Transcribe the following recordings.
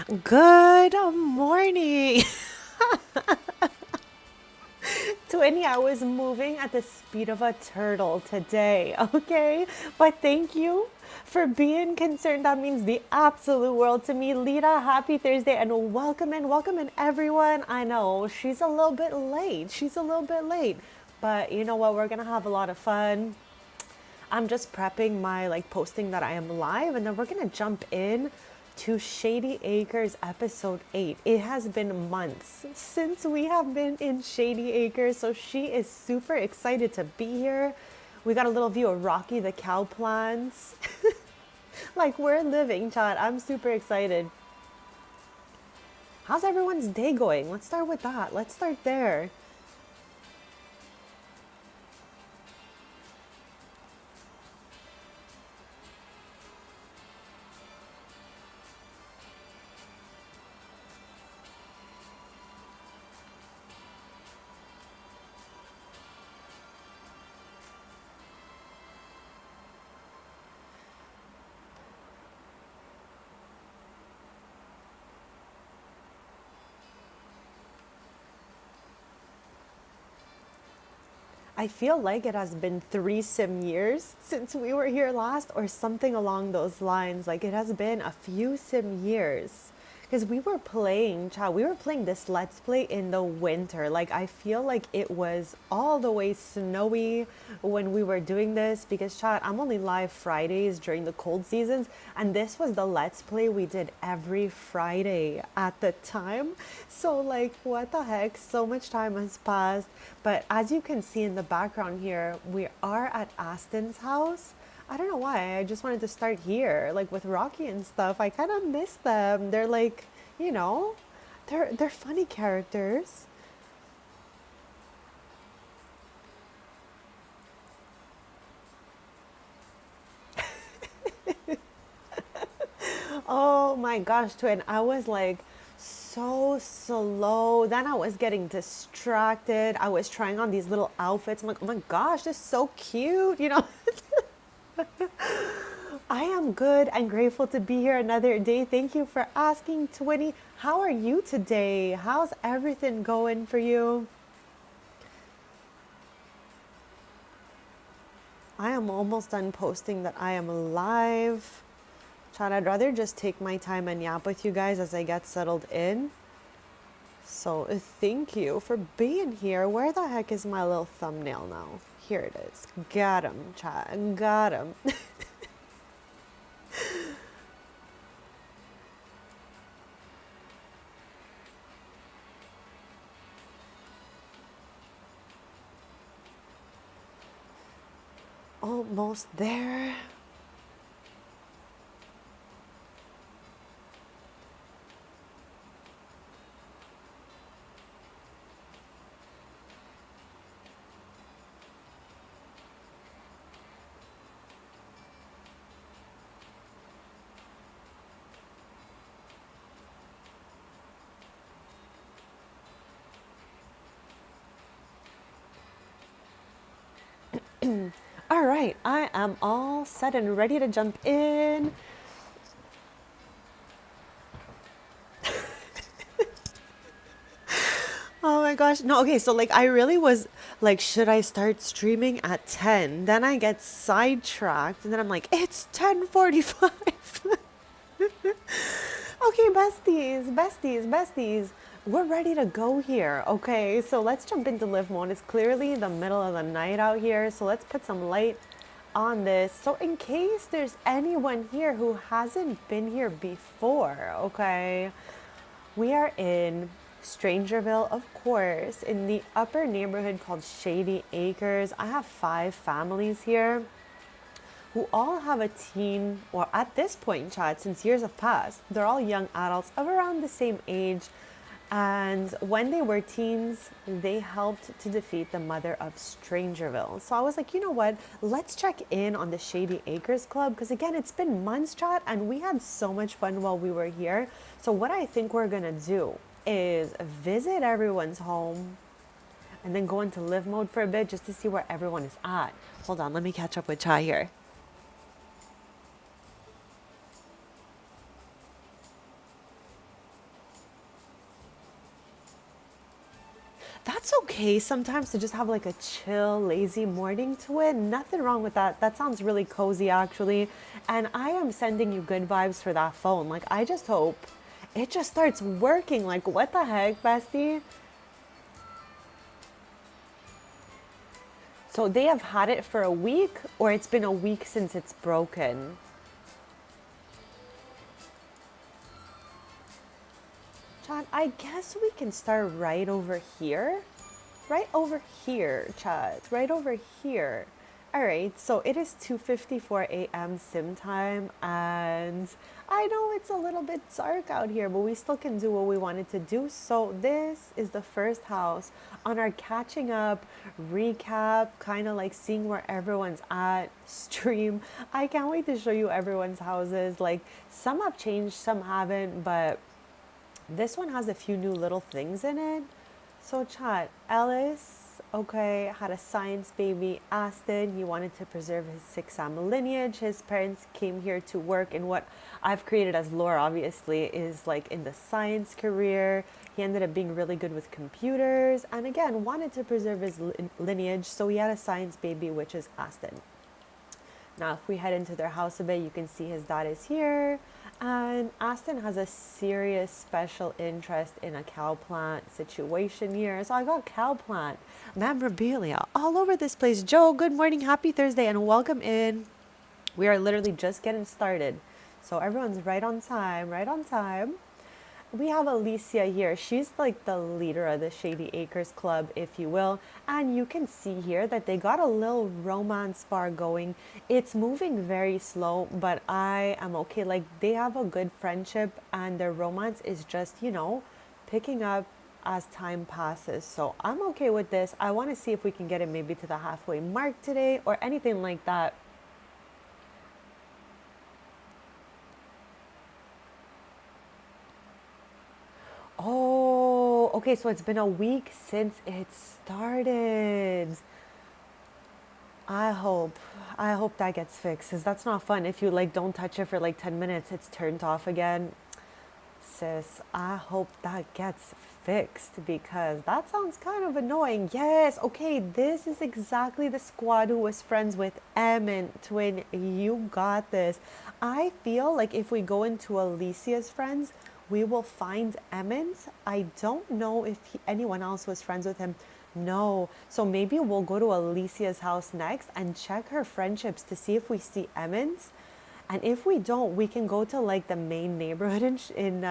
Good morning. 20, I was moving at the speed of a turtle today, okay? But thank you for being concerned. That means the absolute world to me. Lita, happy Thursday and welcome in everyone. I know she's a little bit late. She's a little bit late. But you know what? We're gonna have a lot of fun. I'm just prepping my posting that I am live, and then we're gonna jump in to Shady Acres episode 8. It has been months since we have been in Shady Acres, so she is super excited to be here. We got a little view of Rocky the cow plants. Like we're living, chat. I'm super excited. How's everyone's day going? Let's start with that. Let's start there. I feel like it has been 3 sim years since we were here last, or something along those lines. Like it has been a few sim years. Because we were playing, child, we were playing this Let's Play in the winter. Like, I feel like it was all the way snowy when we were doing this. Because, child, I'm only live Fridays during the cold seasons. And this was the Let's Play we did every Friday at the time. So, like, what the heck? So much time has passed. But as you can see in the background here, we are at Aston's house. I don't know why. I just wanted to start here, like with Rocky and stuff. I kind of miss them. They're like, you know, they're funny characters. Oh my gosh, twin. I was like so slow. Then I was getting distracted. I was trying on these little outfits. I'm like, oh my gosh, this is so cute. I am good and grateful to be here another day. Thank you for asking, Twinny. How are you today? How's everything going for you? I am almost done posting that I am live. Chad, I'd rather just take my time and yap with you guys as I get settled in. So thank you for being here. Where the heck is my little thumbnail now? Here it is. Got him, Chad. Got him. Almost there. All right, I am all set and ready to jump in. Oh my gosh. No, okay, so I really was like, should I start streaming at 10? Then I get sidetracked and then I'm like, it's 10:45. Okay, besties. We're ready to go here. Okay, so let's jump into live mode. It's clearly the middle of the night out here, so let's put some light on this. So in case there's anyone here who hasn't been here before, okay, we are in Strangerville, of course, in the upper neighborhood called Shady Acres. I have 5 families here who all have a teen, or at this point, Chad, since years have passed, they're all young adults of around the same age. And when they were teens, they helped to defeat the mother of Strangerville. So I was like, you know what? Let's check in on the Shady Acres Club. Because again, it's been months, chat, and we had so much fun while we were here. So what I think we're going to do is visit everyone's home and then go into live mode for a bit just to see where everyone is at. Hold on, let me catch up with Chai here. okay sometimes to just have like a chill, lazy morning to it. Nothing wrong with that. That sounds really cozy, actually. And I am sending you good vibes for that phone. Like, I just hope it just starts working. Like, what the heck, bestie? So they have had it for a week, or it's been a week since it's broken? Chad, I guess we can start right over here. Right over here, Chad. Right over here. All right, so it is 2:54 a.m. sim time, and I know it's a little bit dark out here, but we still can do what we wanted to do. So this is the first house on our catching up recap, kind of like seeing where everyone's at stream. I can't wait to show you everyone's houses. Like, some have changed, some haven't, but this one has a few new little things in it. So chat, Ellis, okay, had a science baby. Aston, he wanted to preserve his 6 Sam lineage. His parents came here to work in what I've created as lore, obviously, is like in the science career. He ended up being really good with computers and again, wanted to preserve his lineage. So he had a science baby, which is Aston. Now, if we head into their house a bit, you can see his dad is here. And Aston has a serious special interest in a cow plant situation here. So I got cow plant memorabilia all over this place. Joe, good morning. Happy Thursday and welcome in. We are literally just getting started. So everyone's right on time, right on time. We have Alicia here. She's like the leader of the Shady Acres Club, if you will. And you can see here that they got a little romance bar going. It's moving very slow, but I am okay. Like, they have a good friendship and their romance is just, picking up as time passes. So I'm okay with this. I want to see if we can get it maybe to the halfway mark today or anything like that. Oh, okay, so it's been a week since it started. I hope, I hope that gets fixed because that's not fun. If you like don't touch it for like 10 minutes, it's turned off again. Sis, I hope that gets fixed because that sounds kind of annoying. Yes, okay, this is exactly the squad who was friends with Emmett. Twin, you got this. I feel like if we go into Alicia's friends, we will find Emmett. I don't know if anyone else was friends with him. No. So maybe we'll go to Alicia's house next and check her friendships to see if we see Emmett. And if we don't, we can go to like the main neighborhood in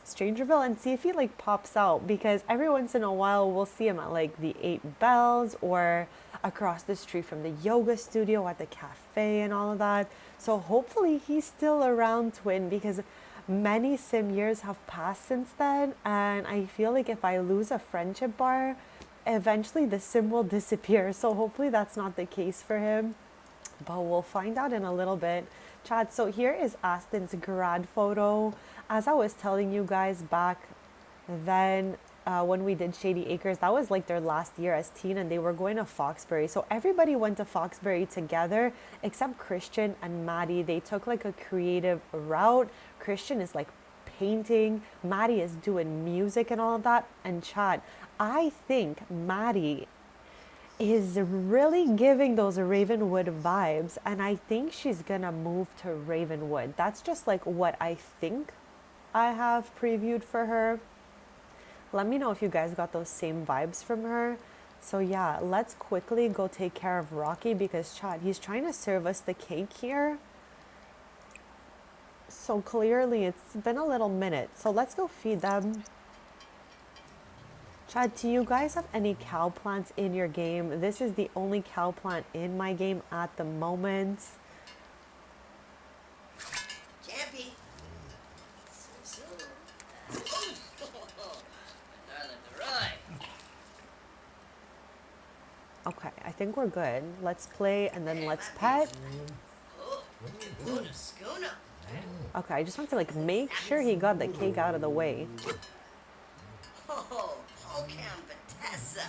Strangerville and see if he like pops out because every once in a while we'll see him at like the 8 Bells or across the street from the yoga studio at the cafe and all of that. So hopefully he's still around, Twin, because many sim years have passed since then. And I feel like if I lose a friendship bar, eventually the sim will disappear. So hopefully that's not the case for him. But we'll find out in a little bit. Chad, so here is Aston's grad photo. As I was telling you guys back then, when we did Shady Acres, that was like their last year as teen and they were going to Foxbury. So everybody went to Foxbury together except Christian and Maddie. They took like a creative route. Christian is like painting, Maddie is doing music and all of that. And Chad, I think Maddie is really giving those Ravenwood vibes, and I think she's gonna move to Ravenwood. That's just like what I think I have previewed for her. Let me know if you guys got those same vibes from her. So yeah, let's quickly go take care of Rocky because Chad, he's trying to serve us the cake here. So clearly it's been a little minute. So let's go feed them. Chad, do you guys have any cow plants in your game? This is the only cow plant in my game at the moment. Champy. So. Okay, I think we're good. Let's play and then let's pet. Okay, I just want to like make sure he got the cake out of the way. Oh, Polcam Bethesda.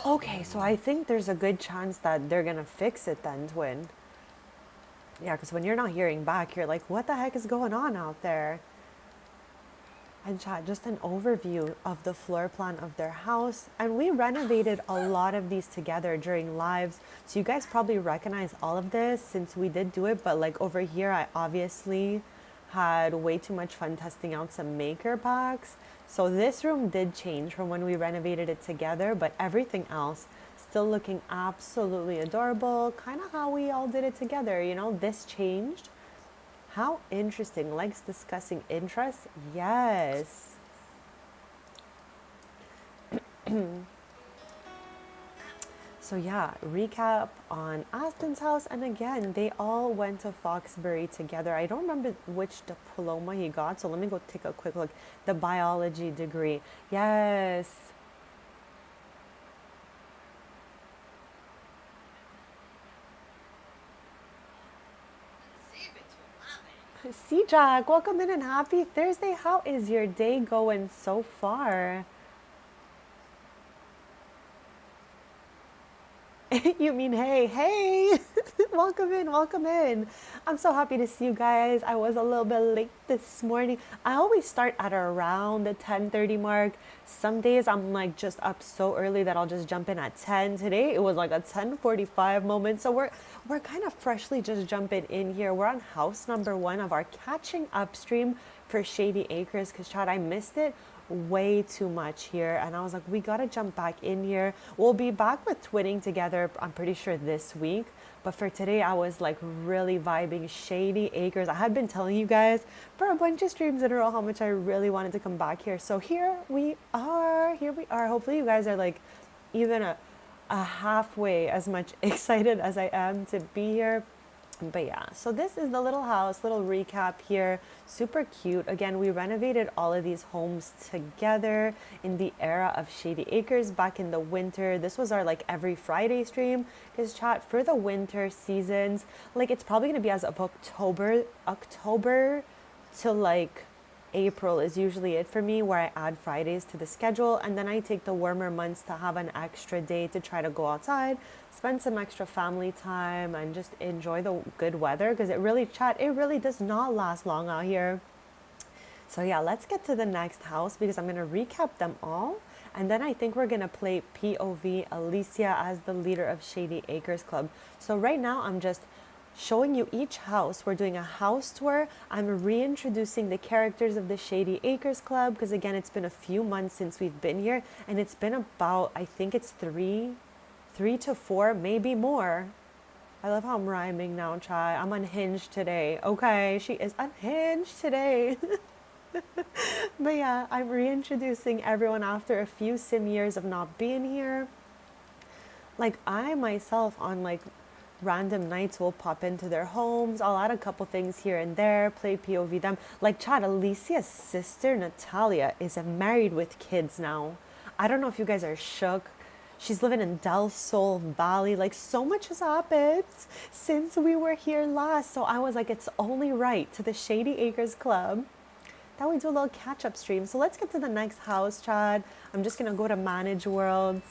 Okay, so I think there's a good chance that they're gonna fix it then, Twin. Yeah, because when you're not hearing back, you're like, what the heck is going on out there? And chat, just an overview of the floor plan of their house. And we renovated a lot of these together during lives. So you guys probably recognize all of this since we did do it. But like over here, I obviously had way too much fun testing out some maker packs. So this room did change from when we renovated it together, but everything else still looking absolutely adorable. Kind of how we all did it together, you know, this changed. How interesting. Likes discussing interests? Yes. So yeah, recap on Aston's house. And again, they all went to Foxbury together. I don't remember which diploma he got, so let me go take a quick look. The biology degree. Yes. See, Jack, welcome in and happy Thursday. How is your day going so far? You mean, hey, hey, welcome in, welcome in. I'm so happy to see you guys. I was a little bit late this morning. I always start at around the 10:30 mark. Some days I'm like just up so early that I'll just jump in at 10. Today it was like a 10:45 moment. So we're kind of freshly just jumping in here. We're on house number 1 of our catching up stream for Shady Acres because Chad, I missed it way too much here, and I was like, we gotta jump back in here. We'll be back with twinning together, I'm pretty sure this week, but for today I was like really vibing Shady Acres. I had been telling you guys for a bunch of streams in a row how much I really wanted to come back here, so here we are. Hopefully you guys are like even a halfway as much excited as I am to be here. But yeah, so this is the little house, little recap here. Super cute. Again, we renovated all of these homes together in the era of Shady Acres back in the winter. This was our like every Friday stream because chat for the winter seasons, like it's probably going to be as of October to like April is usually it for me, where I add Fridays to the schedule, and then I take the warmer months to have an extra day to try to go outside, spend some extra family time, and just enjoy the good weather because it really does not last long out here. So yeah, let's get to the next house because I'm gonna recap them all. And then I think we're gonna play POV Alicia as the leader of Shady Acres Club. So right now I'm just showing you each house. We're doing a house tour. I'm reintroducing the characters of the Shady Acres Club because again, it's been a few months since we've been here, and it's been about, I think it's three to four, maybe more. I love how I'm rhyming now, Chai. I'm unhinged today. Okay, she is unhinged today. But yeah, I'm reintroducing everyone after a few sim years of not being here. Like I myself on like random nights will pop into their homes. I'll add a couple things here and there, play POV them. Like Chad, Alicia's sister Natalia is married with kids now. I don't know if you guys are shook. She's living in Del Sol Valley. Like so much has happened since we were here last. So I was like, it's only right to the Shady Acres Club that we do a little catch-up stream. So let's get to the next house, Chad. I'm just gonna go to Manage Worlds.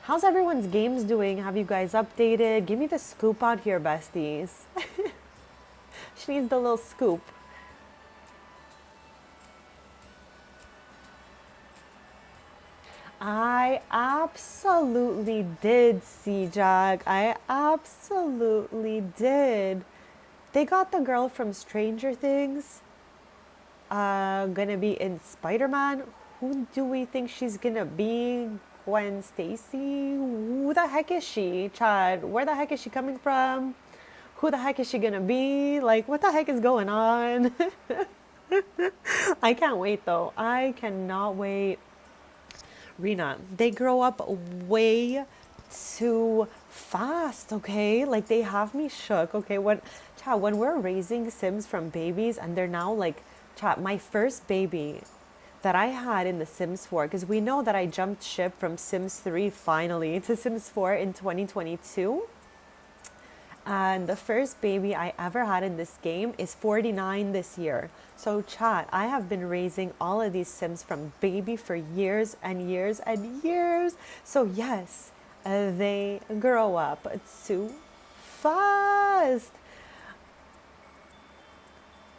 How's everyone's games doing? Have you guys updated? Give me the scoop out here, besties. She needs the little scoop. I absolutely did see Jack. I absolutely did. They got the girl from Stranger Things. Gonna be in Spider-Man. Who do we think she's gonna be? Gwen Stacy? Who the heck is she? Chad, where the heck is she coming from? Who the heck is she gonna be? Like, what the heck is going on? I can't wait though. I cannot wait. Rena, they grow up way too fast, okay? Like they have me shook, okay? When we're raising Sims from babies and they're now like, chat, my first baby that I had in the Sims 4, because we know that I jumped ship from Sims 3 finally to Sims 4 in 2022. And the first baby I ever had in this game is 49 this year. So chat, I have been raising all of these Sims from baby for years and years and years. So yes, they grow up too fast.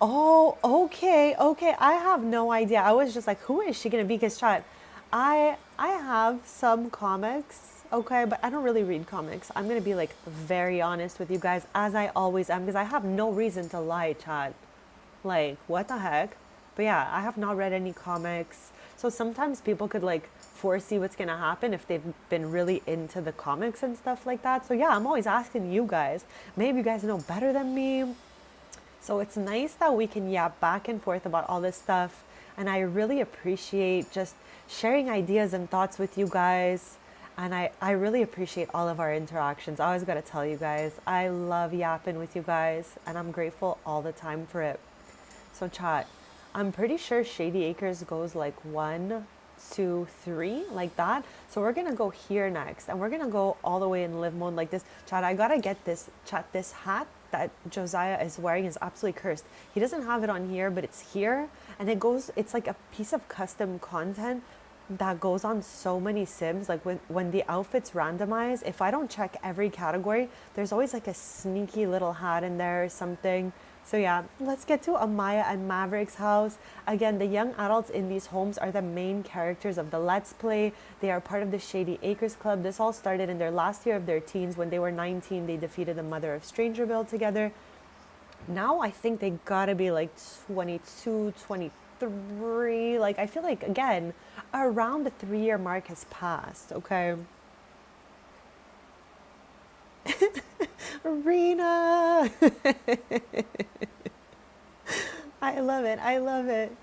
Oh, okay, okay. I have no idea. I was just like, who is she gonna be? Because chat, I have some comics, okay, but I don't really read comics. I'm gonna be like very honest with you guys, as I always am, because I have no reason to lie, chat. Like, what the heck? But yeah, I have not read any comics. So sometimes people could like foresee what's gonna happen if they've been really into the comics and stuff like that. So yeah, I'm always asking you guys. Maybe you guys know better than me. So it's nice that we can yap back and forth about all this stuff. And I really appreciate just sharing ideas and thoughts with you guys. And I really appreciate all of our interactions. I always got to tell you guys, I love yapping with you guys. And I'm grateful all the time for it. So, chat, I'm pretty sure Shady Acres goes like 1, 2, 3, like that. So we're gonna go here next, and we're gonna go all the way in live mode like this. Chat, I gotta get this. Chat, this hat that Josiah is wearing is absolutely cursed. He doesn't have it on here, but it's here, and it goes. It's like a piece of custom content that goes on so many Sims. Like when the outfits randomize, if I don't check every category, there's always like a sneaky little hat in there or something. So yeah, let's get to Amaya and Maverick's house. Again, the young adults in these homes are the main characters of the Let's Play. They are part of the Shady Acres Club. This all started in their last year of their teens. When they were 19, they defeated the mother of Strangerville together. Now I think they gotta be like 22, 23. Like I feel like, again, around the 3 year mark has passed, okay? Rena! I love it. I love it.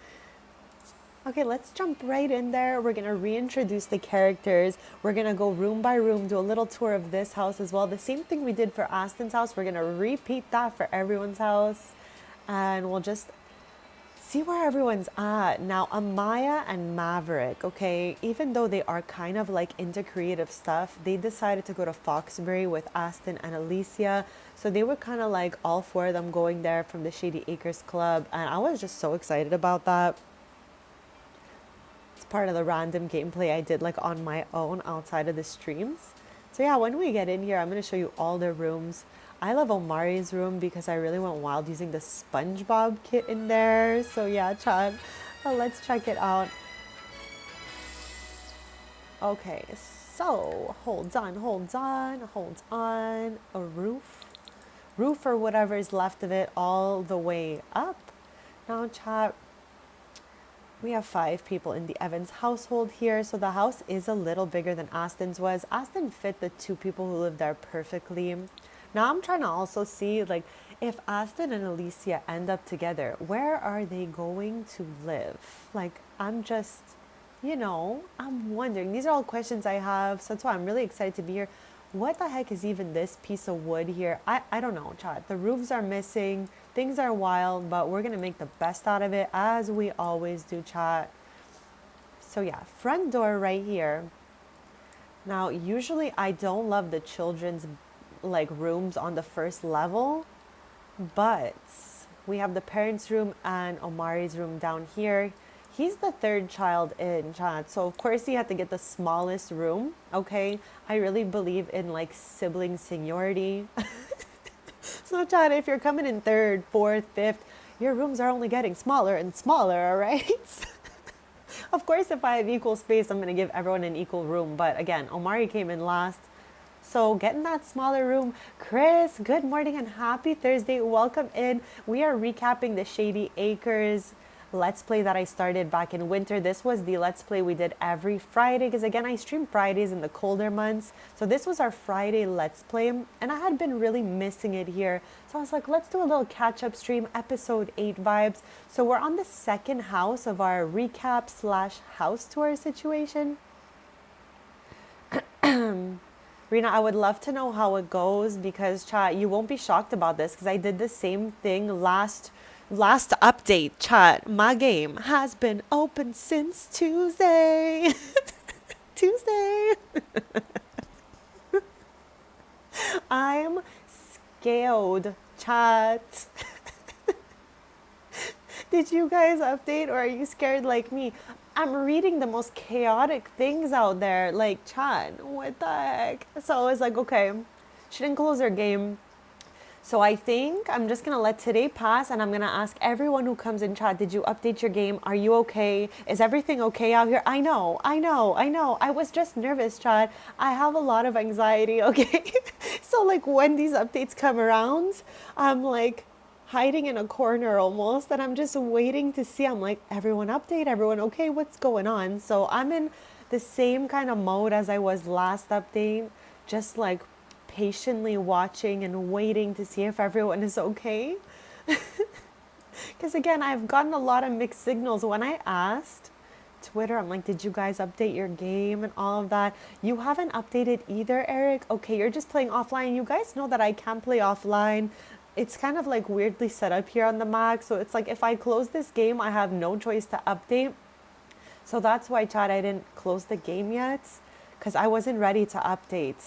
Okay, let's jump right in there. We're going to reintroduce the characters. We're going to go room by room, do a little tour of this house as well. The same thing we did for Aston's house. We're going to repeat that for everyone's house. And we'll just see where everyone's at. Now, Amaya and Maverick, okay, even though they are kind of like into creative stuff, they decided to go to Foxbury with Aston and Alicia. So they were kind of like all four of them going there from the Shady Acres Club. And I was just so excited about that. It's part of the random gameplay I did like on my own outside of the streams. So yeah, when we get in here, I'm going to show you all the rooms. I love Omari's room because I really went wild using the SpongeBob kit in there. So yeah, Chad, let's check it out. Okay, so hold on, hold on, hold on. A roof or whatever is left of it all the way up. Now, chat, we have 5 people in the Evans household here, so the house is a little bigger than Aston's was. Aston fit the 2 people who live there perfectly. Now I'm trying to also see, like, if Aston and Alicia end up together, where are they going to live? Like, I'm just, I'm wondering. These are all questions I have, so that's why I'm really excited to be here. What the heck is even this piece of wood here? I don't know, chat. The roofs are missing. Things are wild, but we're going to make the best out of it, as we always do, chat. So yeah, front door right here. Now, usually I don't love the children's like rooms on the first level, but we have the parents' room and Omari's room down here. He's the 3rd child in, chat, so of course he had to get the smallest room, okay? I really believe in like sibling seniority. So, chat, if you're coming in 3rd, 4th, 5th, your rooms are only getting smaller and smaller, all right? Of course, if I have equal space, I'm going to give everyone an equal room. But again, Omari came in last. So get in that smaller room. Chris, good morning and happy Thursday. Welcome in. We are recapping the Shady Acres Let's Play that I started back in winter. This was the Let's Play we did every Friday because, again, I stream Fridays in the colder months. So this was our Friday Let's Play, and I had been really missing it here. So I was like, let's do a little catch-up stream, episode 8 vibes. So we're on the 2nd house of our recap / house tour situation. Rena, I would love to know how it goes because, chat, you won't be shocked about this because I did the same thing last update, chat. My game has been open since Tuesday. Tuesday. I'm scared, chat. Did you guys update or are you scared like me? I'm reading the most chaotic things out there. Like, chat, what the heck? So I was like, okay, she didn't close her game. So I think I'm just gonna let today pass and I'm gonna ask everyone who comes in chat, did you update your game? Are you okay? Is everything okay out here? I know. I was just nervous, chat. I have a lot of anxiety, okay? So like when these updates come around, I'm like hiding in a corner almost and I'm just waiting to see. I'm like, everyone update, everyone okay, what's going on? So I'm in the same kind of mode as I was last update, just like patiently watching and waiting to see if everyone is okay. Because again, I've gotten a lot of mixed signals. When I asked Twitter, I'm like, did you guys update your game and all of that? You haven't updated either, Eric. Okay, you're just playing offline. You guys know that I can play offline. It's kind of like weirdly set up here on the Mac. So it's like if I close this game, I have no choice to update. So that's why, Chad, I didn't close the game yet because I wasn't ready to update.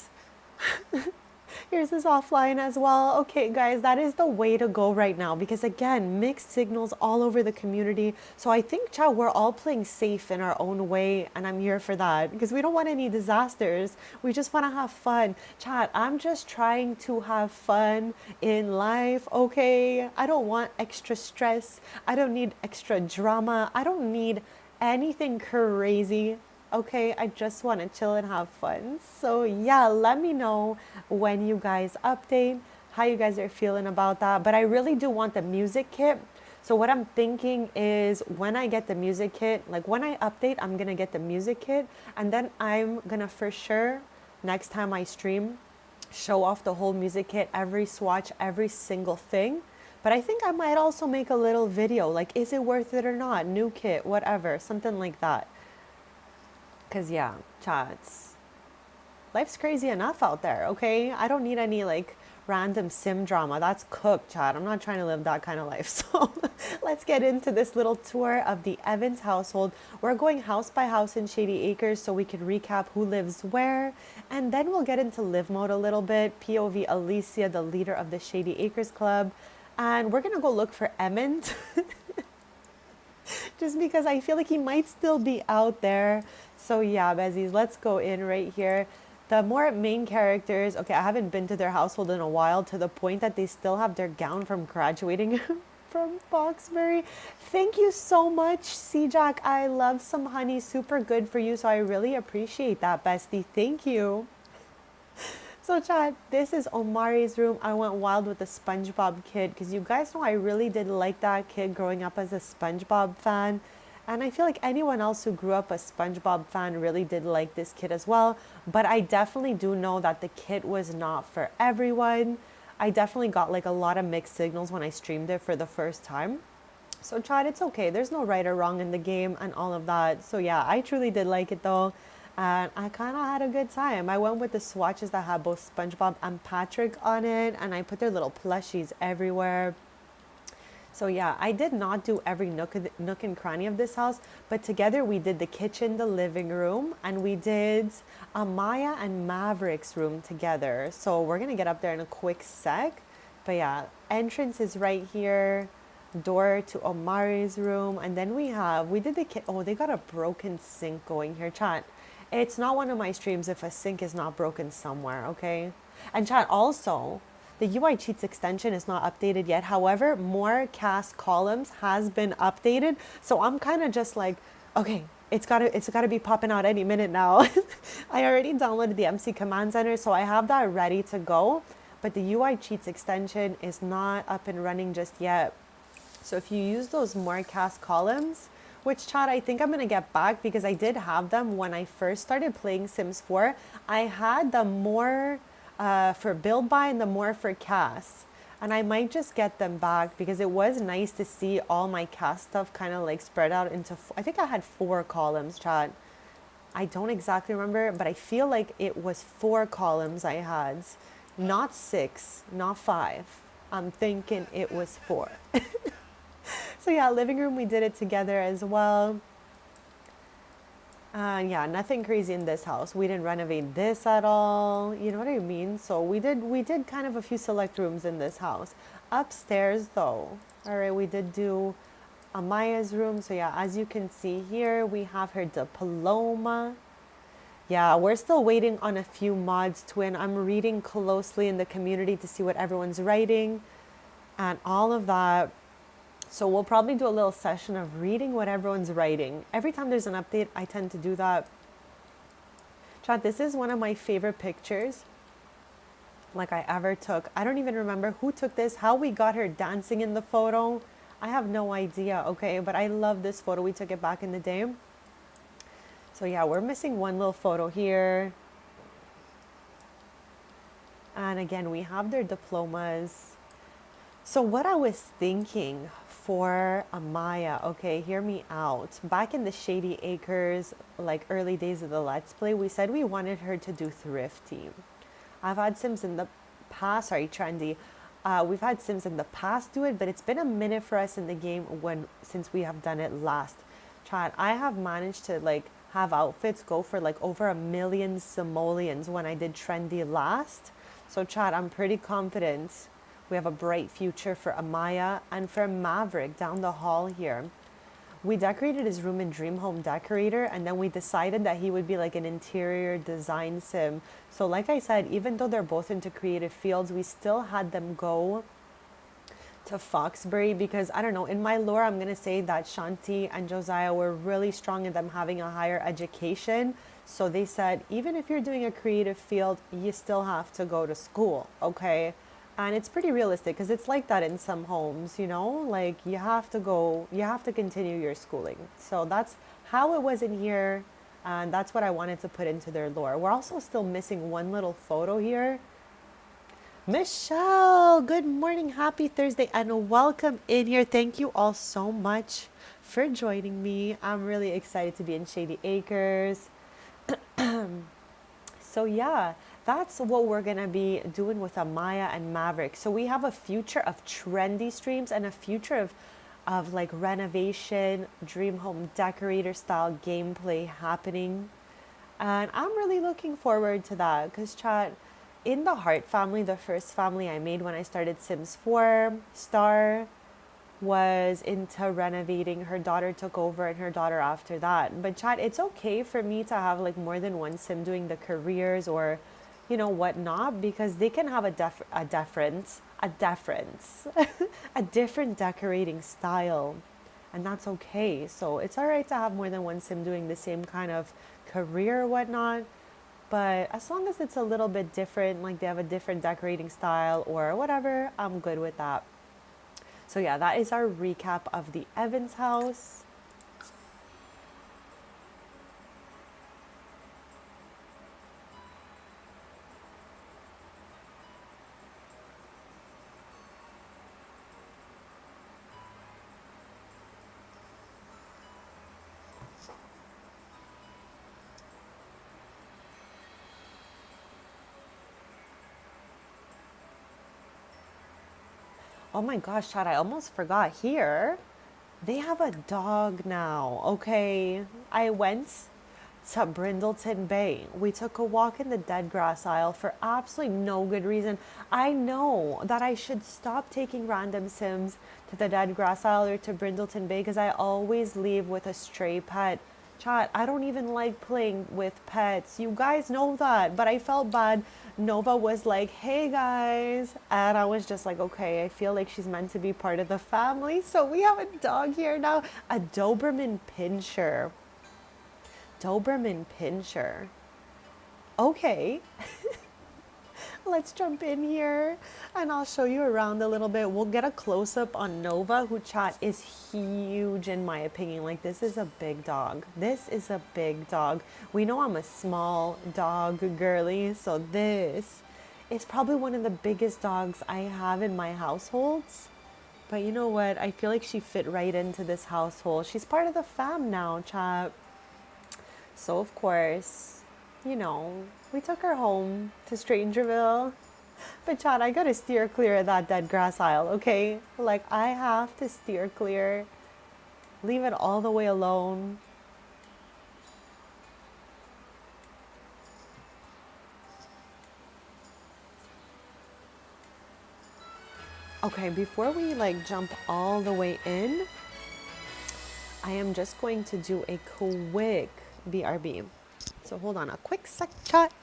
Here's this offline as well. Okay, guys, that is the way to go right now because again, mixed signals all over the community. So I think, chat, we're all playing safe in our own way, and I'm here for that because we don't want any disasters. We just want to have fun. Chat, I'm just trying to have fun in life, okay? I don't want extra stress. I don't need extra drama. I don't need anything crazy. Okay, I just want to chill and have fun. So, yeah, let me know when you guys update, how you guys are feeling about that. But I really do want the music kit. So, what I'm thinking is when I get the music kit, like when I update, I'm going to get the music kit. And then I'm going to for sure, next time I stream, show off the whole music kit, every swatch, every single thing. But I think I might also make a little video like, is it worth it or not? New kit, whatever, something like that. Because, yeah, chats. Life's crazy enough out there, okay? I don't need any like random sim drama. That's cooked, chat. I'm not trying to live that kind of life. So let's get into this little tour of the Evans household. We're going house by house in Shady Acres so we can recap who lives where. And then we'll get into live mode a little bit. POV Alicia, the leader of the Shady Acres Club. And we're going to go look for Emmett. Just because I feel like he might still be out there. So yeah, Bezies, let's go in right here. The more main characters, okay, I haven't been to their household in a while to the point that they still have their gown from graduating from Foxbury. Thank you so much, C-Jack. I love some honey, super good for you. So I really appreciate that, bestie. Thank you. So, Chad, this is Omari's room. I went wild with the SpongeBob kid because you guys know I really did like that kid growing up as a SpongeBob fan. And I feel like anyone else who grew up a SpongeBob fan really did like this kid as well. But I definitely do know that the kid was not for everyone. I definitely got like a lot of mixed signals when I streamed it for the first time. So, Chad, it's okay. There's no right or wrong in the game and all of that. So, yeah, I truly did like it though. And I kind of had a good time. I went with the swatches that had both SpongeBob and Patrick on it, and I put their little plushies everywhere. So yeah, I did not do every nook and cranny of this house, but together we did the kitchen, the living room, and we did Amaya and Maverick's room together. So we're gonna get up there in a quick sec. But yeah, entrance is right here, door to Omari's room, and then we did the oh, they got a broken sink going here, chat. It's not one of my streams if a sink is not broken somewhere, okay? And chat, also, the UI Cheats extension is not updated yet. However, more cast columns has been updated. So I'm kind of just like, okay, it's gotta be popping out any minute now. I already downloaded the MC Command Center, so I have that ready to go. But the UI Cheats extension is not up and running just yet. So if you use those more cast columns, which, chat, I think I'm going to get back because I did have them when I first started playing Sims 4. I had the more for build by and the more for cast. And I might just get them back because it was nice to see all my cast stuff kind of like spread out into, I think I had 4 columns, chat. I don't exactly remember, but I feel like it was 4 columns I had. Not 6, not 5. I'm thinking it was 4. So yeah, living room, we did it together as well. Yeah, nothing crazy in this house. We didn't renovate this at all. You know what I mean? So we did kind of a few select rooms in this house. Upstairs though, all right, we did do Amaya's room. So yeah, as you can see here, we have her diploma. Yeah, we're still waiting on a few mods, Twin. I'm reading closely in the community to see what everyone's writing and all of that. So we'll probably do a little session of reading what everyone's writing. Every time there's an update, I tend to do that. Chat, this is one of my favorite pictures like I ever took. I don't even remember who took this, how we got her dancing in the photo. I have no idea, okay? But I love this photo. We took it back in the day. So yeah, we're missing one little photo here. And again, we have their diplomas. So what I was thinking for Amaya, okay, hear me out. Back in the Shady Acres, like early days of the Let's Play, we said we wanted her to do Thrifty. I've had Sims in the past, sorry, Trendy. We've had Sims in the past do it, but it's been a minute for us in the game since we have done it last. Chat, I have managed to like have outfits go for like over 1 million simoleons when I did Trendy last. So chat, I'm pretty confident we have a bright future for Amaya and for Maverick down the hall here. We decorated his room in Dream Home Decorator, and then we decided that he would be like an interior design sim. So like I said, even though they're both into creative fields, we still had them go to Foxbury because, I don't know, in my lore, I'm going to say that Shanti and Josiah were really strong in them having a higher education. So they said, even if you're doing a creative field, you still have to go to school, okay? And it's pretty realistic because it's like that in some homes, you know, like you have to continue your schooling. So that's how it was in here. And that's what I wanted to put into their lore. We're also still missing one little photo here. Michelle, good morning. Happy Thursday and welcome in here. Thank you all so much for joining me. I'm really excited to be in Shady Acres. So yeah, that's what we're gonna be doing with Amaya and Maverick. So we have a future of trendy streams and a future of like renovation, dream home decorator style gameplay happening. And I'm really looking forward to that because chat, in the Heart family, the first family I made when I started Sims 4, Star was into renovating. Her daughter took over and her daughter after that. But chat, it's okay for me to have like more than one sim doing the careers or, you know, whatnot, because they can have a deference, a different decorating style. And that's okay. So it's all right to have more than one sim doing the same kind of career or whatnot. But as long as it's a little bit different, like they have a different decorating style or whatever, I'm good with that. So yeah, that is our recap of the Evans house. Oh my gosh, Chad, I almost forgot here. They have a dog now, okay? I went to Brindleton Bay. We took a walk in the dead grass aisle for absolutely no good reason. I know that I should stop taking random Sims to the dead grass aisle or to Brindleton Bay because I always leave with a stray pet. Chat, I don't even like playing with pets. You guys know that. But I felt bad. Nova was like, hey guys. And I was just like, okay, I feel like she's meant to be part of the family. So we have a dog here now, a Doberman Pinscher. Doberman Pinscher. Okay. Let's jump in here and I'll show you around a little bit. We'll get a close up on Nova, who chat is huge in my opinion. Like this is a big dog. This is a big dog. We know I'm a small dog girly, so this is probably one of the biggest dogs I have in my households. But you know what? I feel like she fit right into this household. She's part of the fam now, chat. So of course, you know, we took her home to Strangerville. But Chad, I gotta steer clear of that dead grass aisle, okay? Like, I have to steer clear. Leave it all the way alone. Okay, before we like jump all the way in, I am just going to do a quick BRB. So hold on a quick sec, chat.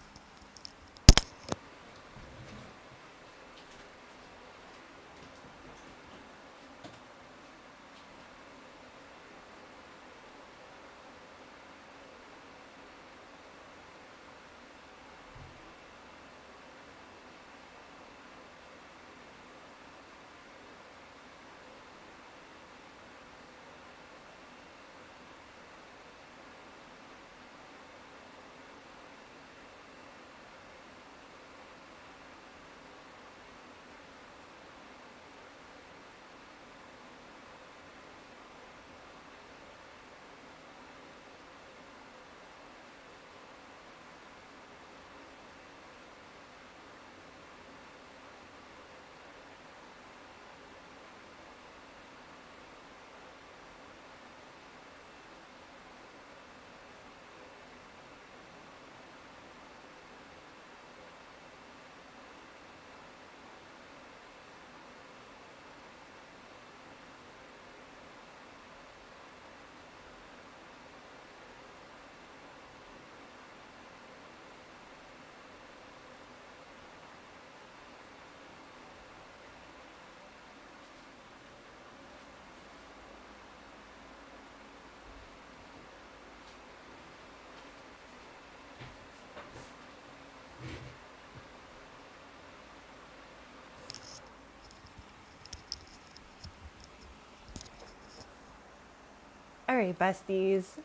All right, besties.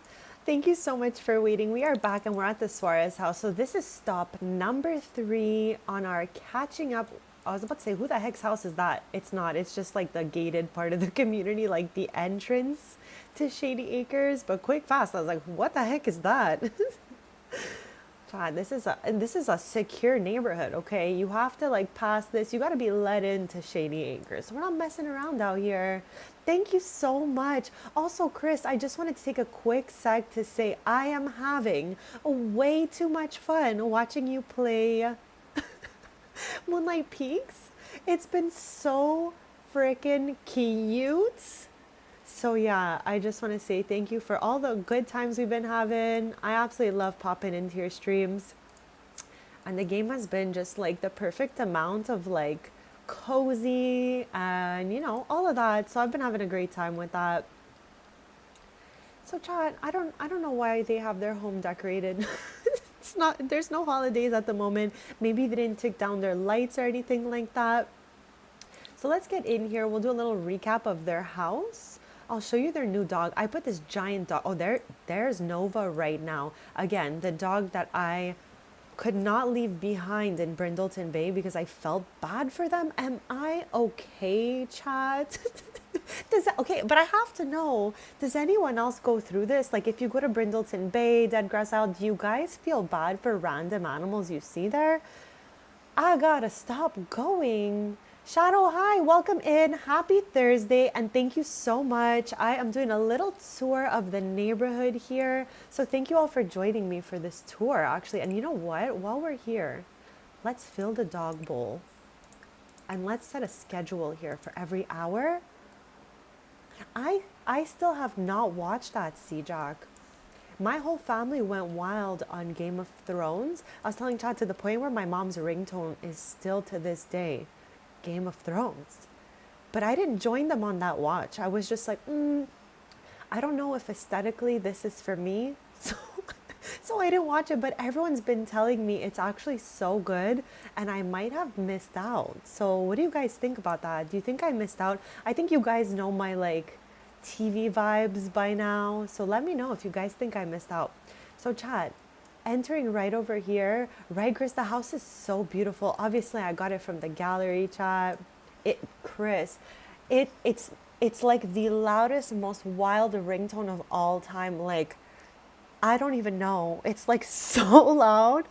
Thank you so much for waiting. We are back and we're at the Suarez house. So this is stop number 3 on our catching up. I was about to say, who the heck's house is that? It's not. It's just like the gated part of the community, like the entrance to Shady Acres. But quick, fast, I was like, what the heck is that? God, this is a secure neighborhood, okay? You have to like pass this. You got to be let into Shady Acres. We're not messing around out here. Thank you so much. Also, Chris, I just wanted to take a quick sec to say I am having way too much fun watching you play Moonlight Peaks. It's been so freaking cute. So yeah, I just want to say thank you for all the good times we've been having. I absolutely love popping into your streams. And the game has been just like the perfect amount of like cozy and all of that. So I've been having a great time with that. So chat, I don't know why they have their home decorated. It's not there's no holidays at the moment. Maybe they didn't take down their lights or anything like that. So let's get in here. We'll do a little recap of their house. I'll show you their new dog. I put this giant dog. Oh, there's Nova right now. Again, the dog that I could not leave behind in Brindleton Bay because I felt bad for them. Am I okay, chat? Okay, but I have to know, does anyone else go through this? Like if you go to Brindleton Bay, Dead Grass Isle, do you guys feel bad for random animals you see there? I gotta stop going. Shadow, hi, welcome in. Happy Thursday, and thank you so much. I am doing a little tour of the neighborhood here. So thank you all for joining me for this tour, actually. And you know what? While we're here, let's fill the dog bowl. And let's set a schedule here for every hour. I still have not watched that, C-Jack. My whole family went wild on Game of Thrones. I was telling Chad to the point where my mom's ringtone is still to this day Game of Thrones. But I didn't join them on that watch. I was just like, I don't know if aesthetically this is for me. So I didn't watch it, but everyone's been telling me it's actually so good and I might have missed out. So what do you guys think about that? Do you think I missed out? I think you guys know my like TV vibes by now. So let me know if you guys think I missed out. So chat, entering right over here, right, Chris, the house is so beautiful. Obviously I got it from the gallery, chat. Chris, it's like the loudest, most wild ringtone of all time. Like, I don't even know. It's like so loud.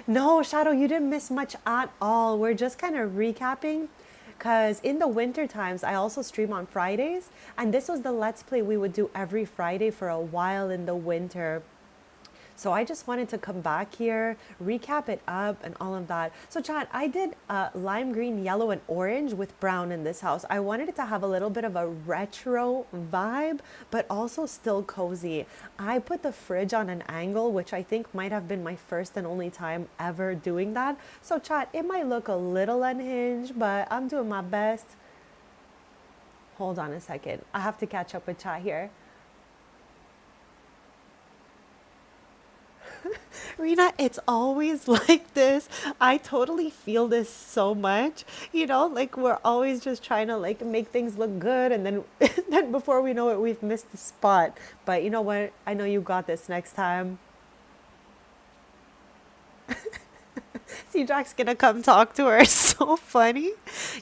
No, Shadow, you didn't miss much at all. We're just kind of recapping because in the winter times, I also stream on Fridays. And this was the Let's Play we would do every Friday for a while in the winter. So I just wanted to come back here, recap it up and all of that. So chat, I did lime green, yellow, and orange with brown in this house. I wanted it to have a little bit of a retro vibe, but also still cozy. I put the fridge on an angle, which I think might have been my first and only time ever doing that. So chat, it might look a little unhinged, but I'm doing my best. Hold on a second. I have to catch up with chat here. Rena, it's always like this. I totally feel this so much. Like we're always just trying to like make things look good and then then before we know it, we've missed the spot. But you know what? I know you got this next time. See, Jack's gonna come talk to her. So funny.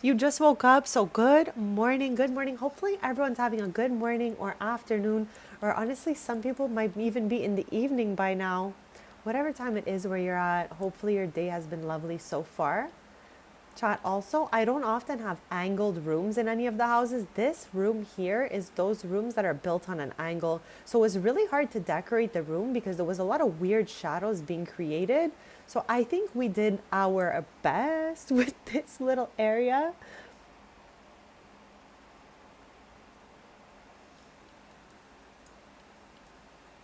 You just woke up, so good morning, good morning. Hopefully everyone's having a good morning or afternoon, or honestly, some people might even be in the evening by now. Whatever time it is where you're at, hopefully your day has been lovely so far. Chat also, I don't often have angled rooms in any of the houses. This room here is those rooms that are built on an angle. So it was really hard to decorate the room because there was a lot of weird shadows being created. So I think we did our best with this little area.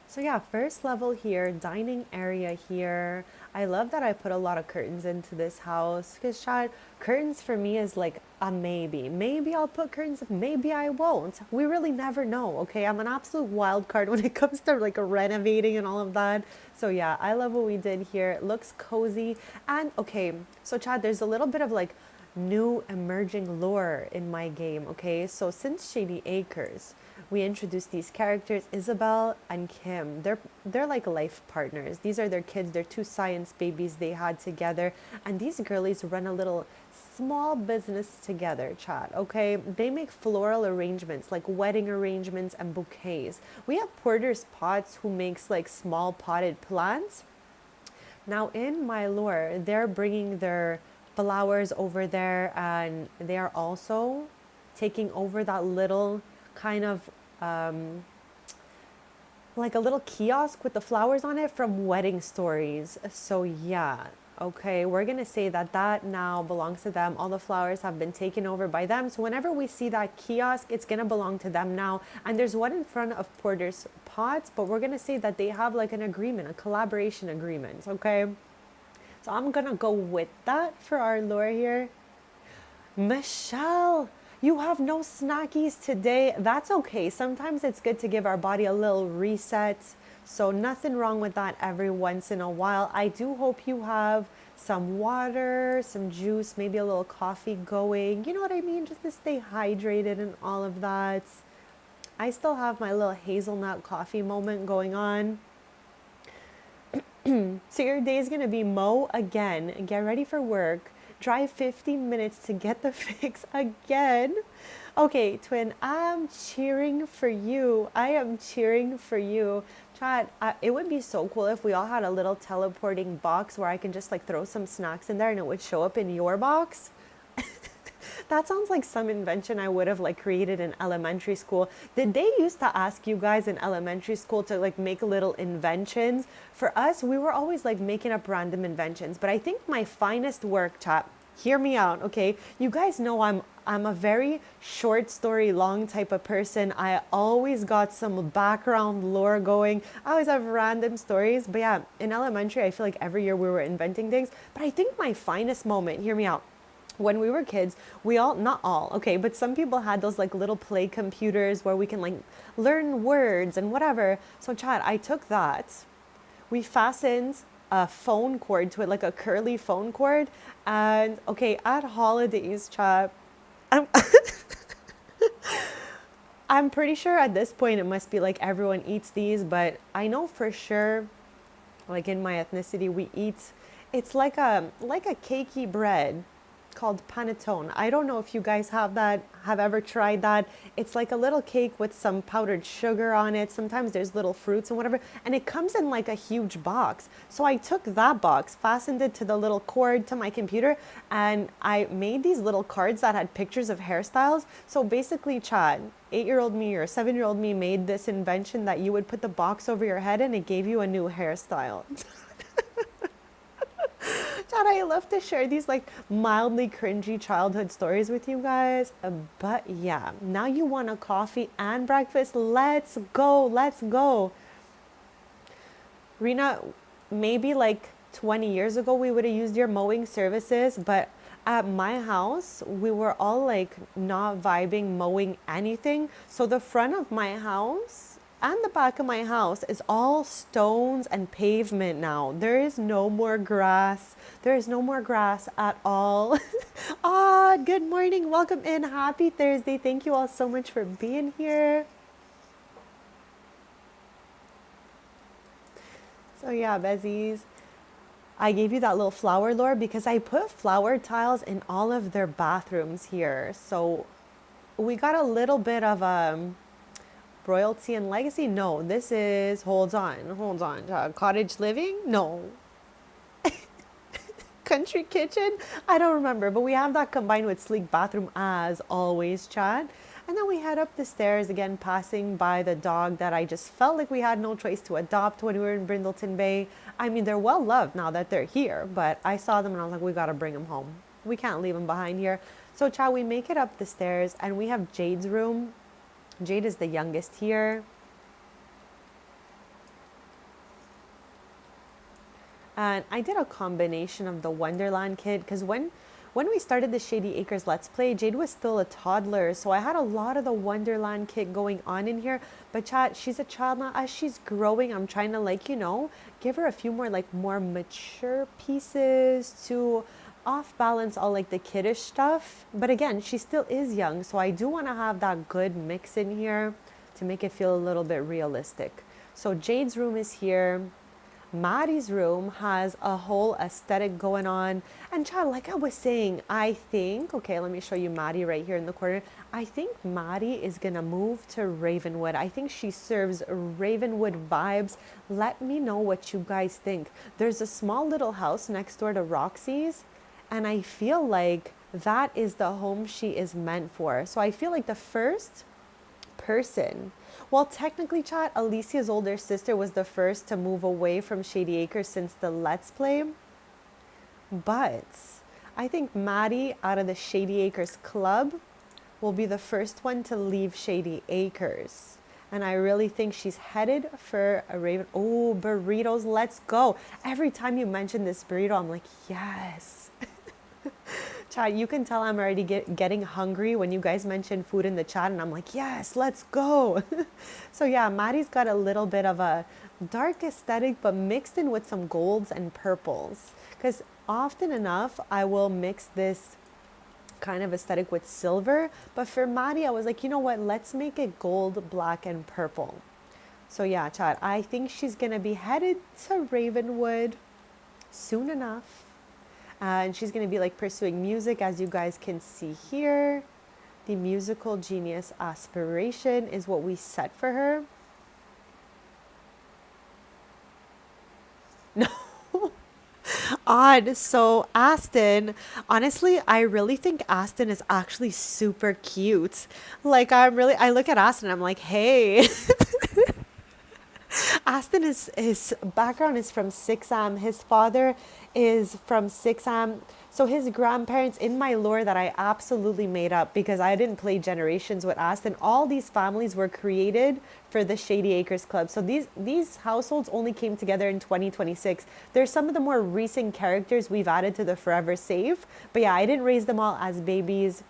So yeah, first level here, dining area here. I love that I put a lot of curtains into this house because Chad, curtains for me is like a maybe. Maybe I'll put curtains, maybe I won't. We really never know, okay? I'm an absolute wild card when it comes to like renovating and all of that. So yeah, I love what we did here. It looks cozy. And okay, so Chad, there's a little bit of like new emerging lore in my game, okay? So since Shady Acres, we introduced these characters, Isabel and Kim. They're like life partners. These are their kids. They're two science babies they had together, and these girlies run a little small business together, chat. Okay, they make floral arrangements like wedding arrangements and bouquets. We have Porter's Pots who makes like small potted plants. Now in my lore, they're bringing their flowers over there, and they are also taking over that little kind of like a little kiosk with the flowers on it from Wedding Stories. So yeah, okay, we're gonna say that that now belongs to them. All the flowers have been taken over by them. So whenever we see that kiosk, it's gonna belong to them now. And there's one in front of Porter's Pots, but we're gonna say that they have like an agreement, a collaboration agreement, okay? So I'm gonna go with that for our lore here. Michelle, you have no snackies today. That's okay. Sometimes it's good to give our body a little reset. So nothing wrong with that every once in a while. I do hope you have some water, some juice, maybe a little coffee going. You know what I mean? Just to stay hydrated and all of that. I still have my little hazelnut coffee moment going on. So your day is going to be mow again, get ready for work, drive 15 minutes to get the fix again. Okay, twin, I'm cheering for you. I am cheering for you. Chat, it would be so cool if we all had a little teleporting box where I can just like throw some snacks in there and it would show up in your box. That sounds like some invention I would have like created in elementary school. Did they used to ask you guys in elementary school to like make little inventions? For us, we were always like making up random inventions. But I think my finest work, chat, hear me out, okay? You guys know I'm a very short story long type of person. I always got some background lore going. I always have random stories. But yeah, in elementary, I feel like every year we were inventing things. But I think my finest moment, hear me out, when we were kids, we all, not all, okay, but some people had those like little play computers where we can like learn words and whatever. So Chad, I took that. We fastened a phone cord to it, like a curly phone cord. And okay, at holidays, Chad, I'm, I'm pretty sure at this point it must be like everyone eats these, but I know for sure, like in my ethnicity, we eat, it's like a cakey bread called panettone. I don't know if you guys have ever tried that. It's like a little cake with some powdered sugar on it. Sometimes there's little fruits and whatever, and it comes in like a huge box. So I took that box, fastened it to the little cord to my computer, and I made these little cards that had pictures of hairstyles. So basically, Chad, 8-year-old me or 7-year-old me made this invention that you would put the box over your head and it gave you a new hairstyle. Chad, I love to share these like mildly cringy childhood stories with you guys. But yeah, now you want a coffee and breakfast. Let's go. Let's go. Rena, maybe like 20 years ago, we would have used your mowing services, but at my house, we were all like not vibing mowing anything. So the front of my house and the back of my house is all stones and pavement now. There is no more grass. There is no more grass at all. Ah, good morning. Welcome in. Happy Thursday. Thank you all so much for being here. So yeah, Bezies. I gave you that little flower lore because I put flower tiles in all of their bathrooms here. So we got a little bit of royalty and legacy. No, this is, hold on. Cottage living? No. Country kitchen? I don't remember, but we have that combined with sleek bathroom as always, Chad. And then we head up the stairs again, passing by the dog that I just felt like we had no choice to adopt when we were in Brindleton Bay. I mean, they're well loved now that they're here, but I saw them and I was like, we gotta bring them home. We can't leave them behind here. So, Chad, we make it up the stairs and we have Jade's room. Jade is the youngest here. And I did a combination of the Wonderland kit because when we started the Shady Acres Let's Play, Jade was still a toddler. So I had a lot of the Wonderland kit going on in here. But chat, she's a child now. As she's growing, I'm trying to like, give her a few more like more mature pieces to off balance all like the kiddish stuff. But again, she still is young. So I do want to have that good mix in here to make it feel a little bit realistic. So Jade's room is here. Maddie's room has a whole aesthetic going on. And Chad, like I was saying, I think, okay, let me show you Maddie right here in the corner. I think Maddie is going to move to Ravenwood. I think she serves Ravenwood vibes. Let me know what you guys think. There's a small little house next door to Roxy's, and I feel like that is the home she is meant for. So I feel like the first person, well, technically, chat, Alicia's older sister was the first to move away from Shady Acres since the Let's Play. But I think Maddie out of the Shady Acres club will be the first one to leave Shady Acres. And I really think she's headed for a Raven. Oh, burritos, let's go. Every time you mention this burrito, I'm like, yes. Chat, you can tell I'm already getting hungry when you guys mention food in the chat, and I'm like, yes, let's go. So yeah, Maddie's got a little bit of a dark aesthetic, but mixed in with some golds and purples. Because often enough, I will mix this kind of aesthetic with silver. But for Maddie, I was like, you know what? Let's make it gold, black, and purple. So yeah, chat, I think she's going to be headed to Ravenwood soon enough. And she's going to be like pursuing music, as you guys can see here. The musical genius aspiration is what we set for her. No. Odd. So Aston, honestly, I really think Aston is actually super cute. Like I look at Aston, I'm like, hey. Aston is, his background is from 6am. His father is from 6am. So his grandparents, in my lore that I absolutely made up because I didn't play Generations with Aston, all these families were created for the Shady Acres Club. So these households only came together in 2026. There's some of the more recent characters we've added to the Forever Save. But yeah, I didn't raise them all as babies.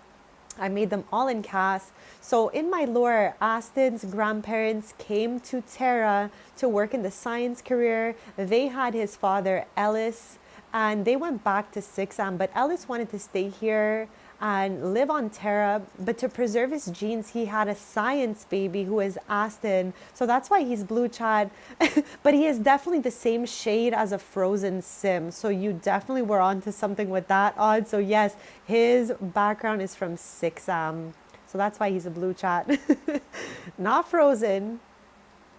I made them all in cast. So in my lore, Aston's grandparents came to Terra to work in the science career. They had his father, Ellis, and they went back to 6am. But Ellis wanted to stay here and live on Terra. But to preserve his genes, he had a science baby who is Aston. So that's why he's blue, Chad. But he is definitely the same shade as a frozen sim. So you definitely were onto something with that, Odd. So yes, his background is from 6am. So that's why he's a blue, Chat. Not frozen.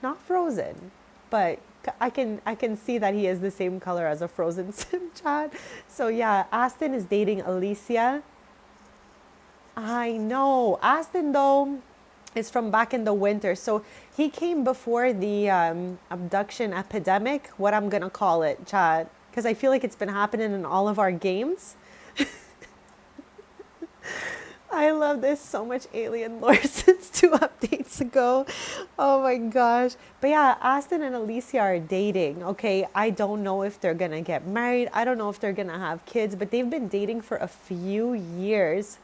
Not frozen. But I can see that he is the same color as a frozen sim, Chat. So yeah, Aston is dating Alicia. I know. Aston, though, It's from back in the winter. So he came before the abduction epidemic, what I'm gonna call it, chat, because I feel like it's been happening in all of our games. I love this so much alien lore since 2 updates ago. Oh my gosh. But yeah, Aston and Alicia are dating. Okay, I don't know if they're gonna get married. I don't know if they're gonna have kids, but they've been dating for a few years.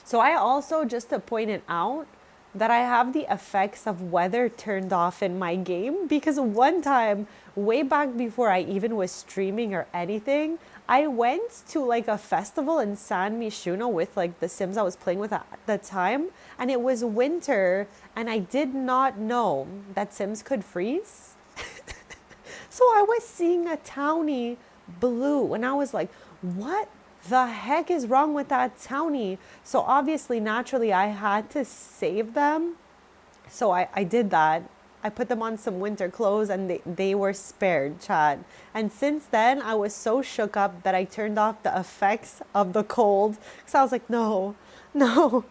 So I also, just to point it out, that I have the effects of weather turned off in my game because one time, way back before I even was streaming or anything, I went to like a festival in San Mishuno with like the Sims I was playing with at the time, and it was winter, and I did not know that Sims could freeze. So I was seeing a townie blue, and I was like, what the heck is wrong with that townie? So obviously, naturally, I had to save them. So I did that. I put them on some winter clothes, and they were spared, chat. And since then, I was so shook up that I turned off the effects of the cold. So I was like, no, no,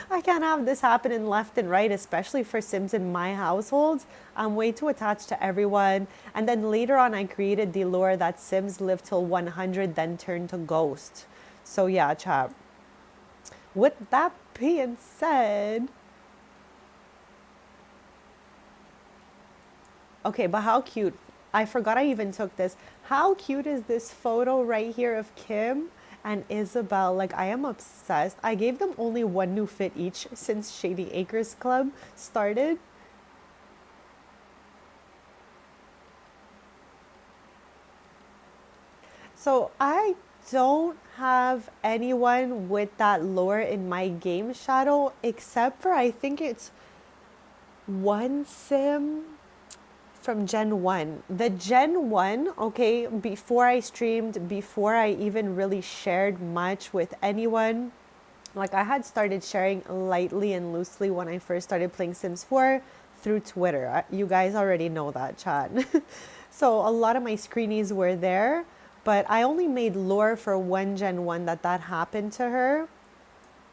I can't have this happening left and right, especially for Sims in my household. I'm way too attached to everyone. And then later on, I created the lore that Sims live till 100, then turn to ghost. So yeah, chat. With that being said, okay, but how cute. I forgot I even took this. How cute is this photo right here of Kim and Isabel? Like, I am obsessed. I gave them only one new fit each since Shady Acres Club started. So I don't have anyone with that lore in my game, Shadow, except for I think it's one sim from Gen 1. The Gen 1, okay, before I streamed, before I even really shared much with anyone, like I had started sharing lightly and loosely when I first started playing Sims 4 through Twitter. You guys already know that, chat. So a lot of my screenies were there, but I only made lore for one Gen 1 that happened to her.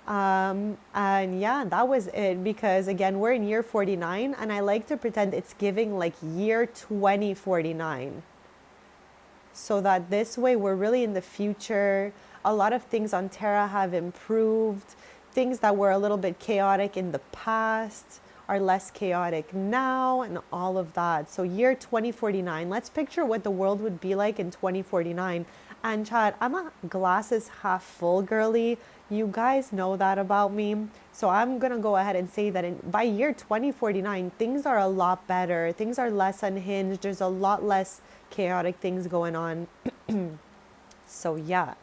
And yeah, that was it because again, we're in year 49 and I like to pretend it's giving like year 2049. So that this way we're really in the future. A lot of things on Terra have improved. Things that were a little bit chaotic in the past are less chaotic now and all of that. So year 2049, let's picture what the world would be like in 2049. And Chad, I'm a glasses half full girly. You guys know that about me. So I'm going to go ahead and say that by year 2049, things are a lot better. Things are less unhinged. There's a lot less chaotic things going on. So yeah,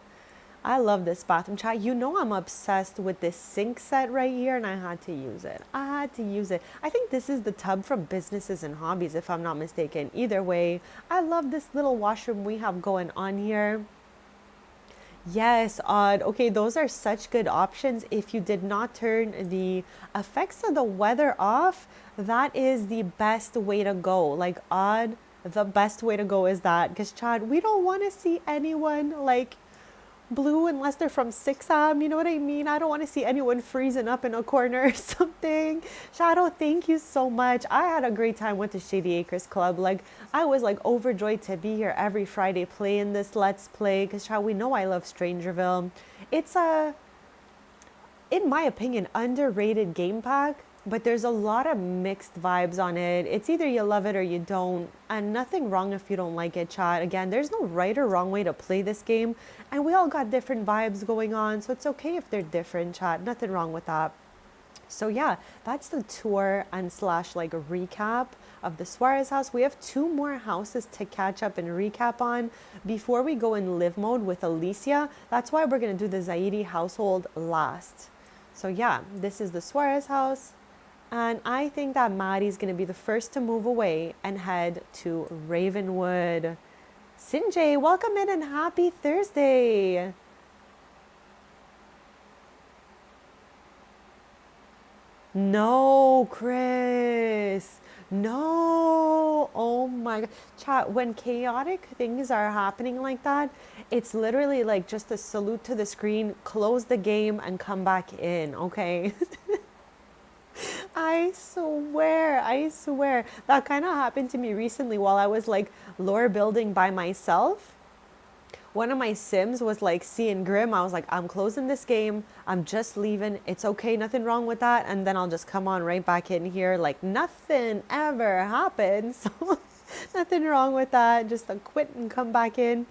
I love this bathroom, chat. You know I'm obsessed with this sink set right here, and I had to use it. I had to use it. I think this is the tub from Businesses and Hobbies, if I'm not mistaken. Either way, I love this little washroom we have going on here. Yes, odd. Okay, those are such good options. If you did not turn the effects of the weather off, that is the best way to go. Like, odd, the best way to go is that. Because, Chad, we don't want to see anyone like blue unless they're from 6am, you know what I mean? I don't want to see anyone freezing up in a corner or something. Shadow, thank you so much. I had a great time with the Shady Acres Club. Like, I was like overjoyed to be here every Friday playing this Let's Play because Shadow, we know I love Strangerville. It's a, in my opinion, underrated game pack, but there's a lot of mixed vibes on it. It's either you love it or you don't, and nothing wrong if you don't like it, chat. Again, there's no right or wrong way to play this game, and we all got different vibes going on, so it's okay if they're different, chat. Nothing wrong with that. So yeah, that's the tour and slash like a recap of the Suarez house. We have 2 more houses to catch up and recap on before we go in live mode with Alicia. That's why we're gonna do the Zaidi household last. So yeah, this is the Suarez house. And I think that Maddie's going to be the first to move away and head to Ravenwood. Sinjay, welcome in and happy Thursday. No, Chris. No. Oh my God. Chat, when chaotic things are happening like that, it's literally like just a salute to the screen, close the game, and come back in, okay? I swear, I swear. That kind of happened to me recently while I was like lore building by myself. One of my Sims was like seeing Grim. I was like, I'm closing this game. I'm just leaving. It's okay. Nothing wrong with that. And then I'll just come on right back in here. Like nothing ever happened. So nothing wrong with that. Just quit and come back in.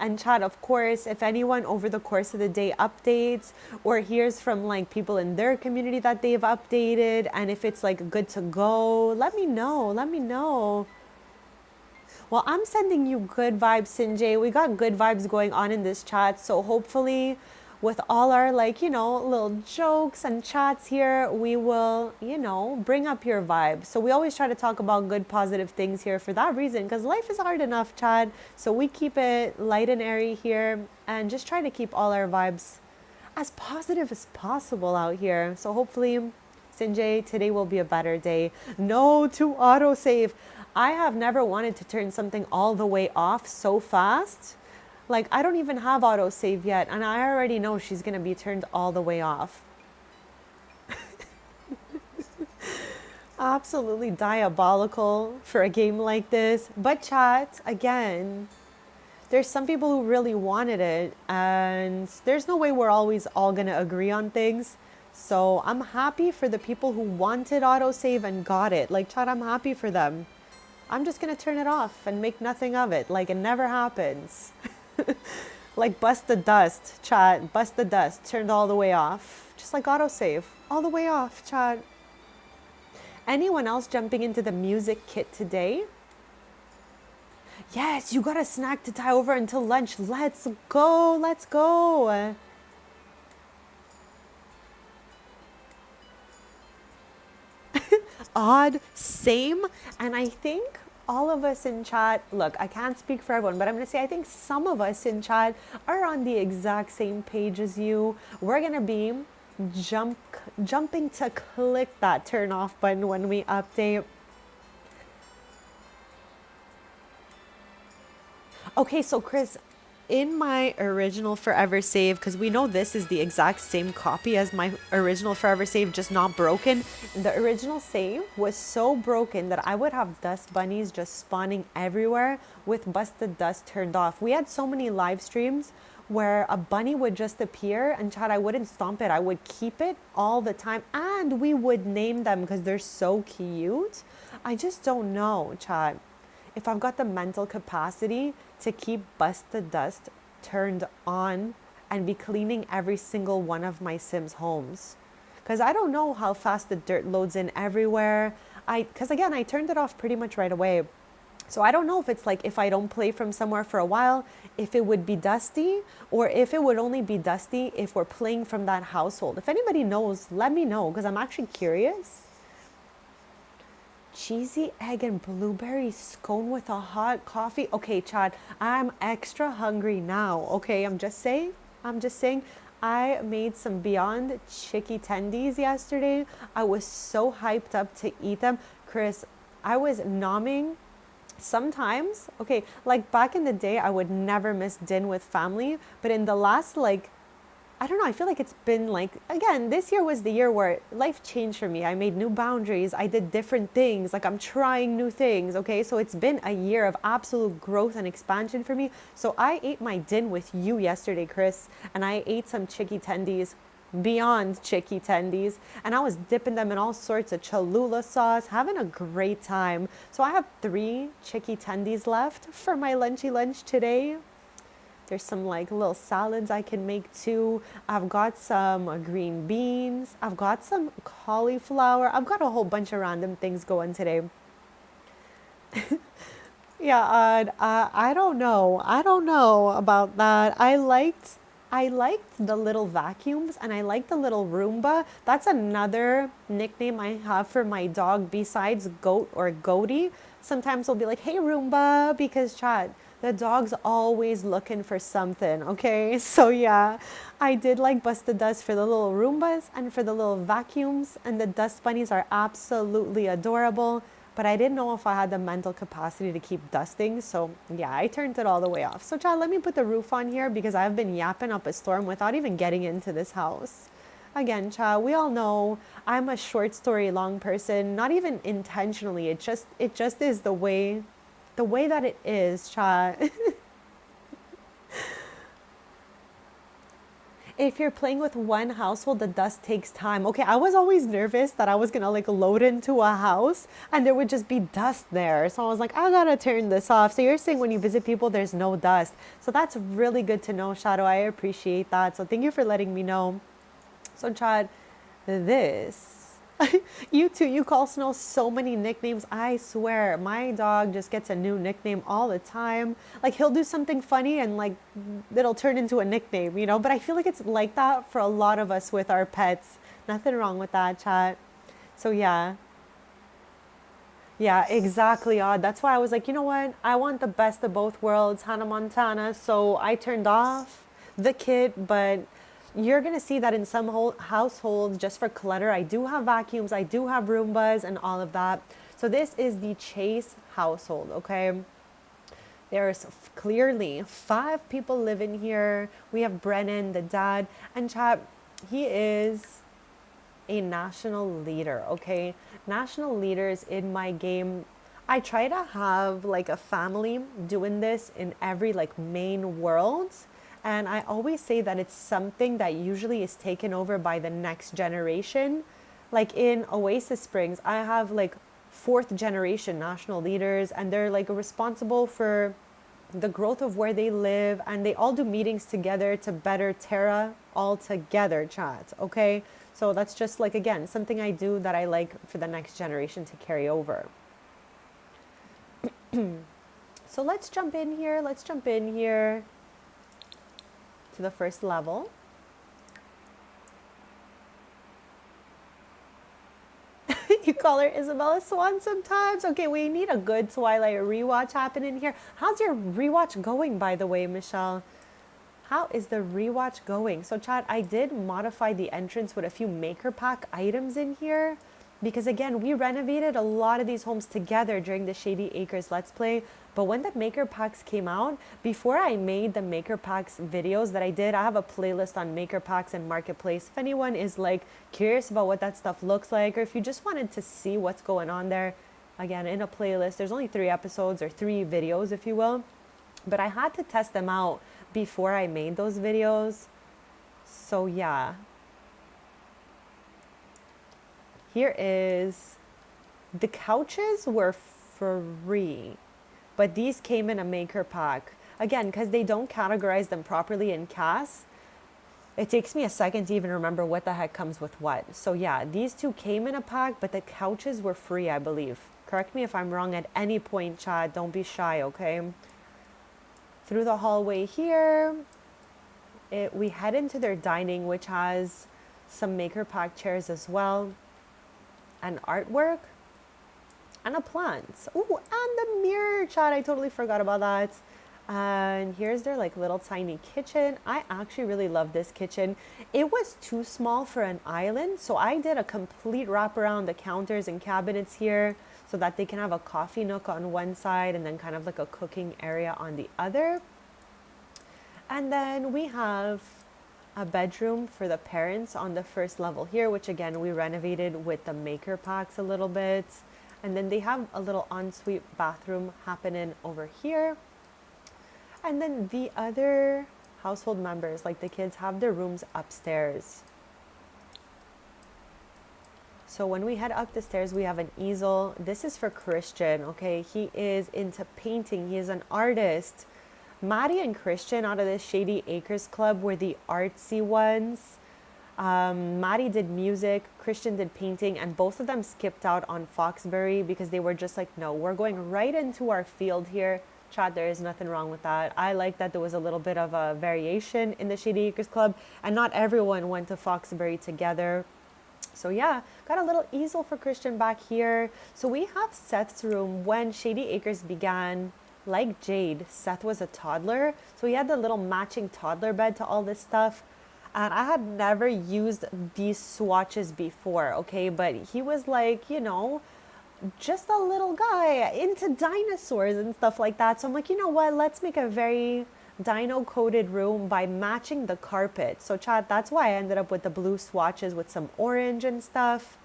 And chat, of course, if anyone over the course of the day updates or hears from like people in their community that they've updated, and if it's like good to go, let me know. Let me know. Well, I'm sending you good vibes, Sinjay. We got good vibes going on in this chat. So hopefully with all our like, little jokes and chats here, we will, bring up your vibe. So we always try to talk about good, positive things here for that reason, because life is hard enough, Chad. So we keep it light and airy here and just try to keep all our vibes as positive as possible out here. So hopefully, Sinjay, today will be a better day. No to autosave. I have never wanted to turn something all the way off so fast. Like, I don't even have autosave yet, and I already know she's going to be turned all the way off. Absolutely diabolical for a game like this. But chat, again, there's some people who really wanted it, and there's no way we're always all going to agree on things. So I'm happy for the people who wanted autosave and got it. Like, chat, I'm happy for them. I'm just going to turn it off and make nothing of it. Like, it never happens. Like, bust the dust, chat. Bust the dust. Turned all the way off. Just like autosave. All the way off, chat. Anyone else jumping into the music kit today? Yes, you got a snack to tie over until lunch. Let's go. Let's go. Odd, same. And I think all of us in chat, look, I can't speak for everyone, but I'm going to say I think some of us in chat are on the exact same page as you. We're going to be jumping to click that turn off button when we update. Okay, so Chris, in my original Forever Save, because we know this is the exact same copy as my original Forever Save, just not broken. The original save was so broken that I would have dust bunnies just spawning everywhere with Busted Dust turned off. We had so many live streams where a bunny would just appear and chat, I wouldn't stomp it. I would keep it all the time and we would name them because they're so cute. I just don't know, chat, if I've got the mental capacity to keep Busted Dust turned on and be cleaning every single one of my Sims homes. Because I don't know how fast the dirt loads in everywhere. Because again, I turned it off pretty much right away. So I don't know if it's like if I don't play from somewhere for a while, if it would be dusty, or if it would only be dusty if we're playing from that household. If anybody knows, let me know, because I'm actually curious. Cheesy egg and blueberry scone with a hot coffee. Okay, Chad, I'm extra hungry now. Okay, I'm just saying. I made some Beyond Chicky Tendies yesterday. I was so hyped up to eat them. Chris, I was nomming sometimes. Okay, like back in the day, I would never miss din with family. But in the last I don't know, I feel like it's been again, this year was the year where life changed for me. I made new boundaries. I did different things. Like I'm trying new things, okay? So it's been a year of absolute growth and expansion for me. So I ate my din with you yesterday, Chris, and I ate some chicky tendies, Beyond Chicky Tendies, and I was dipping them in all sorts of Cholula sauce, having a great time. So I have 3 chicky tendies left for my lunchy lunch today. There's some little salads I can make too. I've got some green beans. I've got some cauliflower. I've got a whole bunch of random things going today. Yeah, I don't know. I don't know about that. I liked the little vacuums and I liked the little Roomba. That's another nickname I have for my dog besides Goat or Goaty. Sometimes I'll be like, hey Roomba, because chat, the dog's always looking for something, okay? So yeah, I did Busted Dust for the little Roombas and for the little vacuums, and the dust bunnies are absolutely adorable. but I didn't know if I had the mental capacity to keep dusting. So yeah, I turned it all the way off. So Chad, let me put the roof on here because I've been yapping up a storm without even getting into this house. Again, Chad, we all know I'm a short story long person, not even intentionally. It just is the way that it is, Chad. If you're playing with one household, the dust takes time. Okay, I was always nervous that I was gonna like load into a house and there would just be dust there. So I was like, I gotta turn this off. So you're saying when you visit people, there's no dust. So that's really good to know, Shadow. I appreciate that. So thank you for letting me know. So Chad, this. You too, you call Snow so many nicknames. I swear, my dog just gets a new nickname all the time. Like he'll do something funny and like it'll turn into a nickname, you know? But I feel like it's like that for a lot of us with our pets. Nothing wrong with that, chat. So yeah. Yeah, exactly, Odd. That's why I was like, you know what? I want the best of both worlds, Hannah Montana. So I turned off the kit, but you're gonna see that in some households, just for clutter, I do have vacuums, I do have Roombas, and all of that. So this is the Chase household, okay? There's clearly 5 people living here. We have Brennan, the dad, and chat. He is a national leader, okay? National leaders in my game. I try to have like a family doing this in every like main world. And I always say that it's something that usually is taken over by the next generation. Like in Oasis Springs, I have like fourth generation national leaders, and they're like responsible for the growth of where they live, and they all do meetings together to better Terra all together, chat. Okay, so that's just like again something I do that I like for the next generation to carry over. So let's jump in here. Let's jump in here to the first level. You call her Isabella Swan sometimes. Okay, we need a good Twilight rewatch happening here. How's your rewatch going, by the way, Michelle? How is the rewatch going? So, Chad, I did modify the entrance with a few maker pack items in here because, again, we renovated a lot of these homes together during the Shady Acres Let's Play. But when the maker packs came out, before I made the maker packs videos that I did, I have a playlist on maker packs and marketplace. If anyone is like curious about what that stuff looks like, or if you just wanted to see what's going on there, again, in a playlist, there's only 3 episodes or 3 videos, if you will. But I had to test them out before I made those videos. So yeah. Here is, the couches were free, but these came in a maker pack. Again, because they don't categorize them properly in CAS, it takes me a second to even remember what the heck comes with what. So yeah, these two came in a pack, but the couches were free, I believe. Correct me if I'm wrong at any point, Chad. Don't be shy, okay? Through the hallway here, we head into their dining, which has some maker pack chairs as well, and artwork, and a plant. Ooh, and the mirror, Chad. I totally forgot about that. And here's their like little tiny kitchen. I actually really love this kitchen. It was too small for an island, so I did a complete wrap around the counters and cabinets here so that they can have a coffee nook on one side and then kind of like a cooking area on the other. And then we have a bedroom for the parents on the first level here, which again, we renovated with the maker packs a little bit. And then they have a little ensuite bathroom happening over here. And then the other household members, like the kids, have their rooms upstairs. So when we head up the stairs, we have an easel. This is for Christian, okay? He is into painting. He is an artist. Maddie and Christian out of the Shady Acres Club were the artsy ones. Maddie did music, Christian did painting, and both of them skipped out on Foxbury because they were just like, no, we're going right into our field here. Chad, there is nothing wrong with that. I like that there was a little bit of a variation in the Shady Acres Club, and not everyone went to Foxbury together. So yeah, got a little easel for Christian back here. So we have Seth's room. When Shady Acres began, like Jade, Seth was a toddler. So he had the little matching toddler bed to all this stuff. And I had never used these swatches before, okay? But he was like, you know, just a little guy into dinosaurs and stuff like that. So I'm like, you know what? Let's make a very dino coated room by matching the carpet. So, chat, that's why I ended up with the blue swatches with some orange and stuff.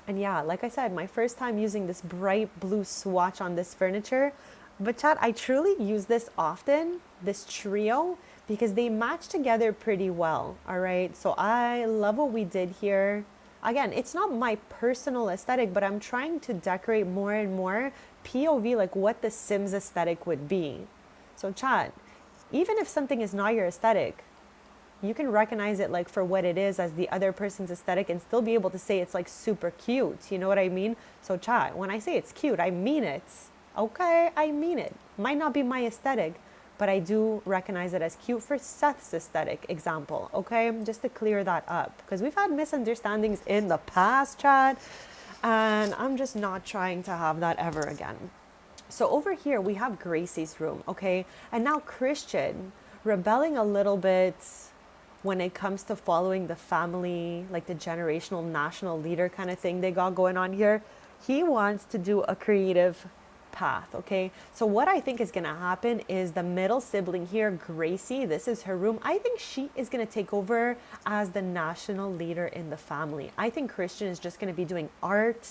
And yeah, like I said, my first time using this bright blue swatch on this furniture. But chat, I truly use this often, this trio, because they match together pretty well. All right. So I love what we did here. Again, it's not my personal aesthetic, but I'm trying to decorate more and more POV, like what the Sims aesthetic would be. So chat, even if something is not your aesthetic, you can recognize it like for what it is as the other person's aesthetic and still be able to say it's like super cute. You know what I mean? So chat, when I say it's cute, I mean it. Okay, I mean it. Might not be my aesthetic, but I do recognize it as cute for Seth's aesthetic example. Okay, just to clear that up because we've had misunderstandings in the past, chat, and I'm just not trying to have that ever again. So over here we have Gracie's room, okay? And now Christian rebelling a little bit when it comes to following the family, like the generational national leader kind of thing they got going on here. He wants to do a creative path, okay? So what I think is going to happen is the middle sibling here, Gracie, this is her room. I think she is going to take over as the national leader in the family. I think Christian is just going to be doing art,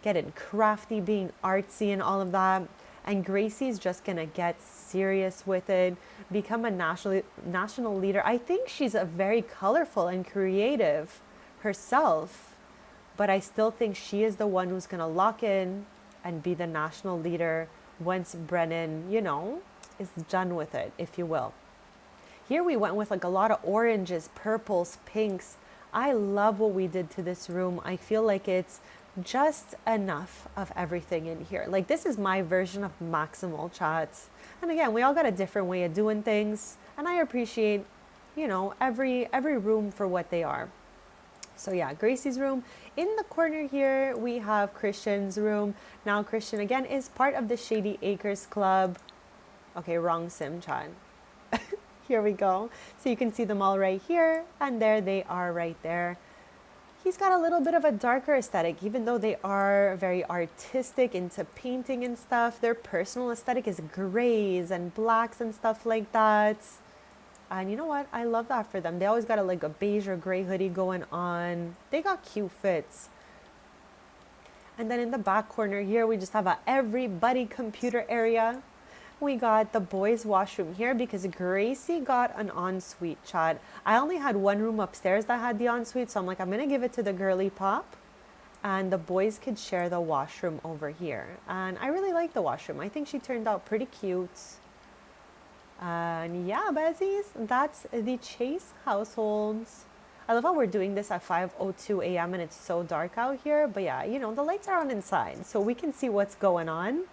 getting crafty, being artsy and all of that. And Gracie's just gonna get serious with it, become a national leader. I think she's a very colorful and creative herself, but I still think she is the one who's gonna lock in and be the national leader once Brennan, you know, is done with it, if you will. Here we went with like a lot of oranges, purples, pinks. I love what we did to this room. I feel like it's just enough of everything in here. Like this is my version of maximal chats. And again, we all got a different way of doing things. And I appreciate, you know, every room for what they are. So yeah, Gracie's room. In the corner here, we have Christian's room. Now Christian again is part of the Shady Acres Club. Okay, wrong sim chat. Here we go. So you can see them all right here, and there they are right there. He's got a little bit of a darker aesthetic, even though they are very artistic into painting and stuff. Their personal aesthetic is grays and blacks and stuff like that. And you know what? I love that for them. They always got like a beige or gray hoodie going on. They got cute fits. And then in the back corner here, we just have a everybody computer area. We got the boys' washroom here because Gracie got an ensuite, chat. I only had one room upstairs that had the ensuite, so I'm like, I'm going to give it to the girly pop. And the boys could share the washroom over here. And I really like the washroom. I think she turned out pretty cute. And yeah, Besties, that's the Chase households. I love how we're doing this at 5:02 a.m. and it's so dark out here. But yeah, you know, the lights are on inside, so we can see what's going on.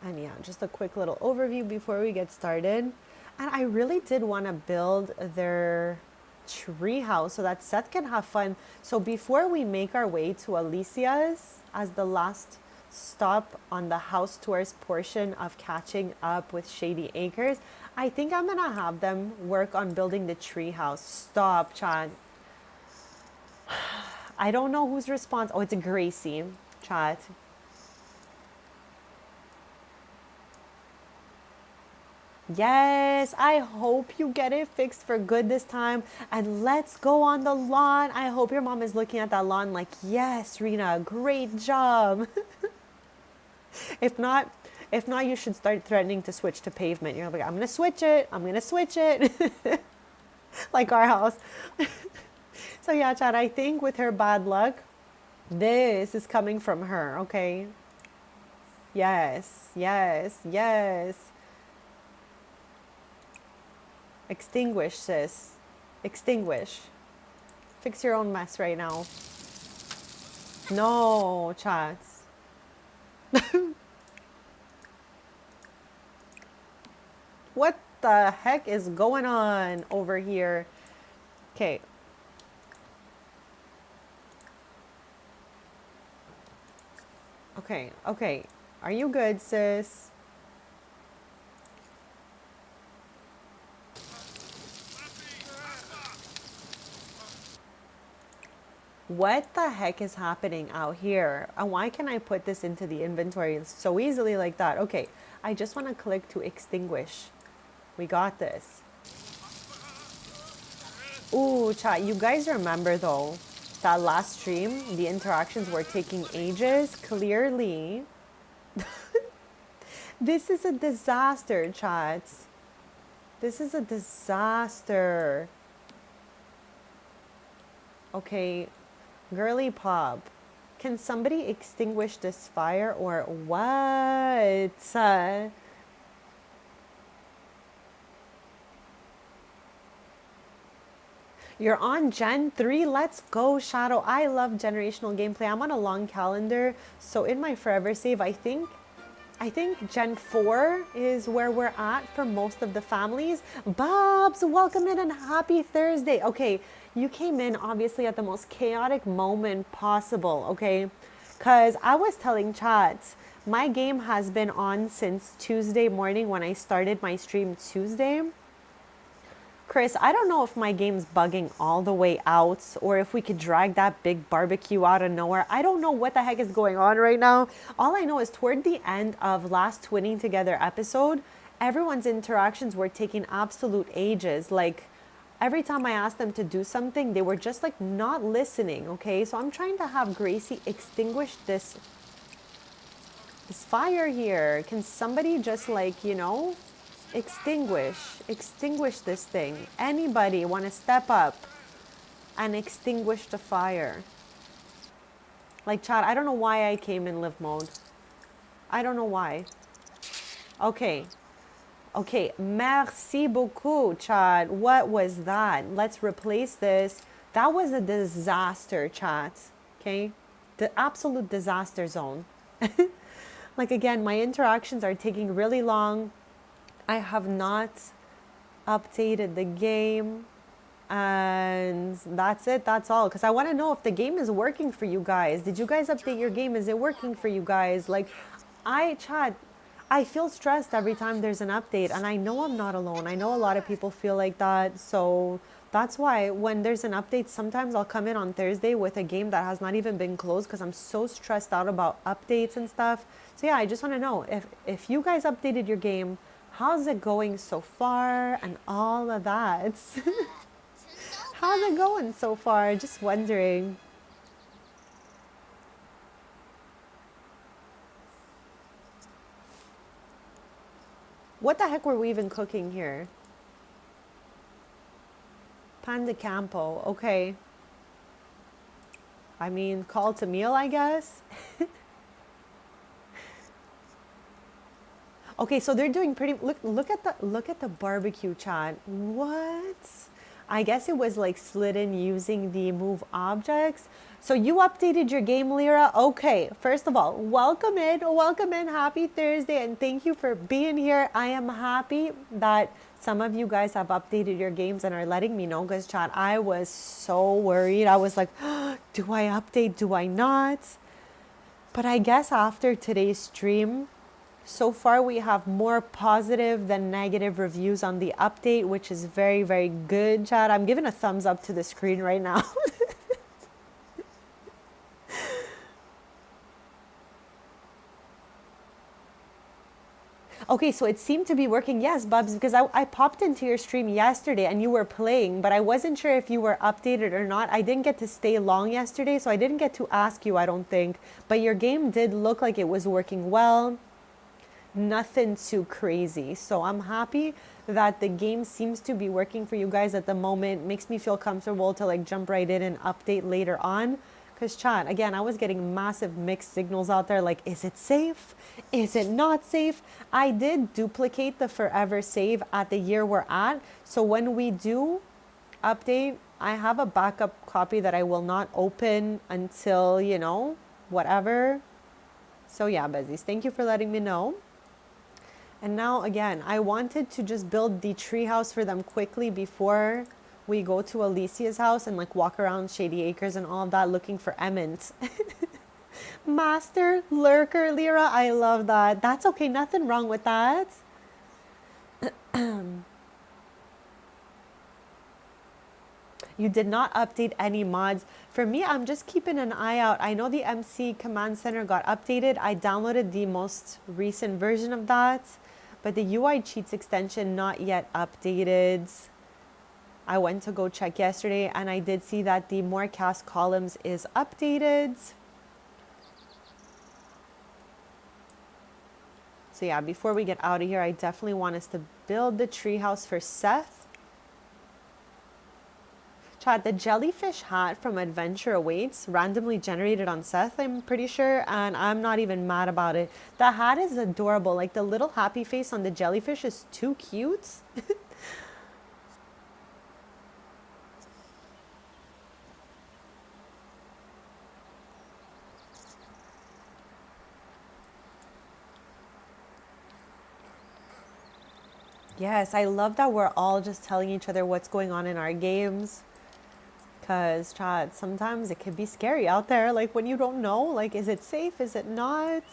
And yeah, just a quick little overview before we get started. And I really did want to build their tree house so that Seth can have fun. So before we make our way to Alicia's as the last stop on the house tours portion of catching up with Shady Acres, I think I'm going to have them work on building the tree house. Stop, chat. I don't know whose response. Oh, it's Gracie, chat. Yes, I hope you get it fixed for good this time. And let's go on the lawn. I hope your mom is looking at that lawn like, yes, Rena, great job. If not, you should start threatening to switch to pavement. You're like, I'm gonna switch it. I'm gonna switch it. Like our house. So yeah, Chad, I think with her bad luck, this is coming from her, okay? Yes, yes, yes. Extinguish, sis. Extinguish. Fix your own mess right now. No, chats. What the heck is going on over here? Okay. Okay, okay. Are you good, sis? What the heck is happening out here? And why can I put this into the inventory so easily like that? Okay, I just want to click to extinguish. We got this. Ooh, chat, you guys remember though, that last stream, the interactions were taking ages? Clearly. This is a disaster, chat. This is a disaster. Okay, girly pop. Can somebody extinguish this fire or what? You're on Gen 3. Let's go, Shadow. I love generational gameplay. I'm on a long calendar. So in my forever save, I think Gen 4 is where we're at for most of the families. Bobs, welcome in and happy Thursday. Okay, you came in obviously at the most chaotic moment possible, okay? Because I was telling chat, my game has been on since Tuesday morning when I started my stream Tuesday. Chris, I don't know if my game's bugging all the way out or if we could drag that big barbecue out of nowhere. I don't know what the heck is going on right now. All I know is toward the end of last Twinning Together episode, everyone's interactions were taking absolute ages. Like every time I asked them to do something, they were just like not listening, okay? So I'm trying to have Gracie extinguish this fire here. Can somebody just like, extinguish this thing? Anybody want to step up and extinguish the fire? Like, chat, I don't know why I came in live mode. I don't know why. Okay. Okay, merci beaucoup, chat. What was that? Let's replace this. That was a disaster, chat. Okay? The absolute disaster zone. Like, again, my interactions are taking really long. I have not updated the game. And that's it. That's all. Because I want to know if the game is working for you guys. Did you guys update your game? Is it working for you guys? Like, chat, I feel stressed every time there's an update. And I know I'm not alone. I know a lot of people feel like that. So that's why when there's an update, sometimes I'll come in on Thursday with a game that has not even been closed because I'm so stressed out about updates and stuff. So yeah, I just want to know if you guys updated your game, how's it going so far and all of that. How's it going so far? Just wondering. What the heck were we even cooking here? Pan de campo. Okay. I mean, call to meal, I guess. Okay, so they're doing pretty. Look at the barbecue, chat. What? I guess it was like slid in using the move objects. So you updated your game, Lyra. Okay, first of all, welcome in, happy Thursday, and thank you for being here. I am happy that some of you guys have updated your games and are letting me know. Because chat, I was so worried. I was like, do I update? Do I not? But I guess after today's stream, so far, we have more positive than negative reviews on the update, which is very, very good, chat. I'm giving a thumbs up to the screen right now. Okay, so it seemed to be working. Yes, Bubs, because I popped into your stream yesterday and you were playing, but I wasn't sure if you were updated or not. I didn't get to stay long yesterday, so I didn't get to ask you, I don't think. But your game did look like it was working well. Nothing too crazy. So I'm happy that the game seems to be working for you guys at the moment. Makes me feel comfortable to like jump right in and update later on. Because chat, again, I was getting massive mixed signals out there like, is it safe? Is it not safe? I did duplicate the forever save at the year we're at. So when we do update, I have a backup copy that I will not open until, whatever. So yeah, Bezzies, thank you for letting me know. And now again, I wanted to just build the treehouse for them quickly before we go to Alicia's house and like walk around Shady Acres and all of that looking for Emmons. Master Lurker Lyra, I love that. That's okay, nothing wrong with that. You did not update any mods. For me, I'm just keeping an eye out. I know the MC Command Center got updated. I downloaded the most recent version of that, but the UI cheats extension not yet updated. I went to go check yesterday and I did see that the more cast columns is updated. So yeah, before we get out of here, I definitely want us to build the treehouse for Seth. Chat, the jellyfish hat from Adventure Awaits, randomly generated on Seth, I'm pretty sure, and I'm not even mad about it. The hat is adorable. Like, the little happy face on the jellyfish is too cute. Yes, I love that we're all just telling each other what's going on in our games. Because, chat, sometimes it can be scary out there. Like, when you don't know, like, is it safe? Is it not?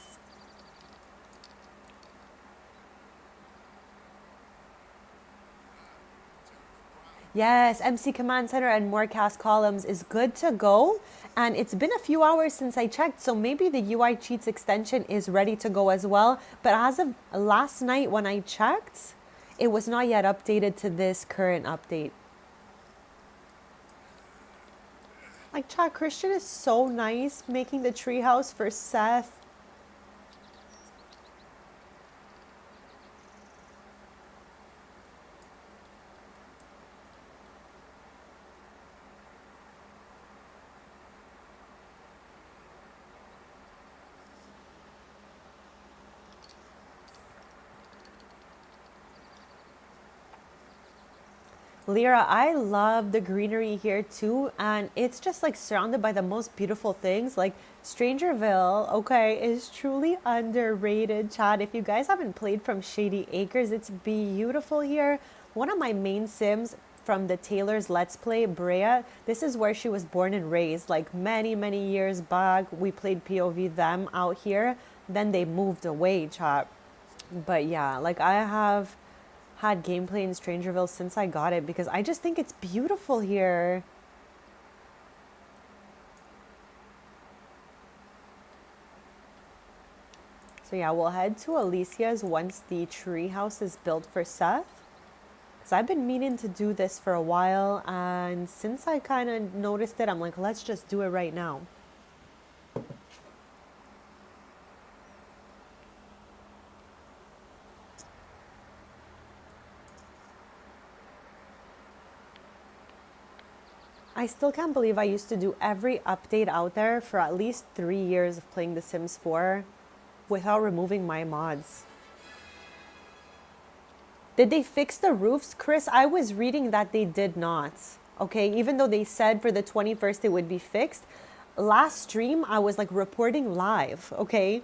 Yes, MC Command Center and more cast columns is good to go. And it's been a few hours since I checked, so maybe the UI Cheats extension is ready to go as well. But as of last night when I checked, it was not yet updated to this current update. Like, chat, Christian is so nice making the treehouse for Seth. Lyra, I love the greenery here too, and it's just like surrounded by the most beautiful things. Like, Strangerville, okay, is truly underrated, chat. If you guys haven't played from Shady Acres, it's beautiful here. One of my main sims from the Taylor's Let's Play, Brea, this is where she was born and raised. Like, many, many years back, we played POV them out here. Then they moved away, chat. But yeah, like, I have had gameplay in Strangerville since I got it because I just think it's beautiful here. So yeah, we'll head to Alicia's once the treehouse is built for Seth. Because I've been meaning to do this for a while, and since I kind of noticed it, I'm like, let's just do it right now. I still can't believe I used to do every update out there for at least 3 years of playing The Sims 4 without removing my mods. Did they fix the roofs, Chris? I was reading that they did not. Okay, even though they said for the 21st it would be fixed. Last stream, I was like reporting live, okay?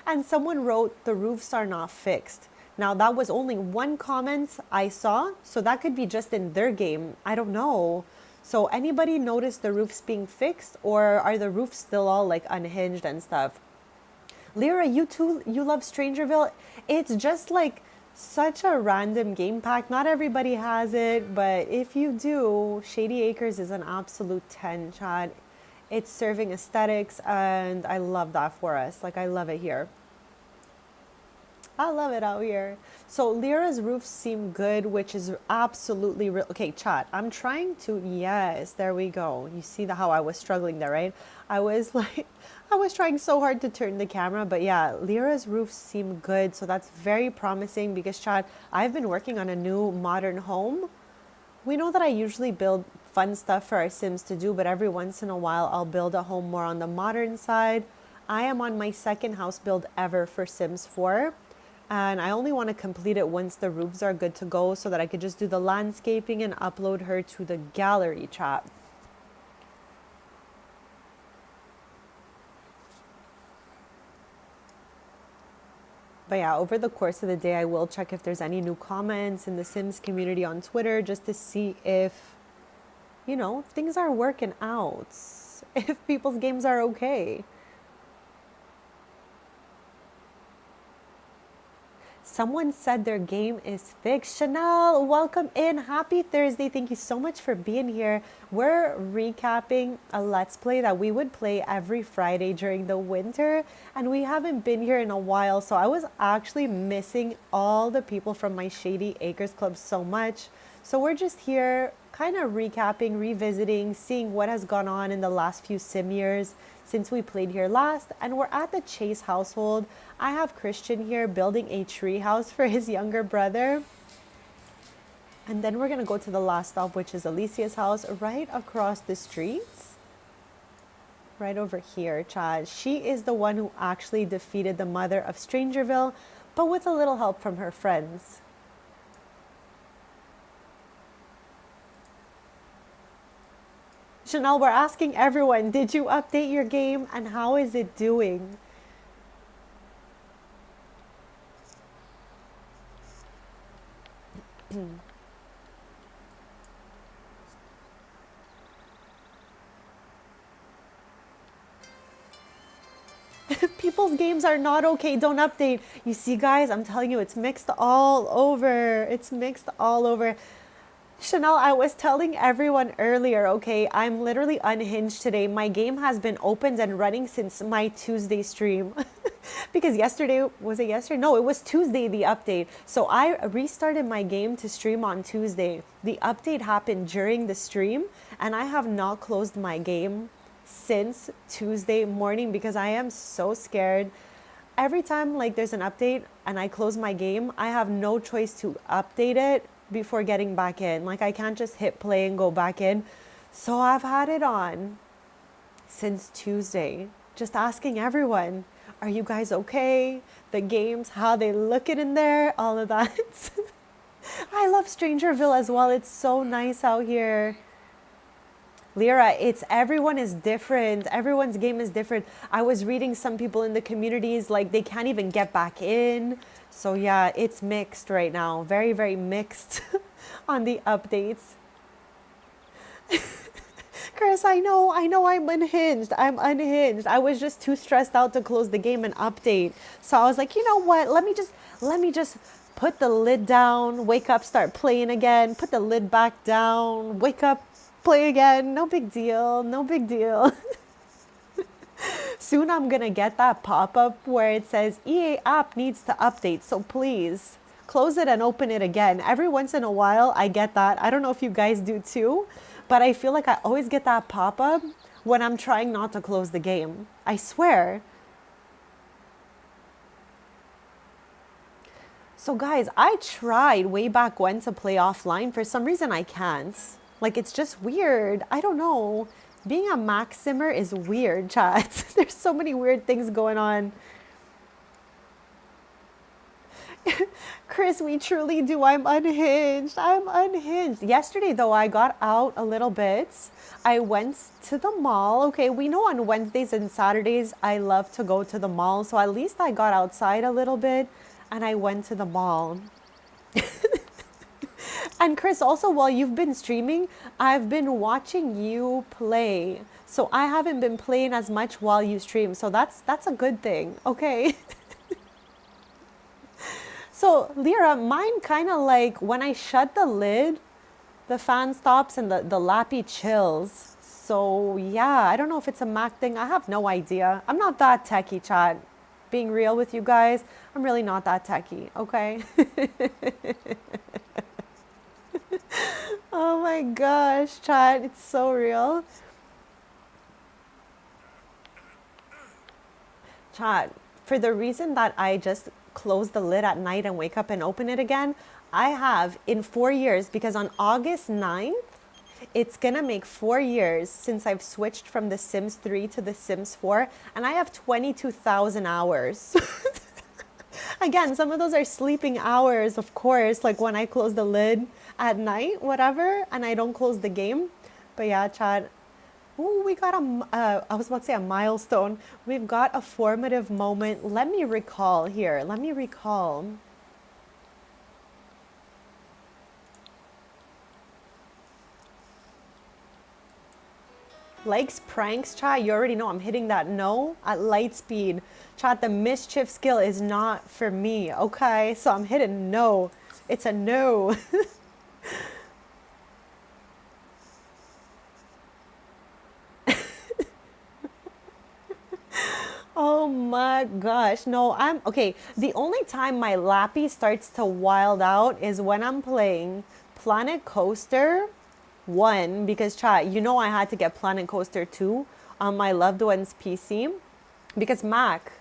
And someone wrote, the roofs are not fixed. Now, that was only one comment I saw, so that could be just in their game. I don't know. So anybody notice the roofs being fixed, or are the roofs still all like unhinged and stuff? Lyra, you too, you love Strangerville? It's just like such a random game pack. Not everybody has it, but if you do, Shady Acres is an absolute 10, Chad. It's serving aesthetics, and I love that for us. Like, I love it here. I love it out here. So Lyra's roofs seem good, which is absolutely real. Okay, chat. I'm trying to, yes, there we go. You see how I was struggling there, right? I was like, I was trying so hard to turn the camera, but yeah, Lyra's roofs seem good. So that's very promising because, chat, I've been working on a new modern home. We know that I usually build fun stuff for our Sims to do, but every once in a while I'll build a home more on the modern side. I am on my second house build ever for Sims 4. And I only want to complete it once the roofs are good to go so that I could just do the landscaping and upload her to the gallery, chat. But yeah, over the course of the day, I will check if there's any new comments in the Sims community on Twitter just to see if, you know, if things are working out, if people's games are okay. Someone said their game is fixed. Chanel, welcome in. Happy Thursday. Thank you so much for being here. We're recapping a Let's Play that we would play every Friday during the winter, and we haven't been here in a while, so I was actually missing all the people from my Shady Acres Club so much. So we're just here kind of recapping, revisiting, seeing what has gone on in the last few sim years since we played here last. And we're at the Chase household. I have Christian here building a tree house for his younger brother. And then we're going to go to the last stop, which is Alicia's house right across the streets. Right over here, Chad. She is the one who actually defeated the mother of Strangerville, but with a little help from her friends. Chanel, we're asking everyone, did you update your game and how is it doing? People's games are not okay. Don't update. You see, guys, I'm telling you, it's mixed all over. It's mixed all over. Chanel, I was telling everyone earlier, okay, I'm literally unhinged today. My game has been opened and running since my Tuesday stream. Because yesterday, was it yesterday? No, it was Tuesday, the update. So I restarted my game to stream on Tuesday. The update happened during the stream, and I have not closed my game since Tuesday morning because I am so scared. Every time like there's an update and I close my game, I have no choice to update it before getting back in. Like I can't just hit play and go back in. So I've had it on since Tuesday. Just asking everyone, are you guys okay? The games, how they looking in there, all of that. I love Strangerville as well. It's so nice out here. Lyra, it's everyone is different. Everyone's game is different. I was reading some people in the communities, like they can't even get back in. So yeah, it's mixed right now. Very, very mixed on the updates. Chris, I know I'm unhinged. I'm unhinged. I was just too stressed out to close the game and update. So I was like, you know what? Let me just put the lid down, wake up, start playing again, put the lid back down, wake up, play again. No big deal. No big deal. Soon I'm gonna get that pop-up where it says EA app needs to update. So please close it and open it again. Every once in a while I get that. I don't know if you guys do too, but I feel like I always get that pop-up when I'm trying not to close the game. I swear. So guys, I tried way back when to play offline. For some reason I can't. Like it's just weird. I don't know. Being a Mac simmer is weird, chat. There's so many weird things going on. Chris, we truly do. I'm unhinged. I'm unhinged. Yesterday, though, I got out a little bit. I went to the mall. Okay, we know on Wednesdays and Saturdays, I love to go to the mall. So at least I got outside a little bit and I went to the mall. And Chris, also while you've been streaming, I've been watching you play. So I haven't been playing as much while you stream. So that's a good thing. Okay. So Lyra, mine kind of like when I shut the lid, the fan stops and the lappy chills. So yeah, I don't know if it's a Mac thing. I have no idea. I'm not that techie, chat. Being real with you guys, I'm really not that techie. Okay. Oh my gosh, chat, it's so real. Chat, for the reason that I just close the lid at night and wake up and open it again, I have in 4 years, because on August 9th, it's gonna make 4 years since I've switched from The Sims 3 to The Sims 4, and I have 22,000 hours. Again, some of those are sleeping hours, of course, like when I close the lid at night, whatever, and I don't close the game. But yeah, chat. Ooh, we got I was about to say a milestone. We've got a formative moment. Let me recall here. Let me recall. Likes pranks, chat. You already know I'm hitting that no at light speed. Chat, the mischief skill is not for me. Okay, so I'm hitting no. It's a no. Oh my gosh. No, I'm okay. The only time my lappy starts to wild out is when I'm playing Planet Coaster 1 because chat, you know I had to get Planet Coaster 2 on my loved one's PC because Mac,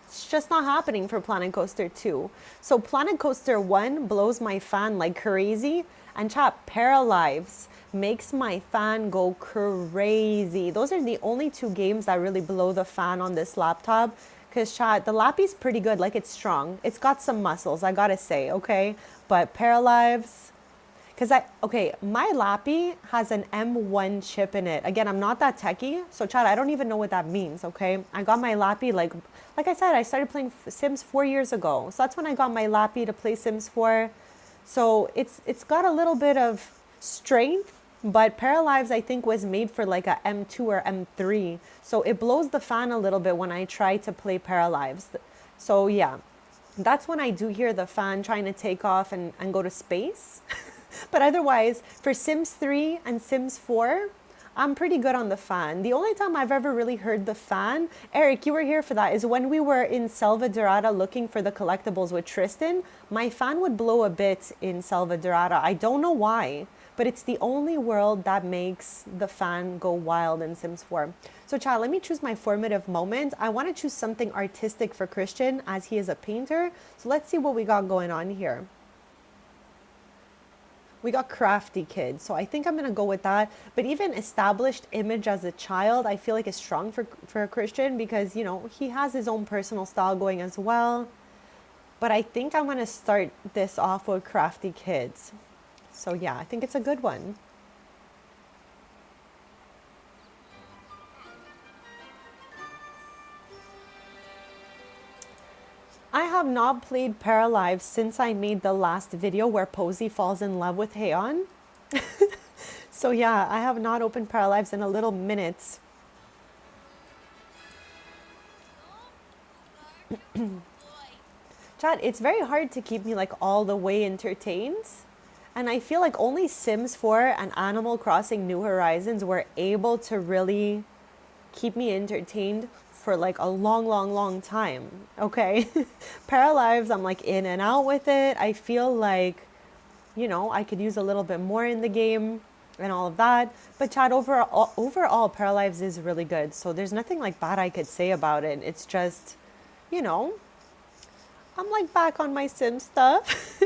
it's just not happening for Planet Coaster 2. So Planet Coaster 1 blows my fan like crazy, and chat, Paralives makes my fan go crazy. Those are the only two games that really blow the fan on this laptop. Because chat, the Lappy's pretty good, like it's strong. It's got some muscles, I gotta say, okay? But Paralives, because okay, my Lappy has an M1 chip in it. Again, I'm not that techie, so Chad, I don't even know what that means, okay? I got my Lappy, like I said, I started playing Sims 4 years ago. So that's when I got my Lappy to play Sims 4. So it's got a little bit of strength, but Paralives, I think, was made for like a M2 or M3. So it blows the fan a little bit when I try to play Paralives. So yeah, that's when I do hear the fan trying to take off and go to space. But otherwise, for Sims 3 and Sims 4, I'm pretty good on the fan. The only time I've ever really heard the fan, Eric, you were here for that, is when we were in Selva Dorada looking for the collectibles with Tristan. My fan would blow a bit in Selva Dorada. I don't know why, but it's the only world that makes the fan go wild in Sims 4. So, Chad, let me choose my formative moment. I want to choose something artistic for Christian as he is a painter. So let's see what we got going on here. We got crafty kid, so I think I'm gonna go with that. But even established image as a child, I feel like is strong for a Christian because you know he has his own personal style going as well. But I think I'm gonna start this off with crafty kids. So yeah, I think it's a good one. I have not played Paralive since I made the last video where Posey falls in love with Heion. So yeah, I have not opened Paralives in a little minute. Chad, it's very hard to keep me like all the way entertained. And I feel like only Sims 4 and Animal Crossing New Horizons were able to really keep me entertained for like a long, long, long time. Okay. Paralives, I'm like in and out with it. I feel like, you know, I could use a little bit more in the game and all of that. But Chad, overall, Paralives is really good. So there's nothing like bad I could say about it. It's just, you know, I'm like back on my Sim stuff.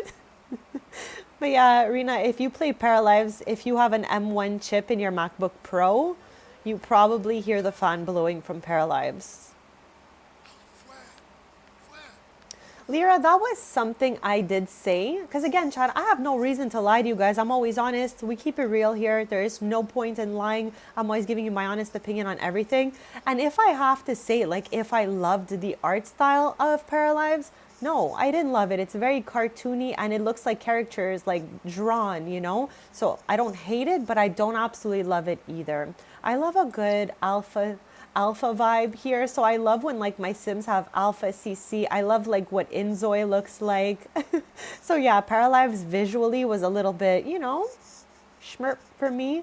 But yeah, Rena, if you play Paralives, if you have an M1 chip in your MacBook Pro, you probably hear the fan blowing from Paralives. Lyra, that was something I did say. Because again, Chad, I have no reason to lie to you guys. I'm always honest. We keep it real here. There is no point in lying. I'm always giving you my honest opinion on everything. And if I have to say, like, if I loved the art style of Paralives, no, I didn't love it. It's very cartoony and it looks like characters like drawn, you know? So I don't hate it, but I don't absolutely love it either. I love a good alpha vibe here. So I love when like my Sims have alpha CC. I love like what Inzoi looks like. So yeah, Paralives visually was a little bit, you know, schmurp for me.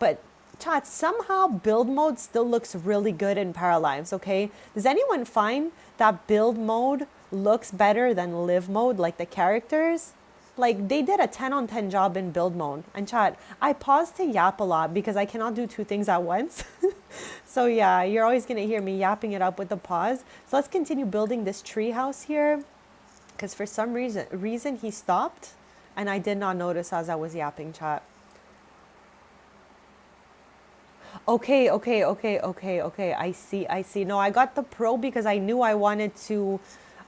But chat, somehow build mode still looks really good in Paralives, okay? Does anyone find that build mode looks better than live mode, like the characters? Like they did a 10 on 10 job in build mode. And chat, I pause to yap a lot because I cannot do two things at once. So yeah, you're always gonna hear me yapping it up with the pause. So let's continue building this tree house here. Because for some reason he stopped and I did not notice as I was yapping, chat. Okay. I see. No, I got the pro because I knew I wanted to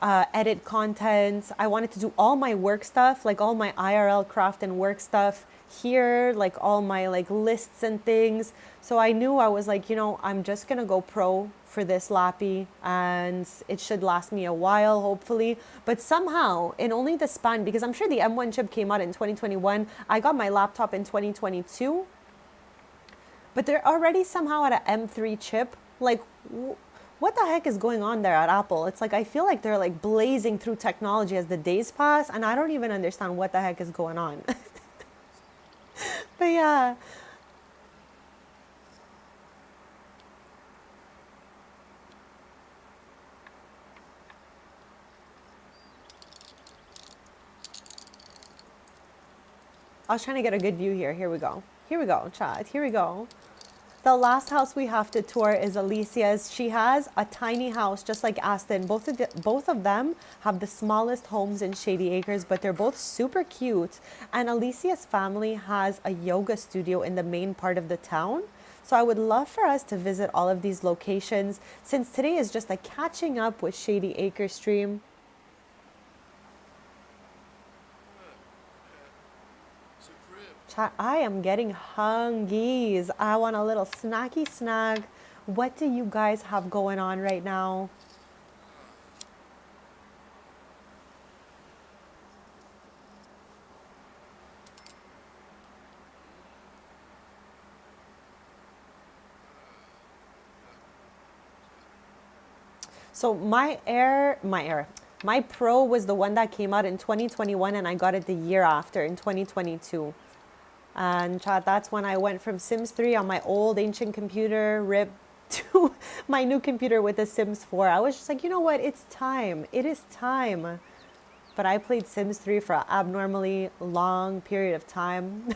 edit content. I wanted to do all my work stuff, like all my IRL craft and work stuff here, like all my like lists and things. So I knew I was like, you know, I'm just gonna go pro for this lappy and it should last me a while, hopefully. But somehow, in only the span, because I'm sure the M1 chip came out in 2021, I got my laptop in 2022. But they're already somehow at a M3 chip. Like, what the heck is going on there at Apple? It's like I feel like they're like blazing through technology as the days pass, and I don't even understand what the heck is going on. But yeah, I was trying to get a good view here. Here we go. Here we go, chat. Here we go. The last house we have to tour is Alicia's. She has a tiny house just like Aston. Both of them have the smallest homes in Shady Acres, but they're both super cute. And Alicia's family has a yoga studio in the main part of the town. So I would love for us to visit all of these locations since today is just a catching up with Shady Acres stream. Chat, I am getting hungies. I want a little snacky snack. What do you guys have going on right now? So my Pro was the one that came out in 2021 and I got it the year after in 2022. And chat, that's when I went from Sims 3 on my old ancient computer, RIP, to my new computer with the Sims 4. I was just like, you know what? It's time. It is time. But I played Sims 3 for an abnormally long period of time.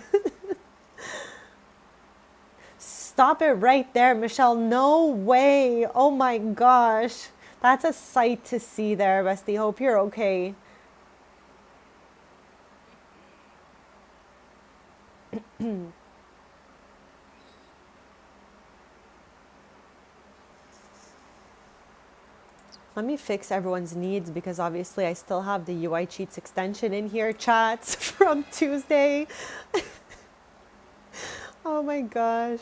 Stop it right there, Michelle. No way. Oh my gosh. That's a sight to see there, bestie. Hope you're okay. Let me fix everyone's needs because obviously I still have the UI Cheats extension in here, chats from Tuesday. Oh my gosh.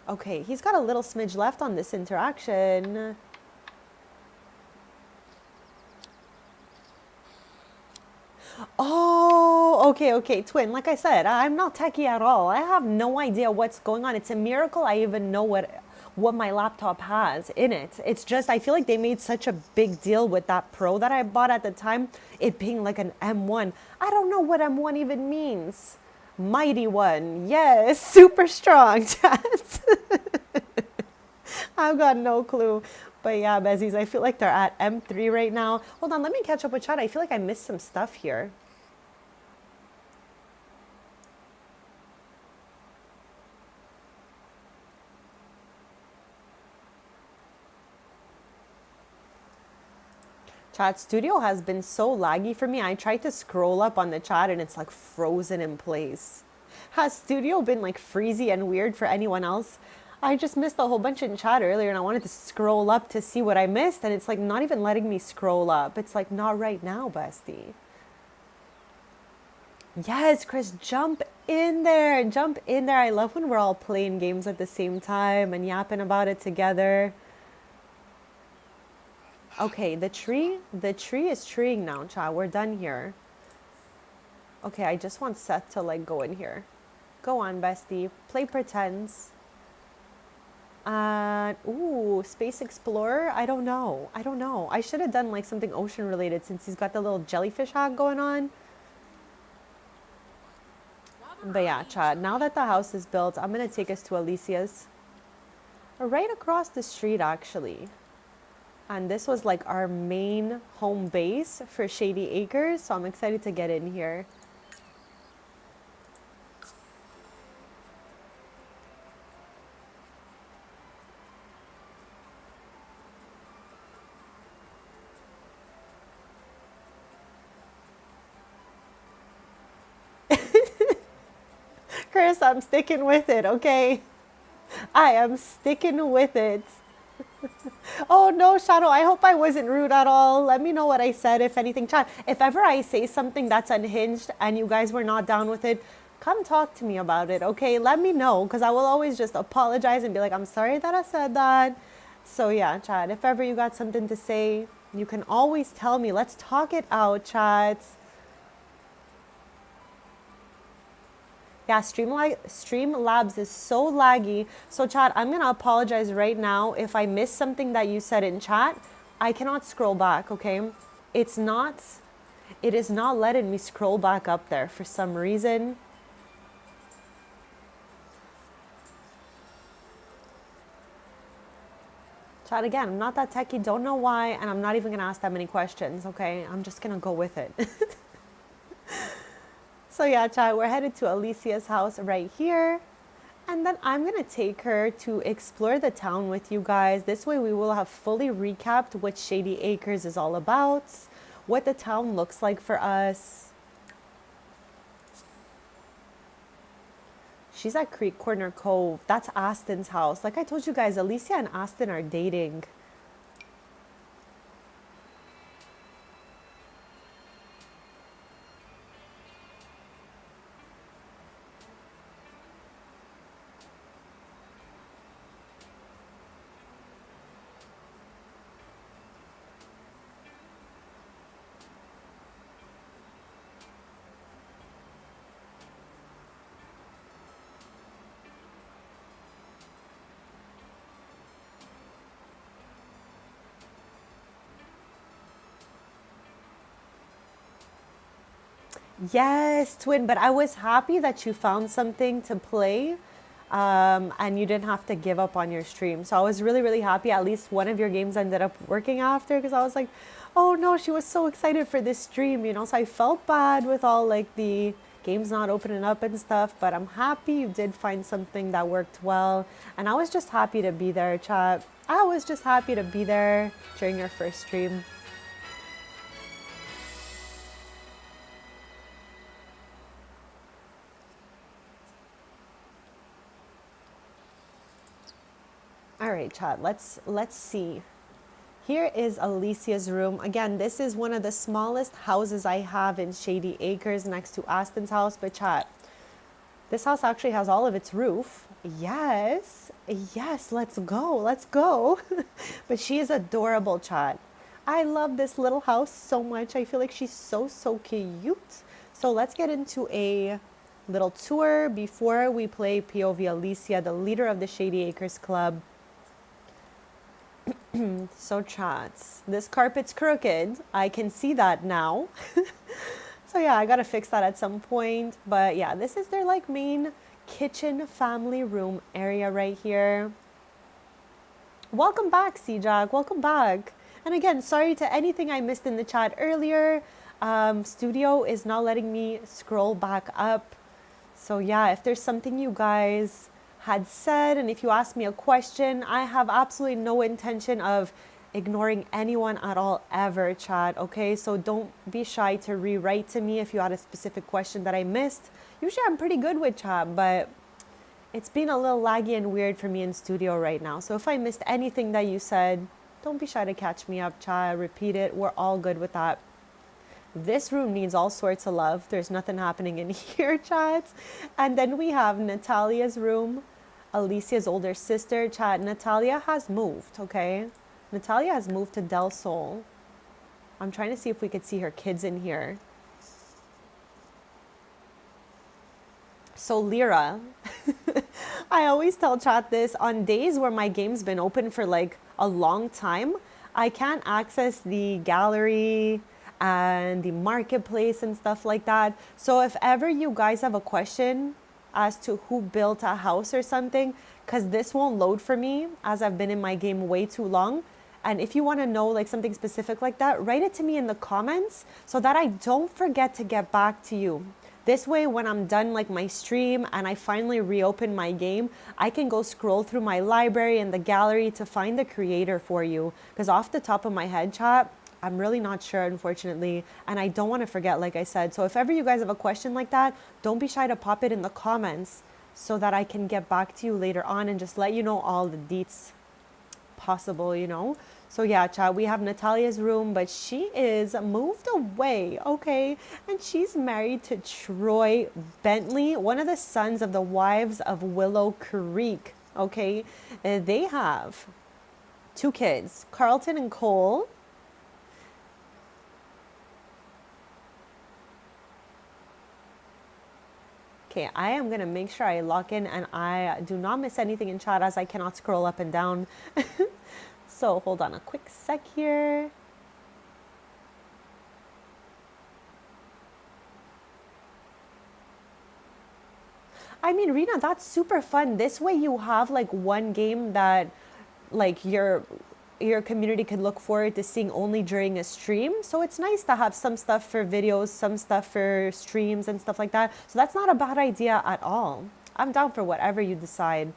Okay, he's got a little smidge left on this interaction. Oh, okay, twin. Like I said, I'm not techie at all. I have no idea what's going on. It's a miracle I even know what my laptop has in it. It's just I feel like they made such a big deal with that Pro that I bought at the time, it being like an M1. I don't know what M1 even means. Mighty one. Yes, super strong, chat. I've got no clue. But yeah, Bezzies, I feel like they're at M3 right now. Hold on, let me catch up with chat. I feel like I missed some stuff here. Chat Studio has been so laggy for me. I tried to scroll up on the chat and it's like frozen in place. Has Studio been like freezy and weird for anyone else? I just missed a whole bunch in chat earlier and I wanted to scroll up to see what I missed and it's like not even letting me scroll up. It's like not right now, bestie. Yes, Chris, jump in there. Jump in there. I love when we're all playing games at the same time and yapping about it together. Okay, the tree is treeing now, chat. We're done here. Okay, I just want Seth to like go in here. Go on, bestie. Play pretends. Ooh, Space Explorer? I don't know. I should have done like something ocean related since he's got the little jellyfish hat going on. But yeah, Chad, now that the house is built, I'm going to take us to Alicia's. Right across the street, actually. And this was like our main home base for Shady Acres, so I'm excited to get in here. Chris, I'm sticking with it, okay? I am sticking with it. Oh no, Shadow, I hope I wasn't rude at all. Let me know what I said, if anything. Chat, if ever I say something that's unhinged and you guys were not down with it, come talk to me about it, okay? Let me know, because I will always just apologize and be like, I'm sorry that I said that. So yeah, chat, if ever you got something to say, you can always tell me. Let's talk it out, chat. Yeah, Streamlabs is so laggy. So chat, I'm gonna apologize right now if I missed something that you said in chat. I cannot scroll back, okay? It's not, it is not letting me scroll back up there for some reason. Chat again, I'm not that techie, don't know why, and I'm not even gonna ask that many questions, okay? I'm just gonna go with it. So yeah, chat, we're headed to Alicia's house right here. And then I'm gonna take her to explore the town with you guys. This way we will have fully recapped what Shady Acres is all about, what the town looks like for us. She's at Creek Corner Cove. That's Aston's house. Like I told you guys, Alicia and Aston are dating. Yes, twin, but I was happy that you found something to play and you didn't have to give up on your stream. So I was really, really happy. At least one of your games ended up working after because I was like, oh no, she was so excited for this stream, you know? So I felt bad with all like the games not opening up and stuff, but I'm happy you did find something that worked well. And I was just happy to be there, chat. I was just happy to be there during your first stream. All right, chat, let's see. Here is Alicia's room. Again, this is one of the smallest houses I have in Shady Acres next to Aston's house. But chat, this house actually has all of its roof. Yes, yes, let's go, let's go. But she is adorable, chat. I love this little house so much. I feel like she's so, so cute. So let's get into a little tour before we play POV Alicia, the leader of the Shady Acres Club. So chats, this carpet's crooked. I can see that now. So yeah, I gotta fix that at some point. But yeah, this is their like main kitchen family room area right here. Welcome back, C-Jack. Welcome back. And again, sorry to anything I missed in the chat earlier. Studio is not letting me scroll back up. So yeah, if there's something you guys had said, and if you ask me a question, I have absolutely no intention of ignoring anyone at all ever, chat, okay? So don't be shy to rewrite to me if you had a specific question that I missed. Usually I'm pretty good with chat, but it's been a little laggy and weird for me in studio right now. So if I missed anything that you said, don't be shy to catch me up, chat, repeat it. We're all good with that. This room needs all sorts of love. There's nothing happening in here, chats. And then we have Natalia's room, Alicia's older sister, chat. Natalia has moved, okay? Natalia has moved to Del Sol. I'm trying to see if we could see her kids in here. So Lyra, I always tell chat this, on days where my game's been open for like a long time, I can't access the gallery and the marketplace and stuff like that. So if ever you guys have a question as to who built a house or something, because this won't load for me as I've been in my game way too long. And if you want to know like something specific like that, write it to me in the comments so that I don't forget to get back to you. This way, when I'm done like my stream and I finally reopen my game, I can go scroll through my library and the gallery to find the creator for you. Because off the top of my head, chat, I'm really not sure, unfortunately, and I don't want to forget, like I said. So if ever you guys have a question like that, don't be shy to pop it in the comments so that I can get back to you later on and just let you know all the deets possible, you know. So yeah, chat, we have Natalia's room, but she is moved away, okay? And she's married to Troy Bentley, one of the sons of the wives of Willow Creek, okay? They have 2 kids, Carlton and Cole. Okay, I am gonna make sure I lock in and I do not miss anything in chat as I cannot scroll up and down. So hold on a quick sec here. I mean, Rena, that's super fun. This way you have like one game that like your community could look forward to seeing only during a stream. So it's nice to have some stuff for videos, some stuff for streams and stuff like that. So that's not a bad idea at all. I'm down for whatever you decide.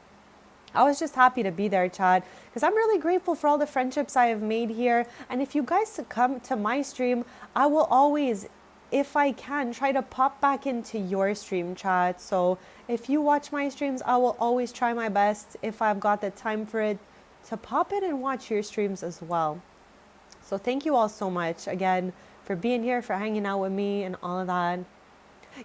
I was just happy to be there, Chad, because I'm really grateful for all the friendships I have made here. And if you guys come to my stream, I will always, if I can, try to pop back into your stream, Chad. So if you watch my streams, I will always try my best, if I've got the time for it, to pop in and watch your streams as well. So thank you all so much again for being here, for hanging out with me and all of that.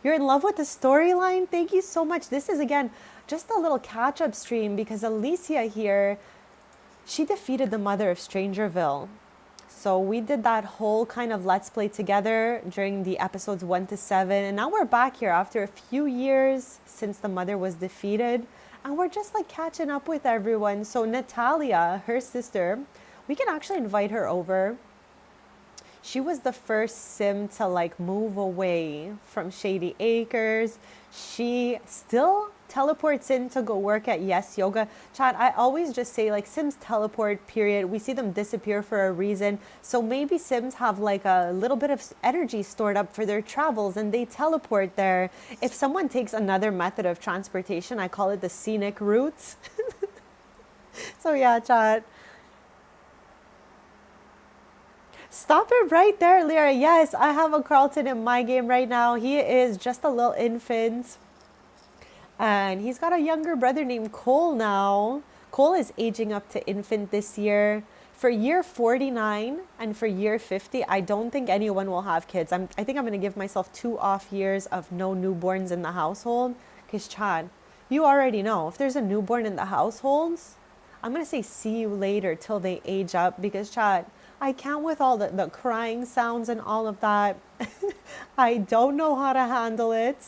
You're in love with the storyline? Thank you so much. This is, again, just a little catch-up stream because Alicia here, she defeated the mother of Strangerville. So we did that whole kind of let's play together during the episodes 1 to 7. And now we're back here after a few years since the mother was defeated. And we're just like catching up with everyone. So Natalia, her sister, we can actually invite her over. She was the first sim to like move away from Shady Acres. She still teleports in to go work at Yes Yoga. Chad, I always just say like Sims teleport, period. We see them disappear for a reason. So maybe Sims have like a little bit of energy stored up for their travels and they teleport there. If someone takes another method of transportation, I call it the scenic routes. So yeah, Chad. Stop it right there, Lyra. Yes, I have a Carlton in my game right now. He is just a little infant. And he's got a younger brother named Cole now. Cole is aging up to infant this year. For year 49 and for year 50, I don't think anyone will have kids. I think I'm going to give myself 2 off years of no newborns in the household. Because, Chad, you already know, if there's a newborn in the households, I'm going to say see you later till they age up. Because, Chad, I can't with all the crying sounds and all of that. I don't know how to handle it.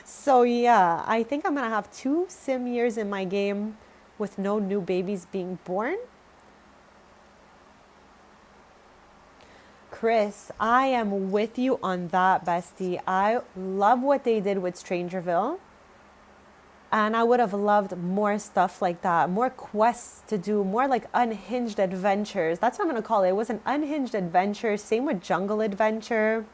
So yeah, I think I'm gonna have 2 sim years in my game with no new babies being born. Chris, I am with you on that, bestie. I love what they did with Strangerville. And I would have loved more stuff like that, more quests to do, more like unhinged adventures. That's what I'm going to call it. It was an unhinged adventure. Same with Jungle Adventure.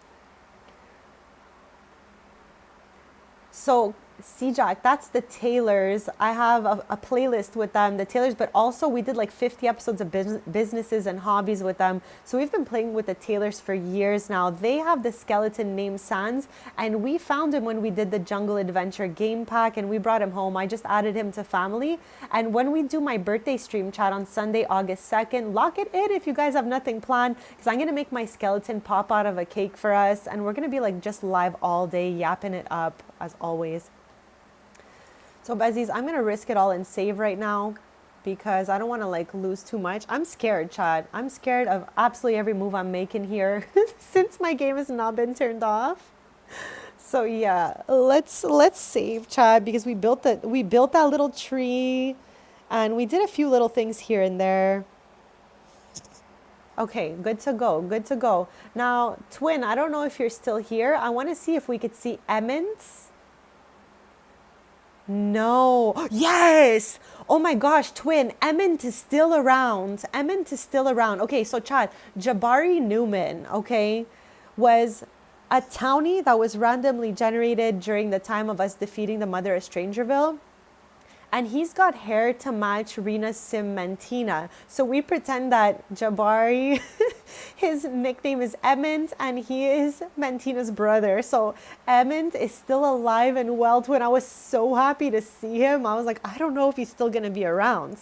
So, C-Jack, that's the Taylors. I have a playlist with them, the Taylors, but also we did like 50 episodes of businesses and hobbies with them. So we've been playing with the Taylors for years now. They have the skeleton named Sans, and we found him when we did the Jungle Adventure game pack, and we brought him home. I just added him to family. And when we do my birthday stream chat on Sunday, August 2nd, lock it in if you guys have nothing planned, because I'm going to make my skeleton pop out of a cake for us, and we're going to be like just live all day, yapping it up as always. So Bezzies, I'm going to risk it all and save right now because I don't want to like lose too much. I'm scared, Chad. I'm scared of absolutely every move I'm making here since my game has not been turned off. So yeah, let's save, Chad, because we built that little tree and we did a few little things here and there. Okay, good to go, good to go. Now, Twin, I don't know if you're still here. I want to see if we could see Emmons. No. Yes. Oh my gosh, Twin. Emmett is still around. Emmett is still around. Okay, so Chad, Jabari Newman, okay, was a townie that was randomly generated during the time of us defeating the mother of Strangerville. And he's got hair to match Rena's sim Mantina. So we pretend that Jabari, his nickname is Emmett, and he is Mantina's brother. So Emmett is still alive and well, Twin. I was so happy to see him. I was like, I don't know if he's still going to be around.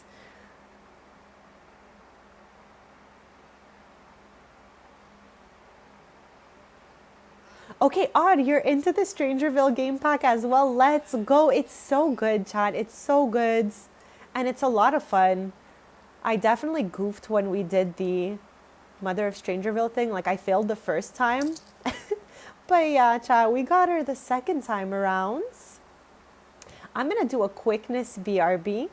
Okay, Odd, you're into the Strangerville game pack as well. Let's go. It's so good, chat. It's so good. And it's a lot of fun. I definitely goofed when we did the Mother of Strangerville thing. Like, I failed the first time. But yeah, chat, we got her the second time around. I'm gonna do a quickness BRB.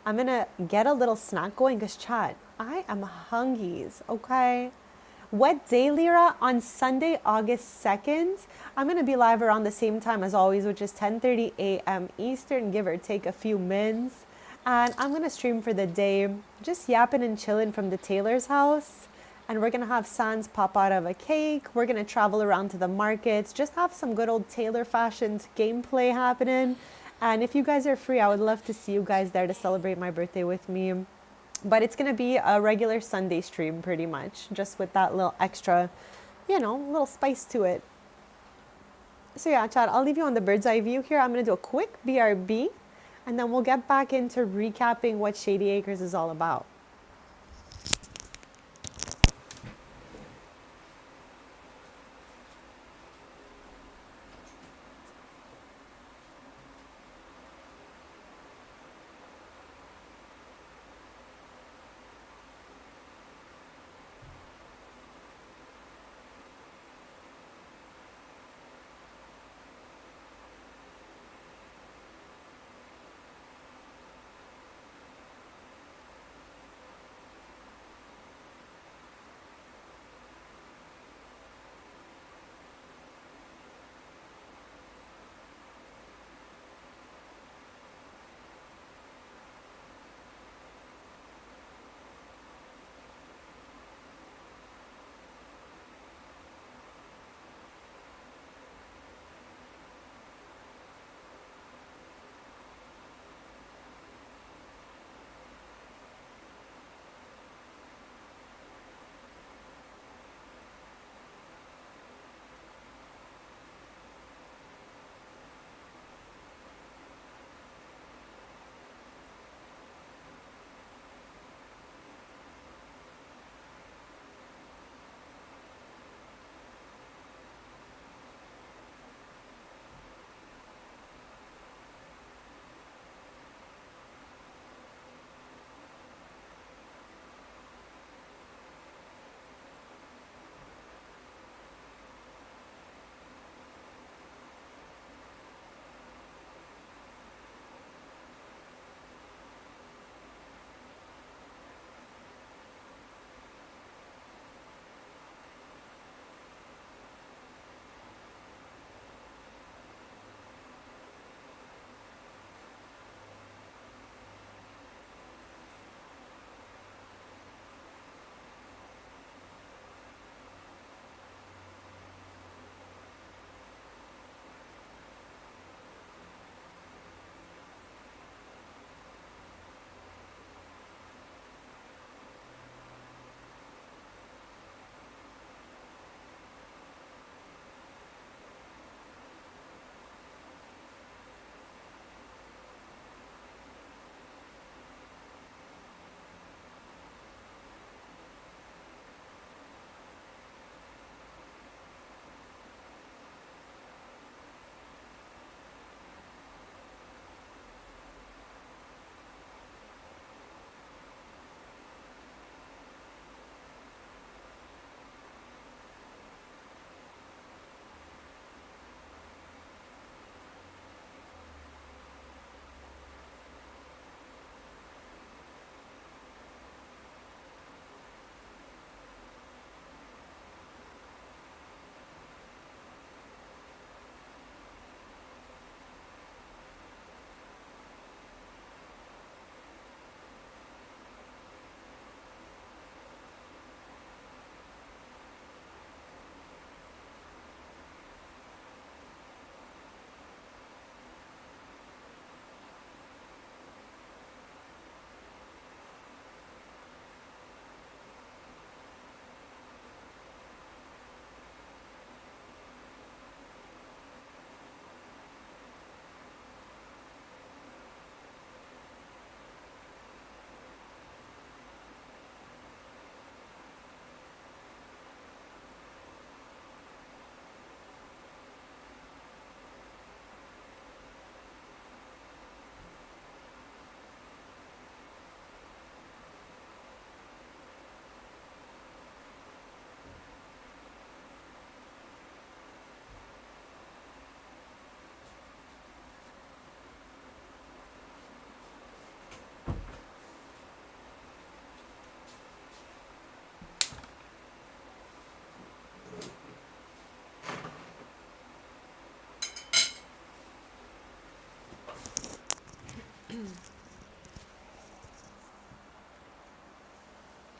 I'm gonna get a little snack going because chat, I am hungies, okay? What day, Lyra? On Sunday, August 2nd. I'm gonna be live around the same time as always, which is 10:30 a.m. Eastern, give or take a few minutes. And I'm gonna stream for the day, just yapping and chilling from the tailor's house. And we're gonna have Sans pop out of a cake. We're gonna travel around to the markets, just have some good old tailor fashioned gameplay happening. And if you guys are free, I would love to see you guys there to celebrate my birthday with me. But it's gonna be a regular Sunday stream pretty much, just with that little extra, little spice to it. So yeah, Chad, I'll leave you on the bird's eye view here. I'm gonna do a quick BRB, and then we'll get back into recapping what Shady Acres is all about.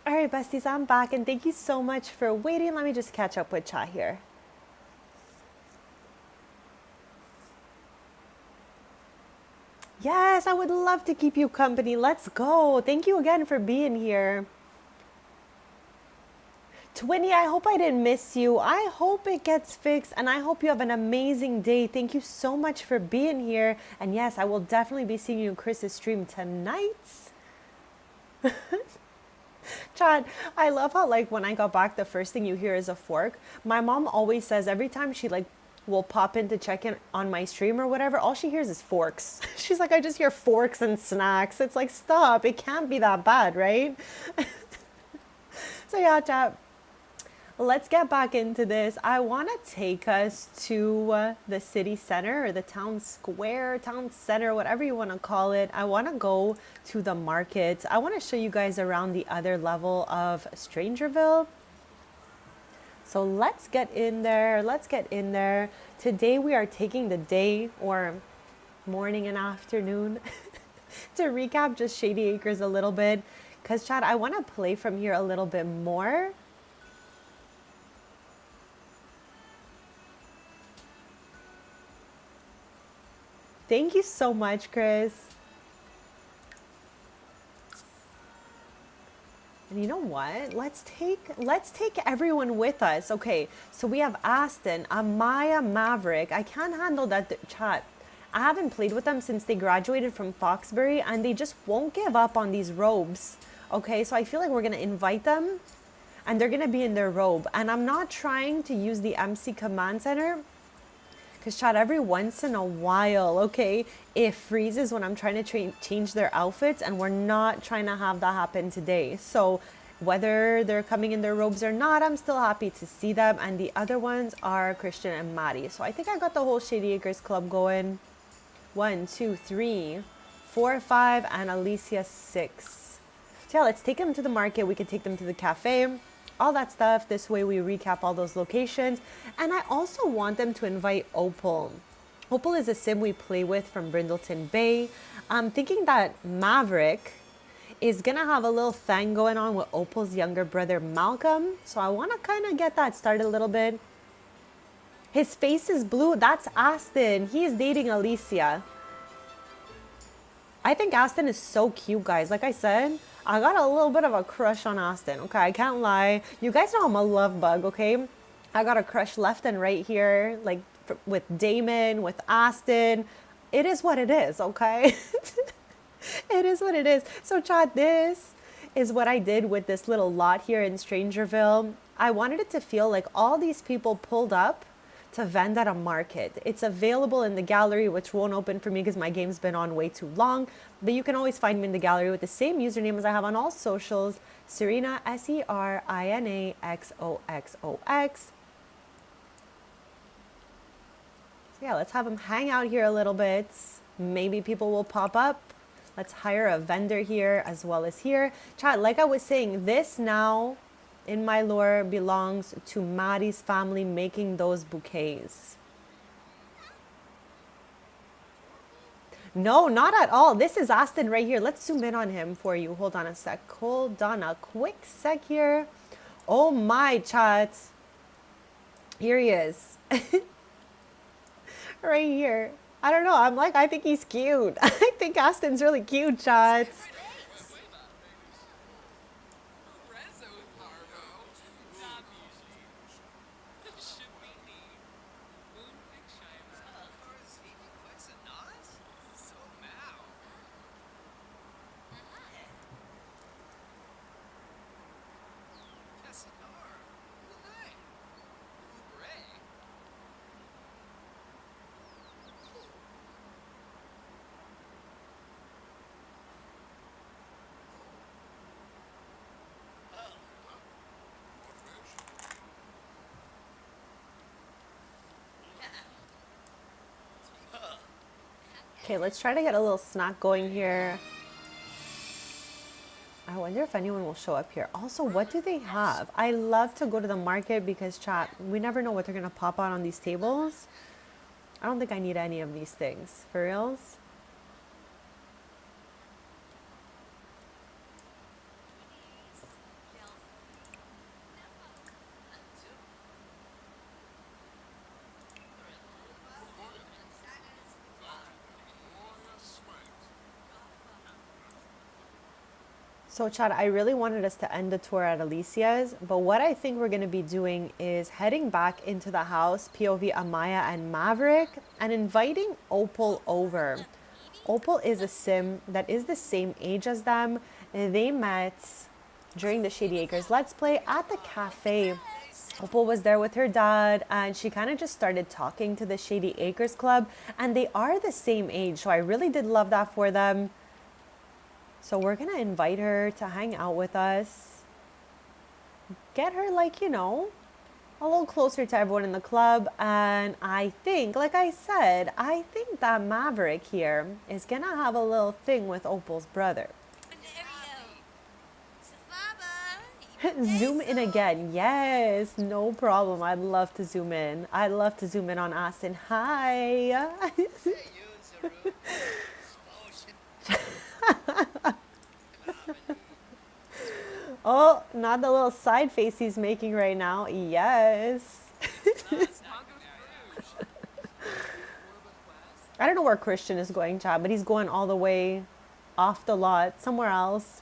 All right, besties, I'm back, and thank you so much for waiting. Let me just catch up with chat here. Yes, I would love to keep you company. Let's go. Thank you again for being here. Twinny, I hope I didn't miss you. I hope it gets fixed, and I hope you have an amazing day. Thank you so much for being here. And yes, I will definitely be seeing you in Chris's stream tonight. Chad, I love how like when I got back, the first thing you hear is a fork. My mom always says every time she like will pop in to check in on my stream or whatever, all she hears is forks. She's like, I just hear forks and snacks. It's like, stop. It can't be that bad, right? So yeah, Chad. Let's get back into this. I want to take us to the city center or the town square, town center, whatever you want to call it. I want to go to the market. I want to show you guys around the other level of Strangerville. So let's get in there. Let's get in there. Today we are taking the day or morning and afternoon to recap just Shady Acres a little bit. Because, Chad, I want to play from here a little bit more. Thank you so much, Chris. And you know what? Let's take everyone with us. Okay, so we have Aston, Amaya, Maverick. I can't handle that chat. I haven't played with them since they graduated from Foxbury, and they just won't give up on these robes. Okay, so I feel like we're gonna invite them, and they're gonna be in their robe. And I'm not trying to use the MC Command Center. Because, Chad, every once in a while, okay, it freezes when I'm trying to change their outfits, and we're not trying to have that happen today. So whether they're coming in their robes or not, I'm still happy to see them. And the other ones are Christian and Maddie. So I think I got the whole Shady Acres Club going. 1, 2, 3, 4, 5, and Alicia 6. So yeah, let's take them to the market. We can take them to the cafe. All that stuff. This way we recap all those locations. And I also want them to invite Opal. Opal is a sim we play with from Brindleton Bay. I'm thinking that Maverick is gonna have a little thing going on with Opal's younger brother Malcolm. So I want to kind of get that started a little bit. His face is blue. That's Aston. He is dating Alicia. I think Aston is so cute, guys. Like I said, I got a little bit of a crush on Aston, okay? I can't lie. You guys know I'm a love bug, okay? I got a crush left and right here, like with Damon, with Aston. It is what it is, okay? It is what it is. So, Chad, this is what I did with this little lot here in Strangerville. I wanted it to feel like all these people pulled up to vend at a market. It's available in the gallery, which won't open for me because my game's been on way too long. But you can always find me in the gallery with the same username as I have on all socials, Serena, SERINAXOXOX. So yeah, let's have them hang out here a little bit. Maybe people will pop up. Let's hire a vendor here as well as here. Chat, like I was saying, this now in my lore belongs to Maddie's family making those bouquets. No, not at all. This is Aston right here. Let's zoom in on him for you. Hold on a sec. Hold on a quick sec here. Oh my, chat. Here he is. Right here. I don't know. I think he's cute. I think Aston's really cute, chat. Okay, let's try to get a little snack going here. I wonder if anyone will show up here. Also, what do they have? I love to go to the market because, chat, we never know what they're going to pop out on these tables. I don't think I need any of these things. For reals? So, Chad, I really wanted us to end the tour at Alicia's, but what I think we're going to be doing is heading back into the house, POV Amaya and Maverick, and inviting Opal over. Opal is a sim that is the same age as them. They met during the Shady Acres Let's Play at the cafe. Opal was there with her dad, and she kind of just started talking to the Shady Acres Club, and they are the same age, so I really did love that for them. So we're gonna invite her to hang out with us, get her, like, you know, a little closer to everyone in the club. And I think, like I said, I think that Maverick here is gonna have a little thing with Opal's brother. Zoom in again. Yes, no problem. I'd love to zoom in. I'd love to zoom in on Austin. Hi. Oh, not the little side face he's making right now. Yes. I don't know where Christian is going, Chad, but he's going all the way off the lot somewhere else.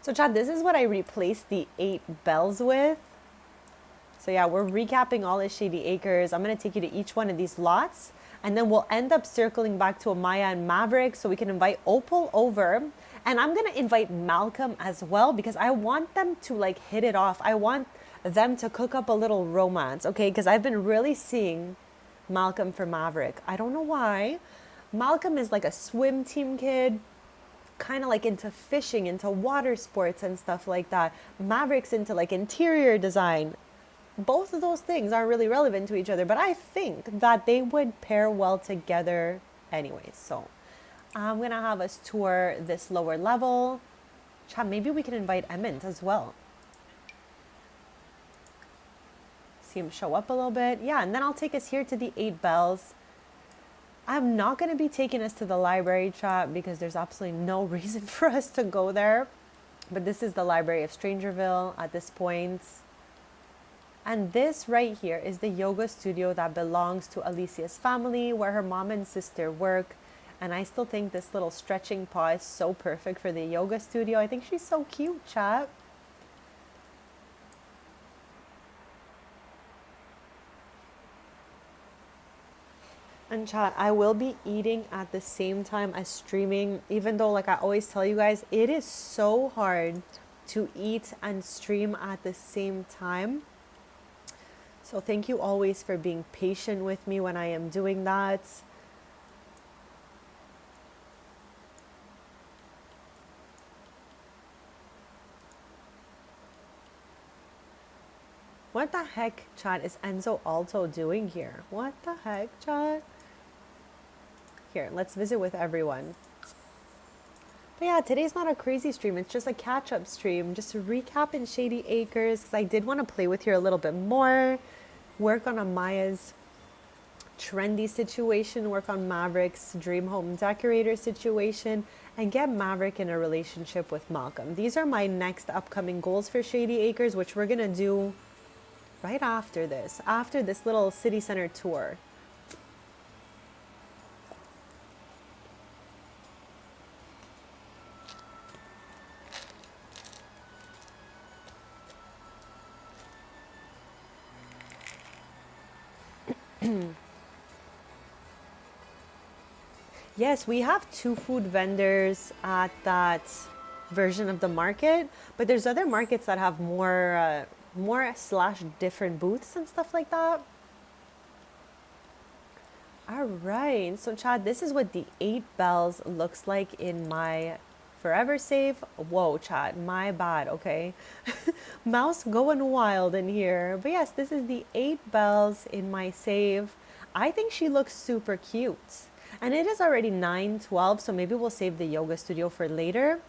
So, Chad, this is what I replaced the 8 bells with. So, yeah, we're recapping all the Shady Acres. I'm going to take you to each one of these lots, and then we'll end up circling back to Amaya and Maverick so we can invite Opal over. And I'm going to invite Malcolm as well because I want them to, like, hit it off. I want them to cook up a little romance, okay? Because I've been really seeing Malcolm for Maverick. I don't know why. Malcolm is like a swim team kid, kind of like into fishing, into water sports and stuff like that. Maverick's into like interior design. Both of those things are really relevant to each other, but I think that they would pair well together anyways. So I'm gonna have us tour this lower level. Chad, maybe we can invite Emmett as well. See him show up a little bit. Yeah, and then I'll take us here to the 8 bells. I'm not going to be taking us to the library, chat, because there's absolutely no reason for us to go there. But this is the Library of Strangerville at this point. And this right here is the yoga studio that belongs to Alicia's family, where her mom and sister work. And I still think this little stretching paw is so perfect for the yoga studio. I think she's so cute, chat. And chat, I will be eating at the same time as streaming, even though, like I always tell you guys, it is so hard to eat and stream at the same time. So thank you always for being patient with me when I am doing that. What the heck, chat, is Enzo Alto doing here? What the heck, chat? Here, let's visit with everyone. But yeah, today's not a crazy stream. It's just a catch-up stream. Just to recap in Shady Acres, because I did want to play with you a little bit more. Work on Amaya's trendy situation. Work on Maverick's dream home decorator situation. And get Maverick in a relationship with Malcolm. These are my next upcoming goals for Shady Acres, which we're going to do right after this little city center tour. Yes, we have 2 food vendors at that version of the market, but there's other markets that have more / different booths and stuff like that. All right, so Chad, this is what the 8 bells looks like in my forever save. Whoa, Chad, my bad, okay? Mouse going wild in here. But yes, this is the 8 bells in my save. I think she looks super cute. And it is already 9:12, so maybe we'll save the yoga studio for later.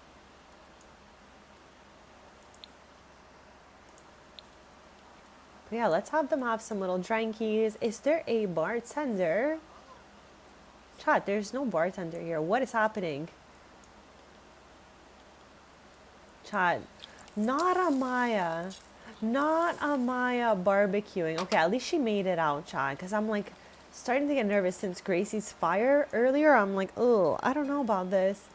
But yeah, let's have them have some little drinkies. Is there a bartender? Chat, there's no bartender here. What is happening? Chat, not Amaya. Not Amaya barbecuing. Okay, at least she made it out, chat, because I'm like starting to get nervous since Gracie's fire earlier. I'm like, oh, I don't know about this.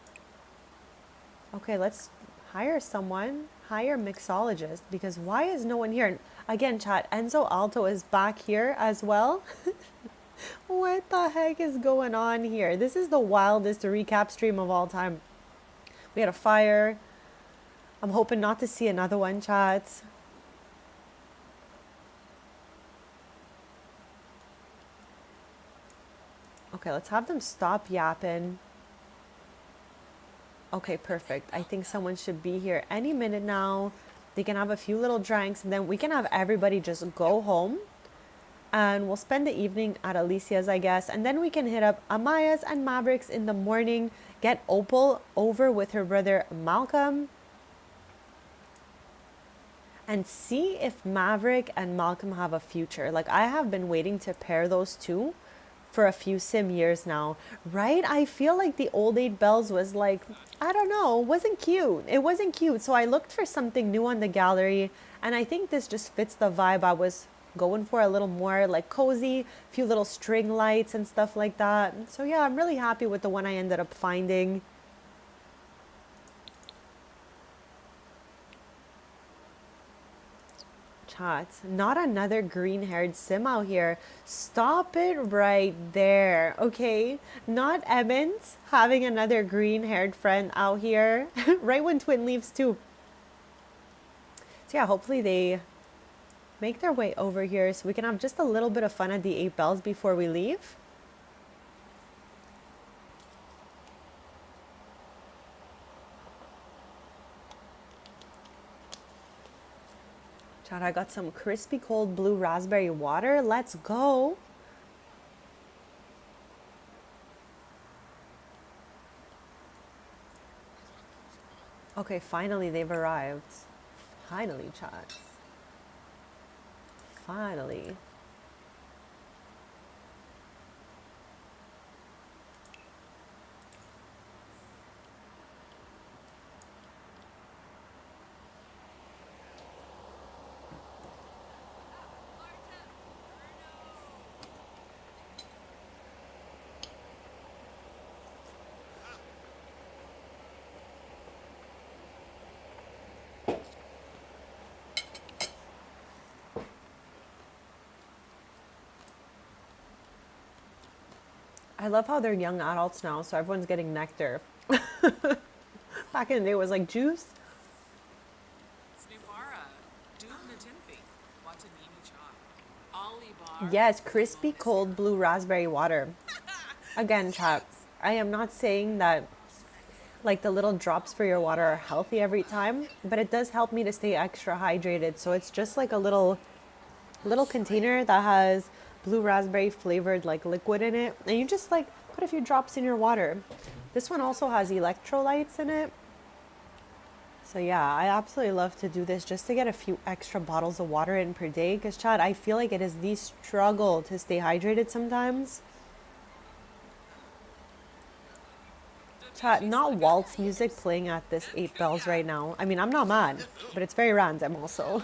Okay, let's hire someone, hire mixologist, because why is no one here? Again, chat, Enzo Alto is back here as well. What the heck is going on here? This is the wildest recap stream of all time. We had a fire. I'm hoping not to see another one, chat. Okay, let's have them stop yapping. Okay, perfect. I think someone should be here any minute now. They can have a few little drinks, and then we can have everybody just go home. And we'll spend the evening at Alicia's, I guess. And then we can hit up Amaya's and Maverick's in the morning. Get Opal over with her brother Malcolm. And see if Maverick and Malcolm have a future. Like, I have been waiting to pair those two for a few sim years now, right? I feel like the old 8 bells was like, I don't know, wasn't cute. It wasn't cute. So I looked for something new on the gallery, and I think this just fits the vibe I was going for, a little more like cozy, a few little string lights and stuff like that. So yeah, I'm really happy with the one I ended up finding. Chat, not another green-haired sim out here. Stop it right there, okay? Not Emmons having another green-haired friend out here. Right when Twin leaves too. So yeah, hopefully they make their way over here so we can have just a little bit of fun at the 8 bells before we leave. Chat, I got some crispy cold blue raspberry water. Let's go. Okay, finally they've arrived. Finally, chat. Finally. I love how they're young adults now, so everyone's getting nectar. Back in the day, it was like juice. Yes, crispy cold blue raspberry water. Again, chat, I am not saying that like the little drops for your water are healthy every time, but it does help me to stay extra hydrated. So it's just like a little container that has blue raspberry flavored like liquid in it, and you just like put a few drops in your water. This one also has electrolytes in it. So yeah, I absolutely love to do this just to get a few extra bottles of water in per day, because Chad, I feel like it is the struggle to stay hydrated sometimes. Chat, not waltz music playing at this 8 bells right now. I mean, I'm not mad, but it's very random also.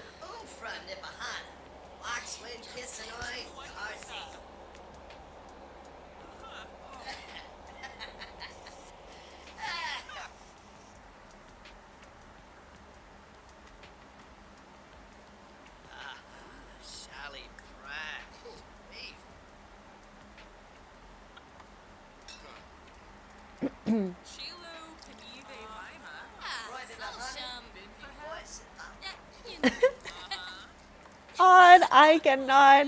Odd, I cannot.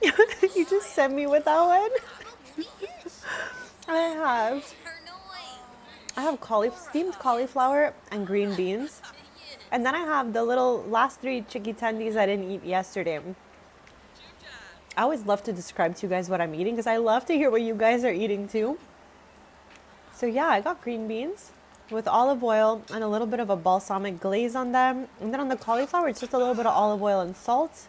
You just sent me with that one. I have steamed cauliflower and green beans. And then I have the little last 3 chicky tendies I didn't eat yesterday. I always love to describe to you guys what I'm eating because I love to hear what you guys are eating too. So yeah, I got green beans with olive oil and a little bit of a balsamic glaze on them. And then on the cauliflower, it's just a little bit of olive oil and salt.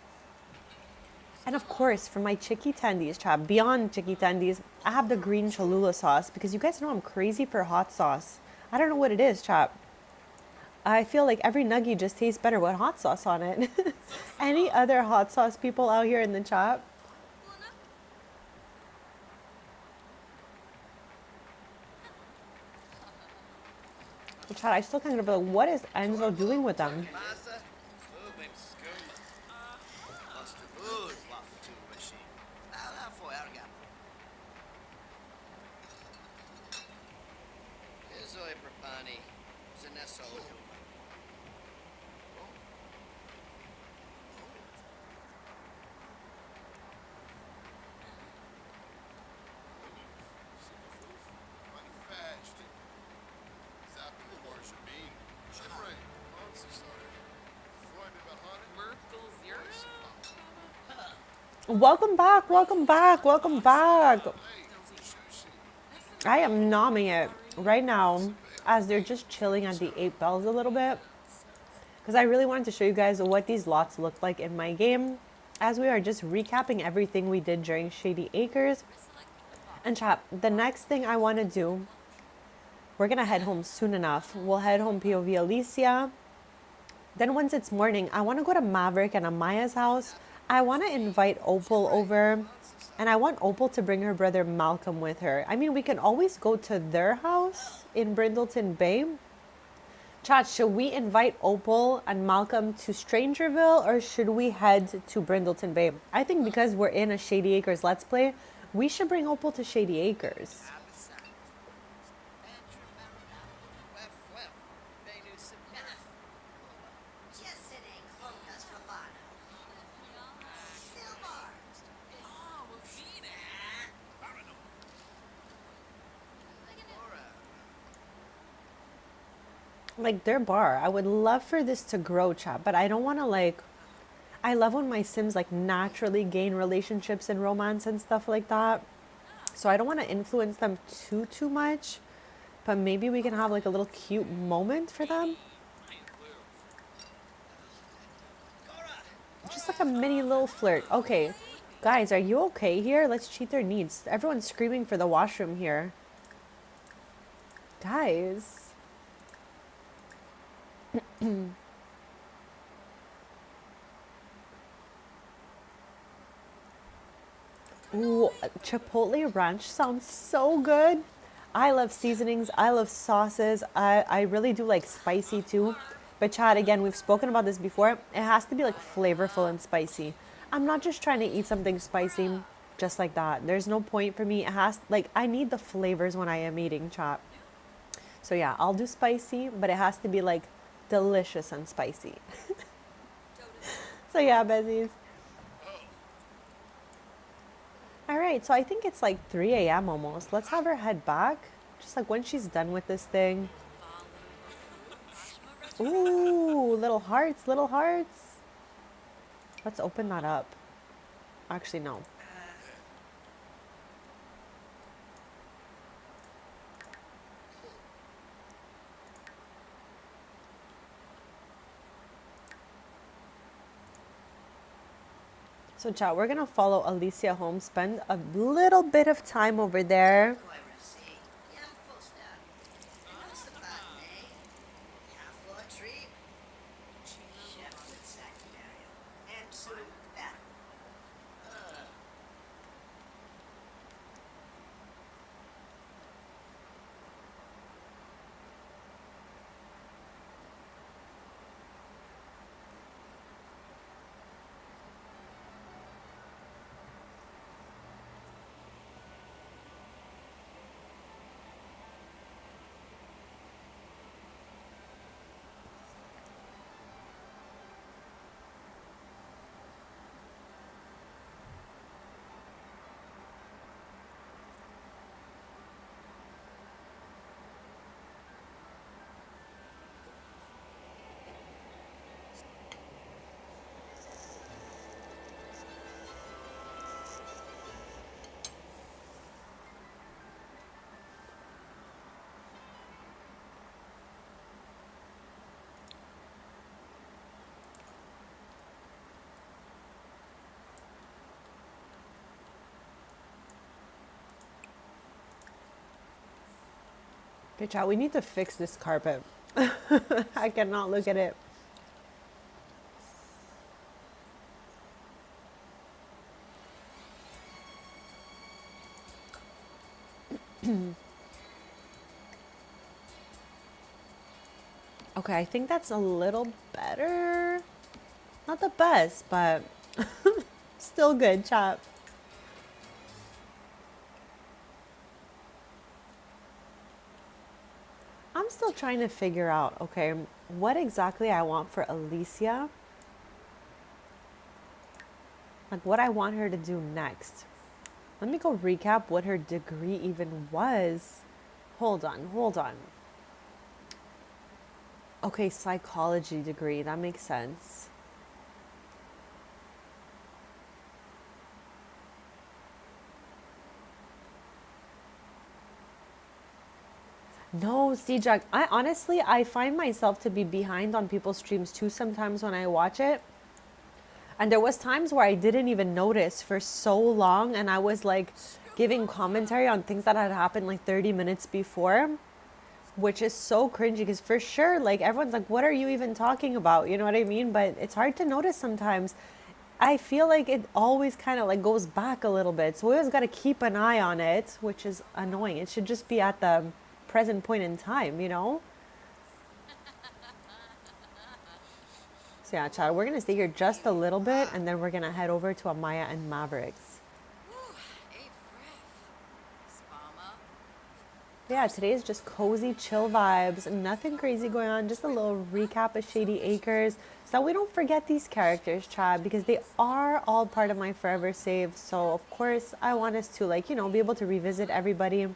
And of course, for my chicky tendies, chap, beyond chicky tendies, I have the green Cholula sauce because you guys know I'm crazy for hot sauce. I don't know what it is, chap. I feel like every nugget just tastes better with hot sauce on it. Any other hot sauce people out here in the chat? Chad, I still can't get over what is Enzo doing with them? Massa, fogo skuma. Buster Boo's waffle tube machine. Lá foi, arga. Isso é prepani. Zanessa Oduma. Welcome back, welcome back, welcome back. I am nomming it right now as they're just chilling at the 8 bells a little bit. Because I really wanted to show you guys what these lots look like in my game. As we are just recapping everything we did during Shady Acres. And chat, the next thing I want to do, we're going to head home soon enough. We'll head home POV Alicia. Then once it's morning, I want to go to Maverick and Amaya's house. I want to invite Opal over, and I want Opal to bring her brother Malcolm with her. I mean, we can always go to their house in Brindleton Bay. Chat, should we invite Opal and Malcolm to Strangerville, or should we head to Brindleton Bay? I think because we're in a Shady Acres Let's Play, we should bring Opal to Shady Acres. Like their bar, I would love for this to grow, chat, but I don't want to like, I love when my Sims like naturally gain relationships and romance and stuff like that. So I don't want to influence them too much, but maybe we can have like a little cute moment for them. Just like a mini little flirt. Okay, guys, are you okay here? Let's cheat their needs. Everyone's screaming for the washroom here. Guys. Ooh, Chipotle ranch sounds so good. I love seasonings. I love sauces. I really do like spicy too. But Chad, again, we've spoken about this before. It has to be like flavorful and spicy. I'm not just trying to eat something spicy just like that. There's no point for me. It has, like, I need the flavors when I am eating, chat. So yeah, I'll do spicy, but it has to be like delicious and spicy. So yeah, Besties. All right, so I think it's like 3 a.m. almost. Let's have her head back. Just like when she's done with this thing. Ooh, little hearts, little hearts. Let's open that up. Actually, no. So chat, we're gonna follow Alicia home, spend a little bit of time over there. Okay, chat, we need to fix this carpet. I cannot look at it. Okay, I think that's a little better. Not the best, but still good, chat. I'm still trying to figure out, okay, what exactly I want for Alicia. Like what I want her to do next. Let me go recap what her degree even was. Hold on, hold on. Okay, psychology degree, that makes sense. No, Jack. I find myself to be behind on people's streams too sometimes when I watch it. And there was times where I didn't even notice for so long and I was like giving commentary on things that had happened like 30 minutes before, which is so cringy because for sure like everyone's like what are you even talking about? You know what I mean? But it's hard to notice sometimes. I feel like it always kind of like goes back a little bit. So we always got to keep an eye on it, which is annoying. It should just be at the present point in time, you know? So yeah, Chad, we're gonna stay here just a little bit and then we're gonna head over to Amaya and Mavericks. Yeah, today is just cozy, chill vibes, nothing crazy going on, just a little recap of Shady Acres so that we don't forget these characters, Chad, because they are all part of my forever save. So of course I want us to like, you know, be able to revisit everybody.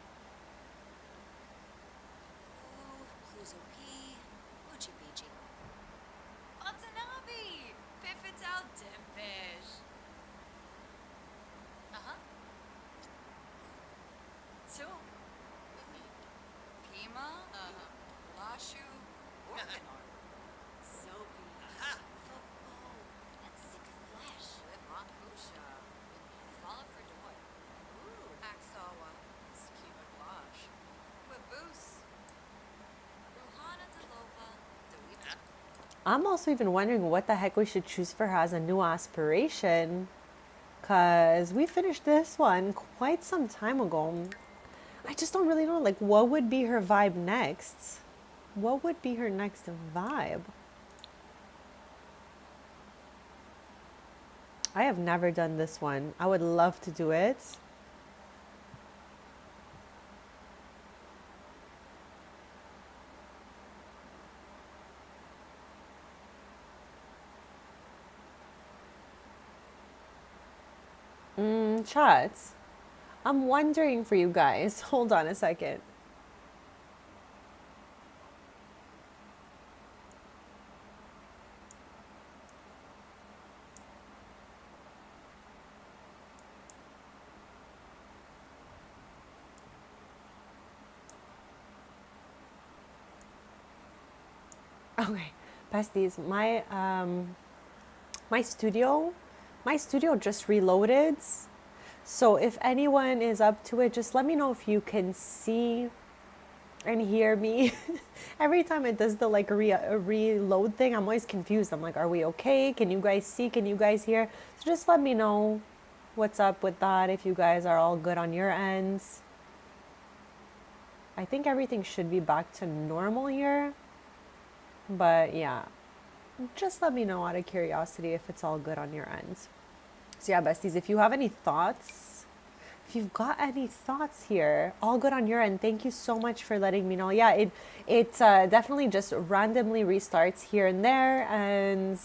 I'm also even wondering what the heck we should choose for her as a new aspiration. Because we finished this one quite some time ago. I just don't really know, like, what would be her vibe next? What would be her next vibe? I have never done this one. I would love to do it. Chat. I'm wondering for you guys. Hold on a second. Okay, besties, my studio, my studio just reloaded. So if anyone is up to it, just let me know if you can see and hear me. Every time it does the like reload thing, I'm always confused. I'm like, are we okay? Can you guys see? Can you guys hear? So just let me know what's up with that, if you guys are all good on your ends. I think everything should be back to normal here. But yeah, just let me know out of curiosity if it's all good on your end. So yeah, besties, if you have any thoughts, if you've got any thoughts here, all good on your end. Thank you so much for letting me know. Yeah, it definitely just randomly restarts here and there, and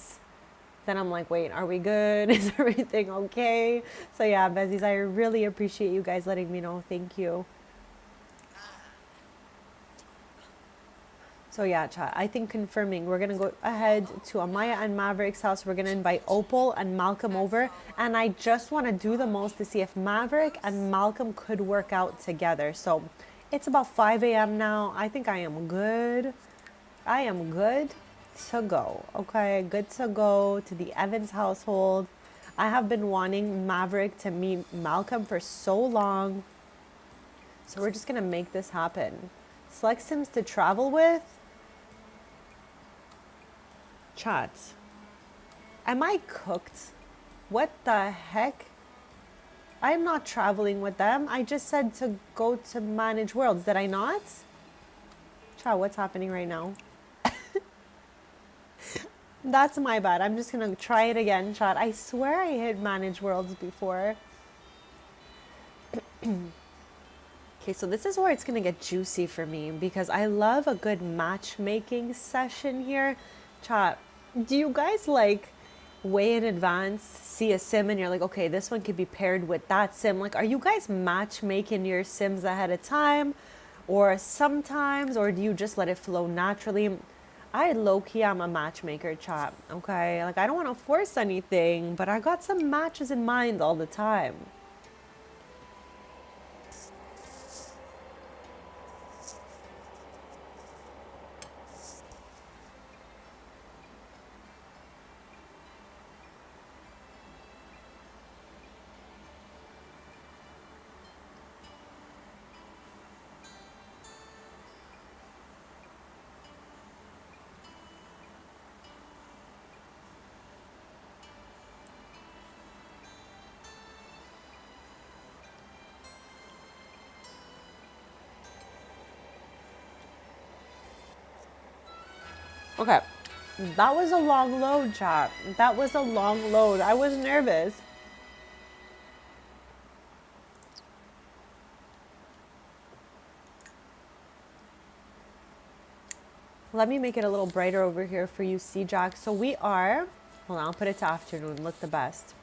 then I'm like, wait, are we good? Is everything okay? So yeah, besties, I really appreciate you guys letting me know. Thank you. So yeah, chat, I think confirming, we're going to go ahead to Amaya and Maverick's house. We're going to invite Opal and Malcolm over. And I just want to do the most to see if Maverick and Malcolm could work out together. So it's about 5 a.m. now. I think I am good. I am good to go. Okay, good to go to the Evans household. I have been wanting Maverick to meet Malcolm for so long. So we're just going to make this happen. Select Sims to travel with. Chat. Am I cooked? What the heck? I'm not traveling with them. I just said to go to Manage Worlds. Did I not? Chat, what's happening right now? That's my bad. I'm just gonna try it again, chat. I swear I hit manage worlds before. Okay, so this is where it's gonna get juicy for me because I love a good matchmaking session here. Chat, do you guys like way in advance see a sim and you're like, okay, this one could be paired with that sim? Like, are you guys matchmaking your sims ahead of time or sometimes, or do you just let it flow naturally? I low-key am a matchmaker, chat, okay? Like, I don't want to force anything, but I got some matches in mind all the time. Okay, that was a long load, chat. That was a long load. I was nervous. Let me make it a little brighter over here for you, C-Jack. So we are, hold on, I'll put it to afternoon, look the best.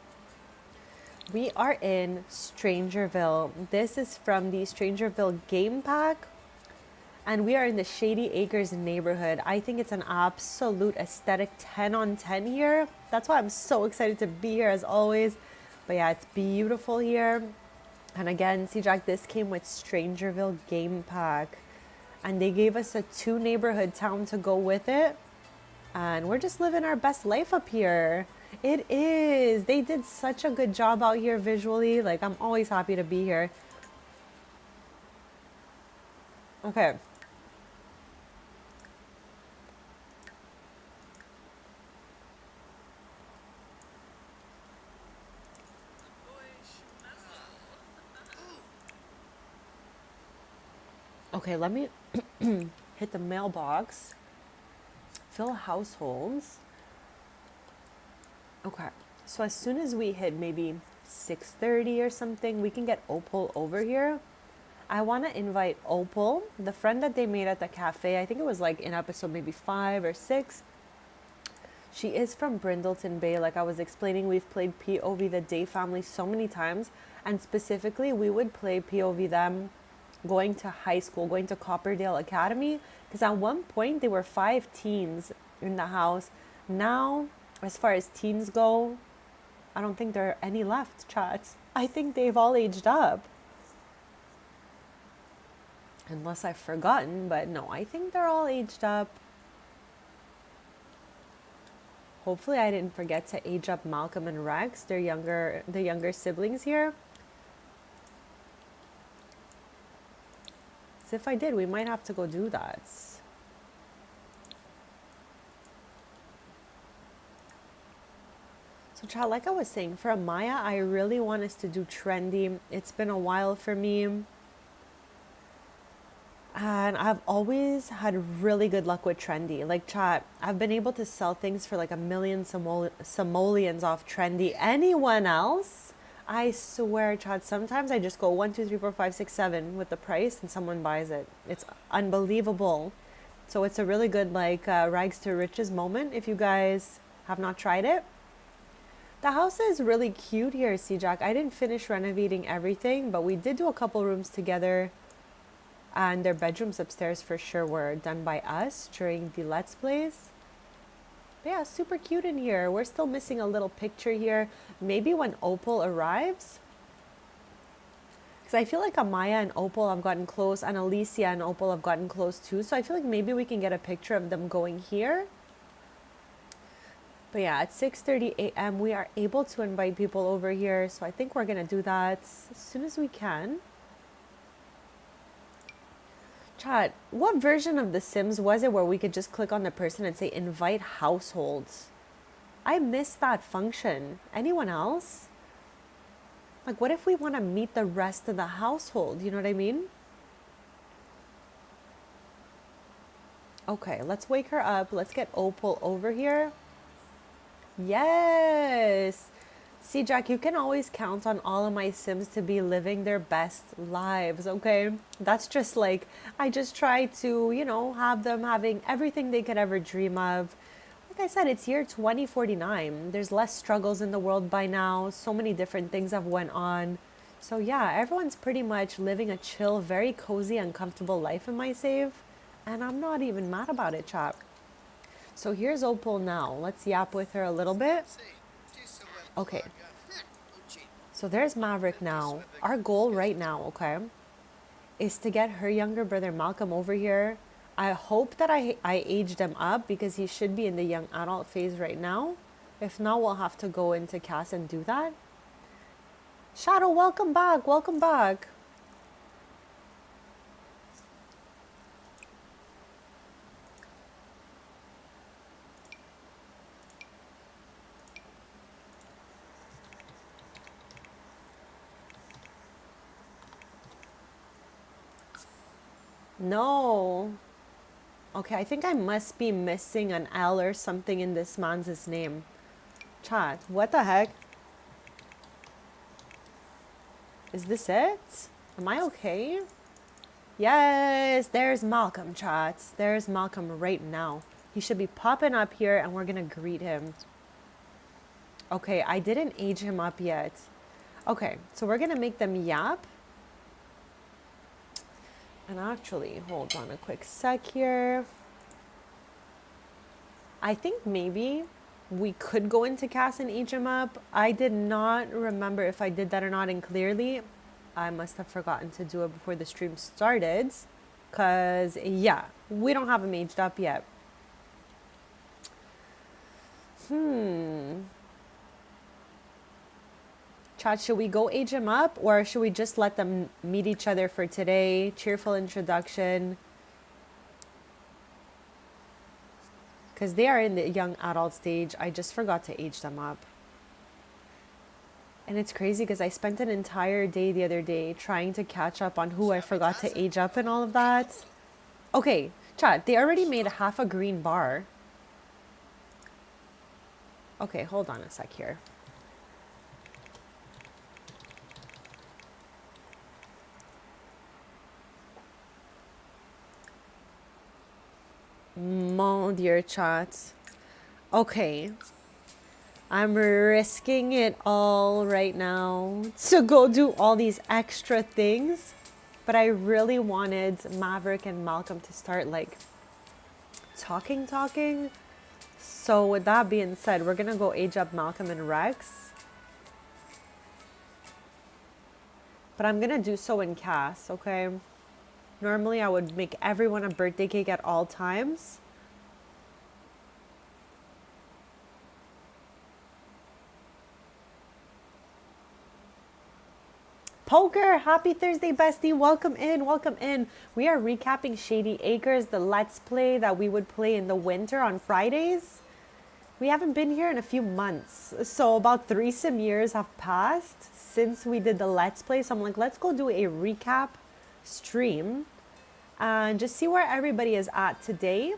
We are in Strangerville. This is from the Strangerville game pack. And we are in the Shady Acres neighborhood. I think it's an absolute aesthetic 10 on 10 here. That's why I'm so excited to be here as always. But yeah, it's beautiful here. And again, C-Jack, this came with Strangerville game pack. And they gave us a 2 neighborhood town to go with it. And we're just living our best life up here. It is. They did such a good job out here visually. Like, I'm always happy to be here. Okay. Okay, let me hit the mailbox. Fill households. Okay, so as soon as we hit maybe 6:30 or something, we can get Opal over here. I want to invite Opal, the friend that they made at the cafe. I think it was like in episode maybe 5 or 6. She is from Brindleton Bay. Like I was explaining, we've played POV the Day family so many times. And specifically, we would play POV them going to high school, going to Copperdale Academy. Because at one point, there were 5 teens in the house. Now, as far as teens go, I don't think there are any left, chats. I think they've all aged up. Unless I've forgotten, but no, I think they're all aged up. Hopefully I didn't forget to age up Malcolm and Rex, the younger siblings here. So if I did, we might have to go do that. So child, like I was saying, for Amaya, I really want us to do trendy. It's been a while for me. And I've always had really good luck with trendy. Like chat, I've been able to sell things for like a million simoleons off trendy. Anyone else? I swear, chat, sometimes I just go 1, 2, 3, 4, 5, 6, 7 with the price and someone buys it. It's unbelievable. So it's a really good like rags to riches moment if you guys have not tried it. The house is really cute here, C-Jack. I didn't finish renovating everything, but we did do a couple rooms together. And their bedrooms upstairs for sure were done by us during the Let's Plays. But yeah, super cute in here. We're still missing a little picture here. Maybe when Opal arrives. Because I feel like Amaya and Opal have gotten close. And Alicia and Opal have gotten close too. So I feel like maybe we can get a picture of them going here. But yeah, at 6:30 a.m. we are able to invite people over here. So I think we're going to do that as soon as we can. Chat, what version of The Sims was it where we could just click on the person and say invite households? I missed that function. Anyone else? Like, what if we want to meet the rest of the household? You know what I mean? Okay, let's wake her up. Let's get Opal over here. Yes. See, Jack, you can always count on all of my Sims to be living their best lives, okay? That's just like, I just try to, have them having everything they could ever dream of. Like I said, it's year 2049. There's less struggles in the world by now. So many different things have went on. So yeah, everyone's pretty much living a chill, very cozy and comfortable life in my save. And I'm not even mad about it, chap. So here's Opal now. Let's yap with her a little bit. Okay, so there's Maverick now. Our goal right now, okay, is to get her younger brother Malcolm over here. I hope that I aged him up because he should be in the young adult phase right now. If not, we'll have to go into Cass and do that. Shadow, welcome back. Welcome back. No. Okay, I think I must be missing an L or something in this man's name. Chat, what the heck? Is this it? Am I okay? Yes, there's Malcolm, chat. There's Malcolm right now. He should be popping up here and we're gonna greet him. Okay, I didn't age him up yet. Okay, so we're gonna make them yap. And actually, hold on a quick sec here. I think maybe we could go into Cass and age him up. I did not remember if I did that or not, and clearly I must have forgotten to do it before the stream started. Because, yeah, we don't have him aged up yet. Chat, should we go age him up or should we just let them meet each other for today? Cheerful introduction. Because they are in the young adult stage. I just forgot to age them up. And it's crazy because I spent an entire day the other day trying to catch up on who I forgot to age up and all of that. Okay, chat, they already made half a green bar. Okay, hold on a sec here. Mon dear chat. Okay. I'm risking it all right now to go do all these extra things. But I really wanted Maverick and Malcolm to start like talking. So with that being said, we're gonna go age up Malcolm and Rex. But I'm gonna do so in Cass, okay? Normally I would make everyone a birthday cake at all times. Poker, happy Thursday, bestie. Welcome in, welcome in. We are recapping Shady Acres, the Let's Play that we would play in the winter on Fridays. We haven't been here in a few months. So about 3 sim years have passed since we did the Let's Play. So I'm like, let's go do a recap stream and just see where everybody is at today.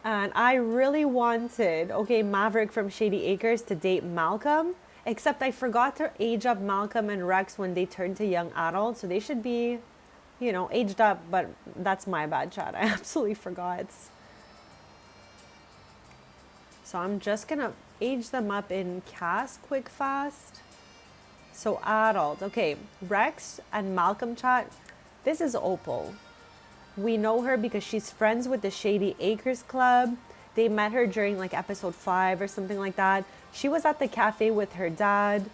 And I really wanted, okay, Maverick from Shady Acres to date Malcolm, except I forgot to age up Malcolm and Rex when they turn to young adults. So they should be, aged up, but that's my bad, chat. I absolutely forgot. So I'm just gonna age them up in Cass quick fast. So adult, okay, Rex and Malcolm, chat. This is Opal. We know her because she's friends with the Shady Acres Club. They met her during like episode 5 or something like that. She was at the cafe with her dad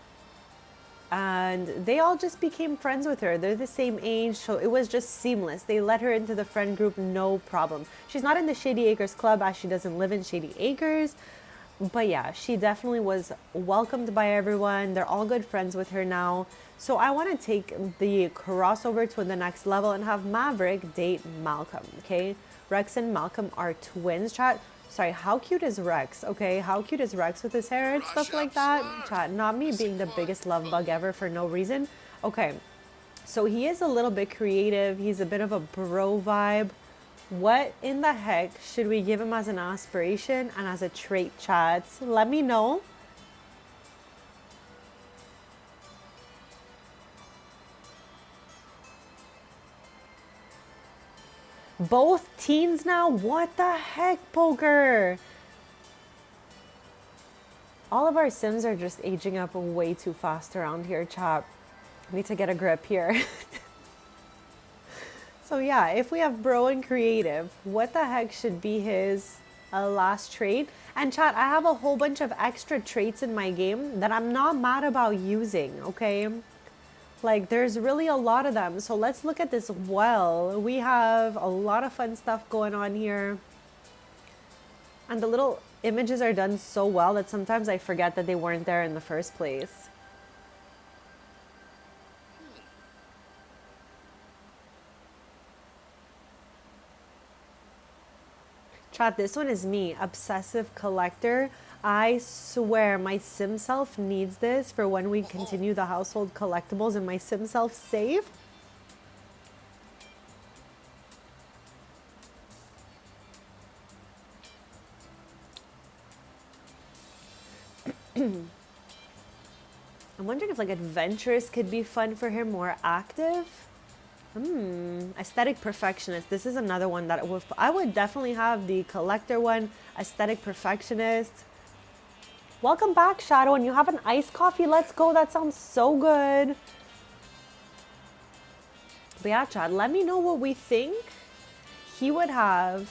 and they all just became friends with her. They're the same age, so it was just seamless. They let her into the friend group, no problem. She's not in the Shady Acres Club as she doesn't live in Shady Acres. But yeah, she definitely was welcomed by everyone. They're all good friends with her now. So I want to take the crossover to the next level and have Maverick date Malcolm, okay? Rex and Malcolm are twins, chat. Sorry, how cute is Rex, okay? How cute is Rex with his hair and stuff like that? Chat, not me being the biggest love bug ever for no reason. Okay, so he is a little bit creative. He's a bit of a bro vibe. What in the heck should we give him as an aspiration and as a trait, chat? Let me know. Both teens now? What the heck, Poker? All of our Sims are just aging up way too fast around here, chat. Need to get a grip here. So yeah, if we have Bro and Creative, what the heck should be his last trait? And chat, I have a whole bunch of extra traits in my game that I'm not mad about using, okay? Like, there's really a lot of them. So let's look at this well. We have a lot of fun stuff going on here. And the little images are done so well that sometimes I forget that they weren't there in the first place. Chat, this one is me, obsessive collector. I swear my sim self needs this for when we continue the household collectibles and my sim self save. I'm wondering if like adventures could be fun for him, more active. Aesthetic perfectionist. This is another one that I would definitely have the collector one. Aesthetic perfectionist. Welcome back, Shadow, and you have an iced coffee. Let's go. That sounds so good. But yeah, Chad, let me know what we think he would have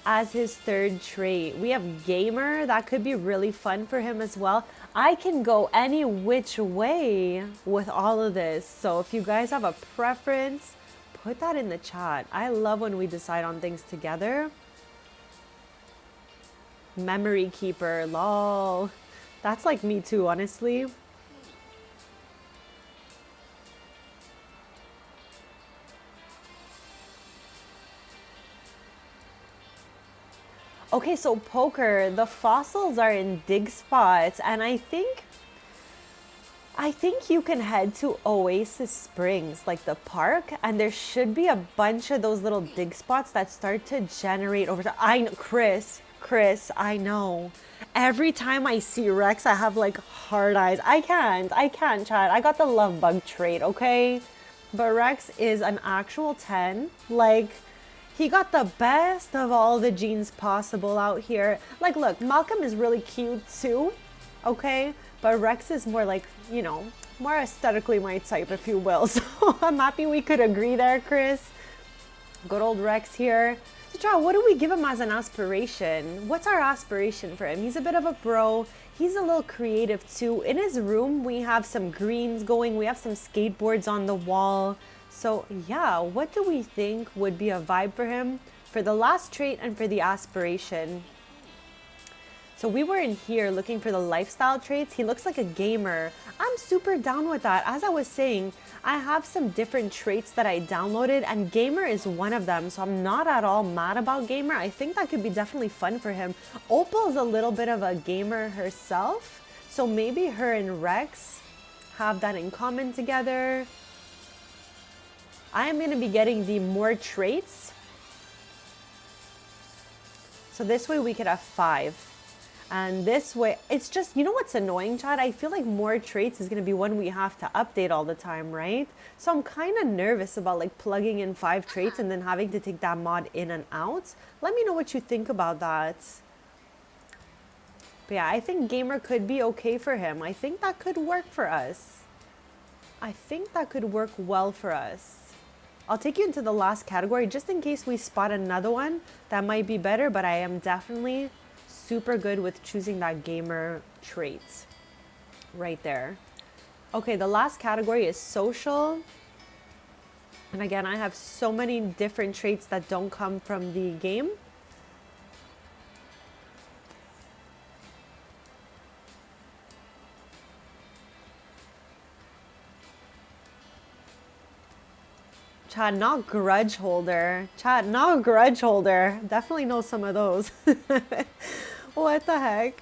as his third trait. We have gamer. That could be really fun for him as well. I can go any which way with all of this. So if you guys have a preference, put that in the chat. I love when we decide on things together. Memory keeper, lol. That's like me too, honestly. Okay, so Poker, the fossils are in dig spots, and I think you can head to Oasis Springs, like the park, and there should be a bunch of those little dig spots that start to generate over time. I know, Chris, I know. Every time I see Rex, I have like hard eyes. I can't, chat. I got the love bug trait, okay? But Rex is an actual 10. Like, he got the best of all the genes possible out here. Like, look, Malcolm is really cute too, okay? But Rex is more like, you know, more aesthetically my type, if you will. So I'm happy we could agree there, Chris. Good old Rex here. So, John, what do we give him as an aspiration? What's our aspiration for him? He's a bit of a bro. He's a little creative too. In his room, we have some greens going. We have some skateboards on the wall. So yeah, what do we think would be a vibe for him for the last trait and for the aspiration? So we were in here looking for the lifestyle traits. He looks like a gamer. I'm super down with that. As I was saying, I have some different traits that I downloaded and gamer is one of them. So I'm not at all mad about gamer. I think that could be definitely fun for him. Opal's a little bit of a gamer herself. So maybe her and Rex have that in common together. I am going to be getting the more traits. So this way we could have 5. And this way, it's just, you know what's annoying, Chad? I feel like more traits is going to be one we have to update all the time, right? So I'm kind of nervous about like plugging in 5 traits and then having to take that mod in and out. Let me know what you think about that. But yeah, I think gamer could be okay for him. I think that could work for us. I think that could work well for us. I'll take you into the last category just in case we spot another one that might be better, but I am definitely super good with choosing that gamer trait right there. Okay, the last category is social. And again, I have so many different traits that don't come from the game. Chad, not grudge holder. Chad, not grudge holder. Definitely know some of those. What the heck?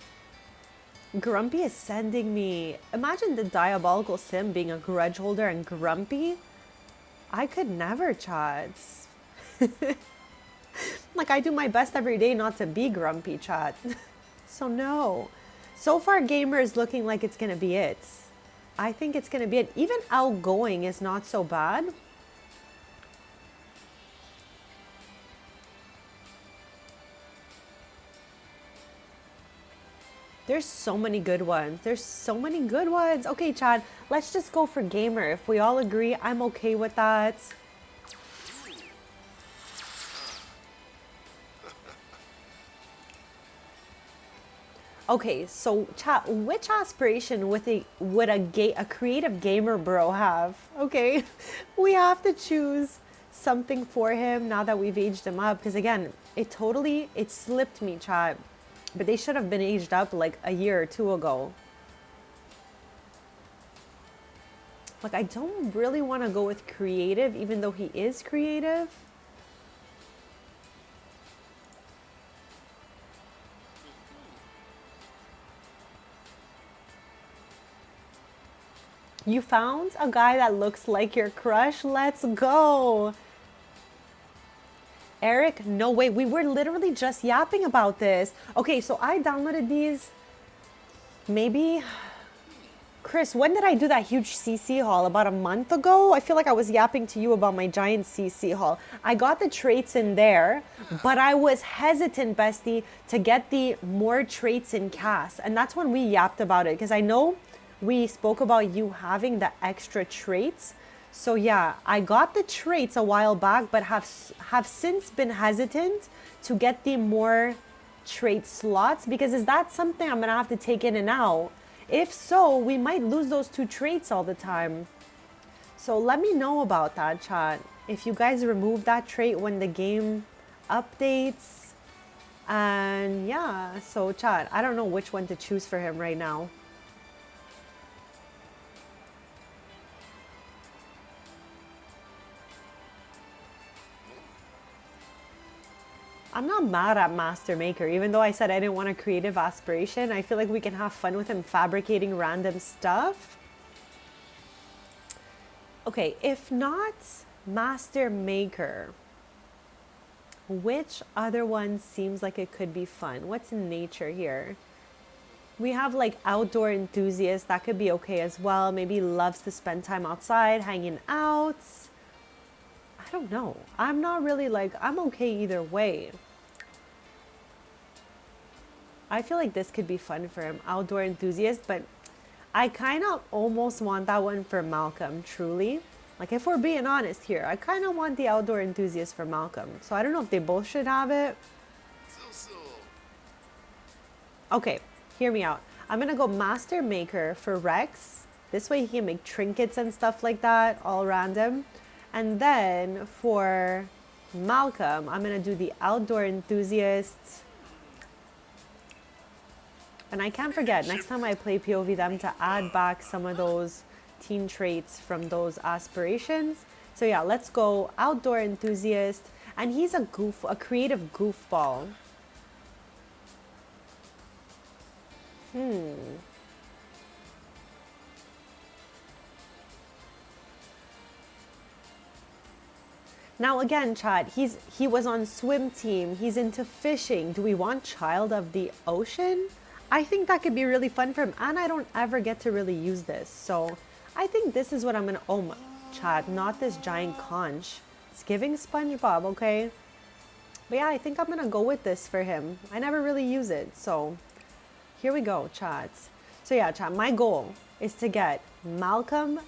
Grumpy is sending me. Imagine the diabolical sim being a grudge holder and grumpy. I could never, Chad. Like, I do my best every day not to be grumpy, chat. So no. So far, gamer is looking like it's gonna be it. I think it's gonna be it. Even outgoing is not so bad. There's so many good ones. There's so many good ones. Okay, Chad, let's just go for gamer. If we all agree, I'm okay with that. Okay, so chat, which aspiration would a creative gamer bro have? Okay, we have to choose something for him now that we've aged him up. Because again, it slipped me, chat. But they should have been aged up like a year or two ago. Like, I don't really want to go with creative, even though he is creative. You found a guy that looks like your crush? Let's go. Eric, no way. We were literally just yapping about this. Okay, so I downloaded these maybe... Chris, when did I do that huge CC haul? About a month ago? I feel like I was yapping to you about my giant CC haul. I got the traits in there, but I was hesitant, bestie, to get the more traits in cast. And that's when we yapped about it, because I know we spoke about you having the extra traits. So yeah, I got the traits a while back, but have since been hesitant to get the more trait slots, because is that something I'm gonna have to take in and out? If so, we might lose those 2 traits all the time. So let me know about that, chat. If you guys remove that trait when the game updates. And yeah, so chat, I don't know which one to choose for him right now. I'm not mad at Master Maker, even though I said I didn't want a creative aspiration. I feel like we can have fun with him fabricating random stuff. Okay, if not Master Maker, which other one seems like it could be fun? What's in nature here? We have like outdoor enthusiast, that could be okay as well. Maybe loves to spend time outside, hanging out. I don't know. I'm not really like, I'm okay either way. I feel like this could be fun for him, outdoor enthusiast, but I kind of almost want that one for Malcolm, truly. Like, if we're being honest here, I kind of want the outdoor enthusiast for Malcolm. So I don't know if they both should have it. Okay, hear me out. I'm going to go Master Maker for Rex. This way he can make trinkets and stuff like that, all random. And then for Malcolm, I'm going to do the outdoor enthusiast. And I can't forget, next time I play POV them, to add back some of those teen traits from those aspirations. So yeah, let's go outdoor enthusiast. And he's a creative goofball. Now again, chat, he was on swim team. He's into fishing. Do we want child of the ocean? I think that could be really fun for him. And I don't ever get to really use this. So I think this is what I'm going to... Oh, my, chat, not this giant conch. It's giving SpongeBob, okay? But yeah, I think I'm going to go with this for him. I never really use it. So here we go, chat. So yeah, chat, my goal is to get Malcolm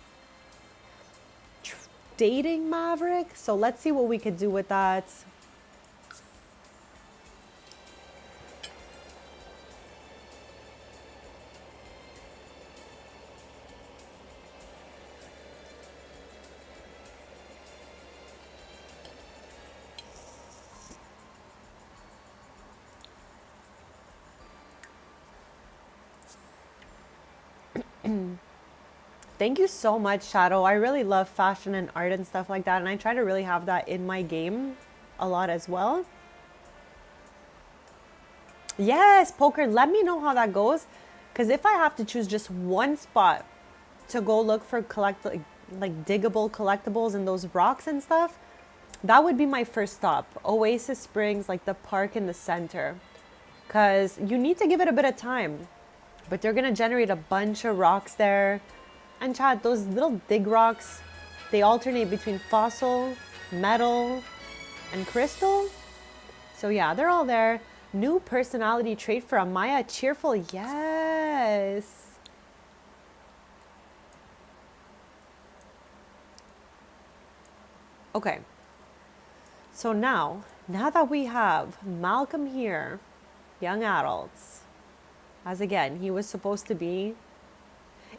dating Maverick. So let's see what we could do with that. Thank you so much, Shadow. I really love fashion and art and stuff like that, and I try to really have that in my game a lot as well. Yes, Poker, let me know how that goes, because if I have to choose just one spot to go look for like diggable collectibles and those rocks and stuff, That would be my first stop. Oasis Springs, like the park in the center. Because you need to give it a bit of time. But they're going to generate a bunch of rocks there. And Chad, those little dig rocks, they alternate between fossil, metal, and crystal. So yeah, they're all there. New personality trait for Amaya, cheerful. Yes. Okay. So now that we have Malcolm here, young adults, as again, he was supposed to be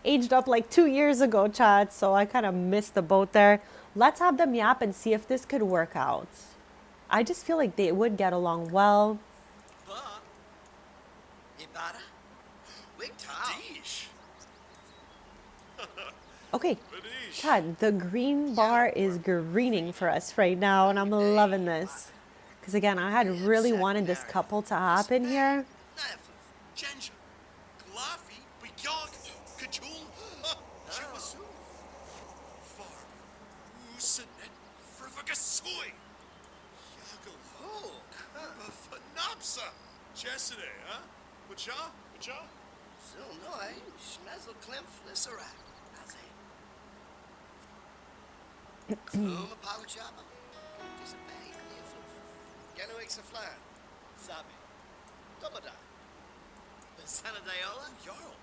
aged up like 2 years ago, Chad, so I kind of missed the boat there. Let's have them yap and see if this could work out. I just feel like they would get along well. But, Ibarra, wait Dish. Okay, Chad, the green bar is greening for us right now, and I'm loving this. Because again, I had really wanted this couple to happen here. Ginger, Glaffy, Beyond, Kajul, Chimasu, Far, Usanet, Frivagasui, Yagalo, Fanopsa, Jesside, huh? Wacha? So noi, schmezel klim flisserat. Pawchaba. Disobey, Cleofuf. Genuix a flan. Sabi, Domada, Sanadayola, Jarl.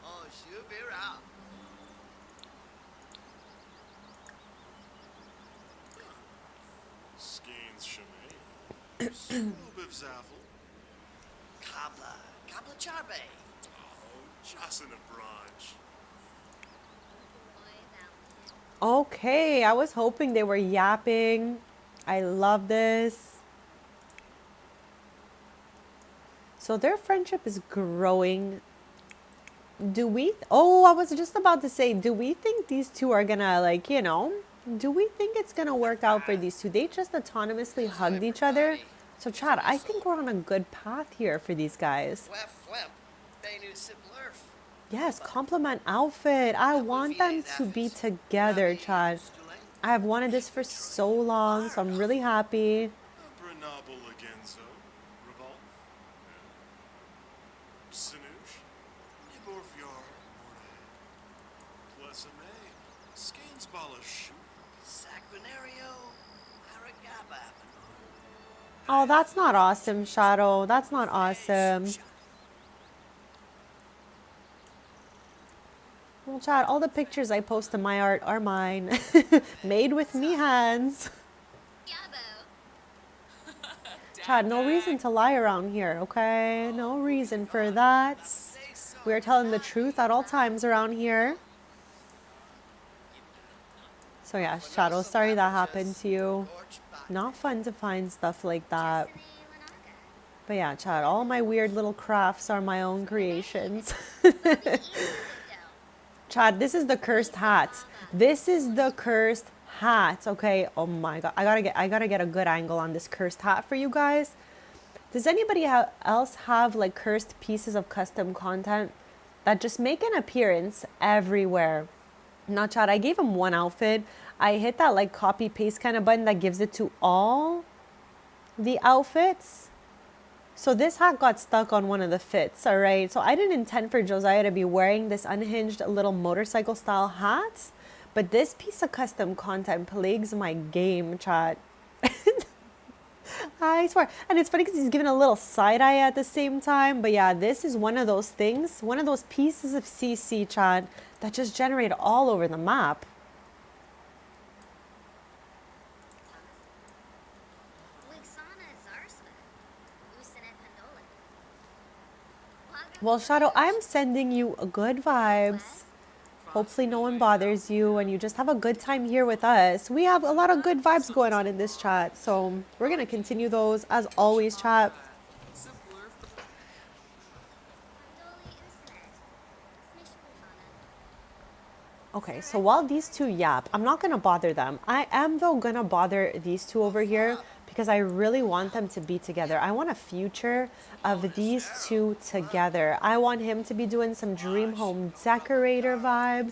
Oh, shoot, be out. Skeins Shemay. Subivzavel. Kabla Charbe. Oh, Jason a Branch. Okay, I was hoping they were yapping. I love this. So their friendship is growing. Do we... Oh, I was just about to say, do we think these two are gonna, like, you know... Do we think it's gonna work out for these two? They just autonomously hugged each other. So, Chad, I think we're on a good path here for these guys. Yes, compliment outfit. I want them to be together, Chad. I have wanted this for so long, so I'm really happy. Brenabo Legenzo. Revolve. Sinoosh. Niborvyar. Plesame. Skeins Balash. Sacrinario. Aragaba. Oh, that's not awesome, Shadow. That's not awesome. Well, Chad, all the pictures I post in my art are mine. Made with me hands. Chad, no reason to lie around here, okay? No reason for that. We are telling the truth at all times around here. So yeah, Shadow, sorry that happened to you. Not fun to find stuff like that. But yeah, Chad, all my weird little crafts are my own creations. Chad, this is the cursed hat. This is the cursed hat, okay? Oh my god, I gotta get a good angle on this cursed hat for you guys. Does anybody else have like cursed pieces of custom content that just make an appearance everywhere? Now, Chad, I gave him one outfit. I hit that like copy paste kind of button that gives it to all the outfits. So this hat got stuck on one of the fits, all right? So I didn't intend for Josiah to be wearing this unhinged little motorcycle style hat, but this piece of custom content plagues my game, chat. I swear. And it's funny because he's giving a little side eye at the same time. But yeah, this is one of those things, one of those pieces of CC, chat, that just generate all over the map. Well, Shadow, I'm sending you good vibes. Hopefully no one bothers you and you just have a good time here with us. We have a lot of good vibes going on in this chat, so we're going to continue those as always, chat. Okay, so while these two yap, I'm not going to bother them. I am, though, going to bother these two over here because I really want them to be together. I want a future of these two together. I want him to be doing some dream home decorator vibes.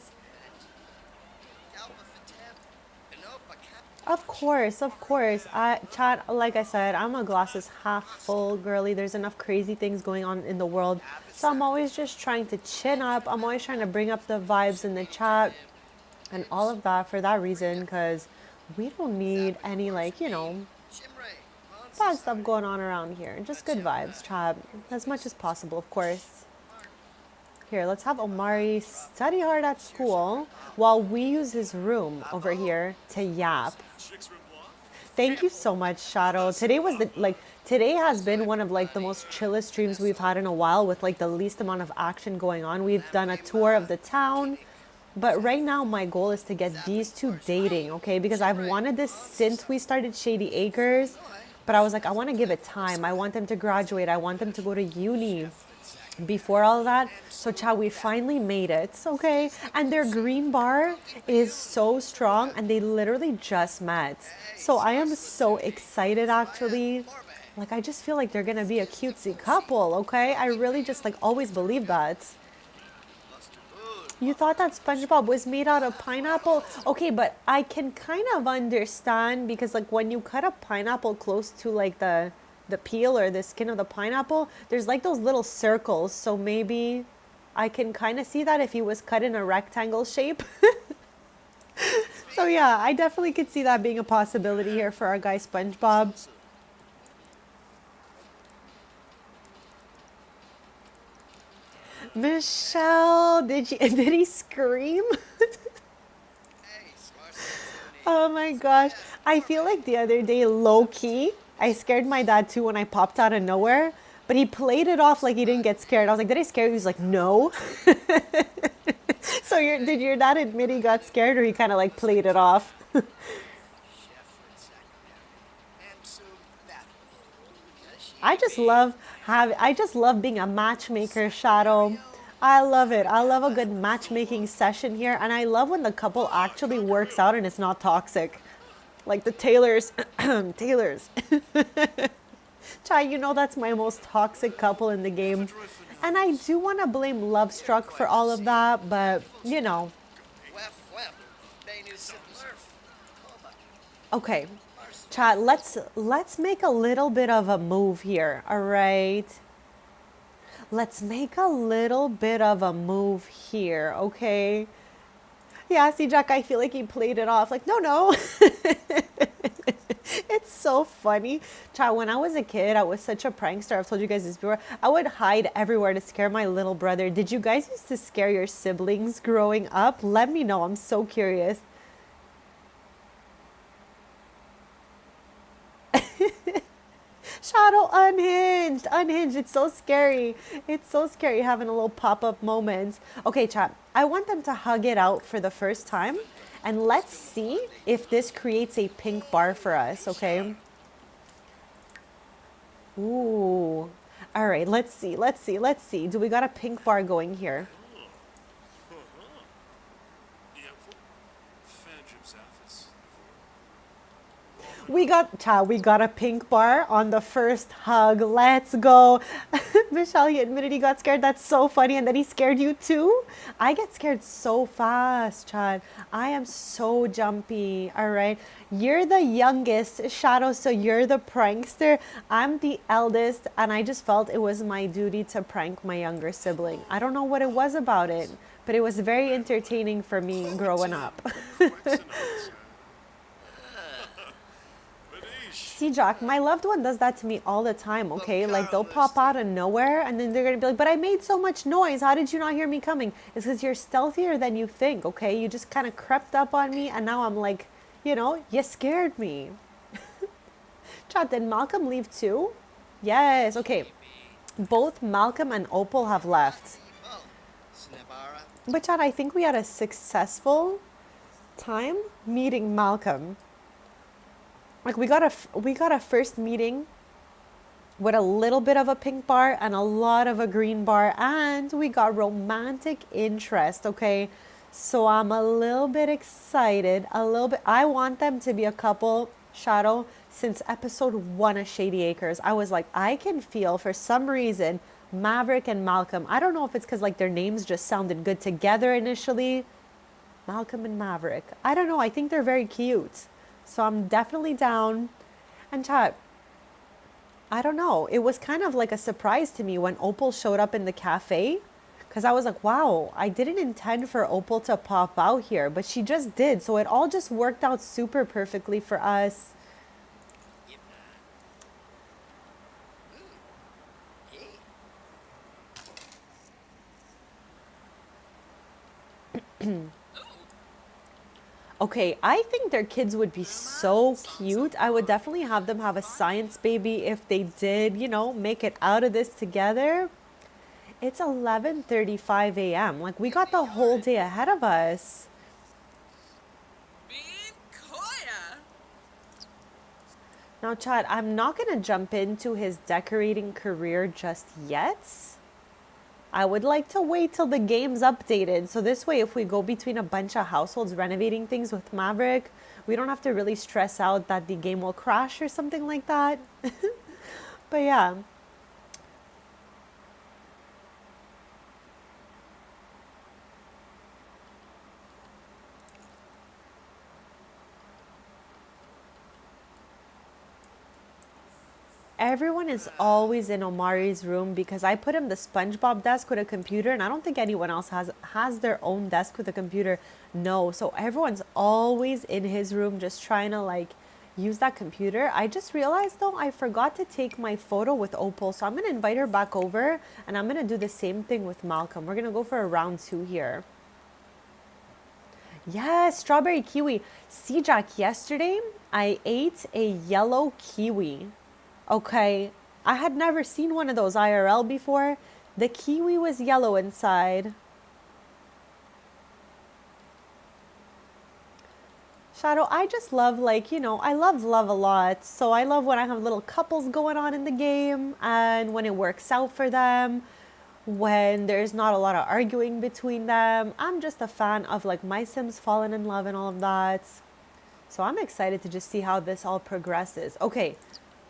Of course, of course. Chat, like I said, I'm a glasses half full girly. There's enough crazy things going on in the world. So I'm always just trying to chin up. I'm always trying to bring up the vibes in the chat and all of that for that reason, because we don't need any, like, Shimray, bad stuff going on around here. Just good vibes, chat, as much as possible, of course. Here, let's have Omari study hard at school while we use his room over here to yap. Chicks rip off? Thank you so much, Shadow. Today has been one of like the most chillest streams we've had in a while, with like the least amount of action going on. We've done a tour of the town, but right now my goal is to get these two dating, okay? Because I've wanted this since we started Shady Acres, but I was like, I want to give it time. I want them to graduate. I want them to go to uni before all that. So Chow, we finally made it, okay? And their green bar is so strong, and they literally just met. So I am so excited, actually. Like, I just feel like they're gonna be a cutesy couple, okay? I really just like always believe that. You thought that SpongeBob was made out of pineapple? Okay, but I can kind of understand, because like when you cut a pineapple close to like the peel or the skin of the pineapple, there's like those little circles. So maybe I can kind of see that if he was cut in a rectangle shape. So yeah, I definitely could see that being a possibility here for our guy SpongeBob. Michelle, did he scream? Oh my gosh. I feel like the other day, low key, I scared my dad too when I popped out of nowhere, but he played it off like he didn't get scared. I was like, did I scare you? He was like, no. So did your dad admit he got scared, or he kind of like played it off? I just love being a matchmaker, Shadow. I love it. I love a good matchmaking session here, and I love when the couple actually works out and it's not toxic. Like the Taylors. Taylors. Chai, that's my most toxic couple in the game. And I do want to blame Love Struck for all of that, but Okay. Chat, let's make a little bit of a move here, all right? Let's make a little bit of a move here, okay? Yeah, see, Jack, I feel like he played it off. Like, no. It's so funny. Chat, when I was a kid, I was such a prankster. I've told you guys this before. I would hide everywhere to scare my little brother. Did you guys used to scare your siblings growing up? Let me know. I'm so curious. Shadow, unhinged. It's so scary. It's so scary having a little pop-up moment. Okay, chat. I want them to hug it out for the first time. And let's see if this creates a pink bar for us, okay? Ooh. All right, let's see. Do we got a pink bar going here? We got a pink bar on the first hug. Let's go. Michelle, he admitted he got scared. That's so funny. And then he scared you too? I get scared so fast, Chad. I am so jumpy. All right. You're the youngest, Shadow, so you're the prankster. I'm the eldest, and I just felt it was my duty to prank my younger sibling. I don't know what it was about it, but it was very entertaining for me growing up. See, Jack, my loved one does that to me all the time, okay? Like, they'll pop out of nowhere, and then they're going to be like, but I made so much noise. How did you not hear me coming? It's because you're stealthier than you think, okay? You just kind of crept up on me, and now I'm like, you scared me. Chat, did Malcolm leave too? Yes, okay. Both Malcolm and Opal have left. But Chad, I think we had a successful time meeting Malcolm. Like, we got a first meeting with a little bit of a pink bar and a lot of a green bar, and we got romantic interest, okay? So I'm a little bit excited, I want them to be a couple, Shadow, since episode 1 of Shady Acres. I was like, I can feel, for some reason, Maverick and Malcolm. I don't know if it's because like their names just sounded good together initially. Malcolm and Maverick. I don't know. I think they're very cute. So I'm definitely down. And chat, I don't know. It was kind of like a surprise to me when Opal showed up in the cafe. Because I was like, wow, I didn't intend for Opal to pop out here, but she just did. So it all just worked out super perfectly for us. Yeah, man. Yeah. Okay, I think their kids would be so cute. I would definitely have them have a science baby if they did, you know, make it out of this together. It's 11:35 a.m. Like we got the whole day ahead of us. Bean Koya. Now, Chad, I'm not going to jump into his decorating career just yet. I would like to wait till the game's updated. So this way, if we go between a bunch of households renovating things with Maverick, we don't have to really stress out that the game will crash or something like that. But yeah. Everyone is always in Omari's room because I put him the SpongeBob desk with a computer, and I don't think anyone else has their own desk with a computer. No, so everyone's always in his room just trying to like use that computer. I just realized though I forgot to take my photo with Opal, so I'm gonna invite her back over, and I'm gonna do the same thing with Malcolm. We're gonna go for a round 2 here. Yes, strawberry kiwi. See, Jack, yesterday I ate a yellow kiwi. Okay, I had never seen one of those IRL before. The kiwi was yellow inside. Shadow, I just love, like, you know, I love love a lot. So I love when I have little couples going on in the game and when it works out for them, when there's not a lot of arguing between them. I'm just a fan of like my Sims falling in love and all of that. So I'm excited to just see how this all progresses. Okay,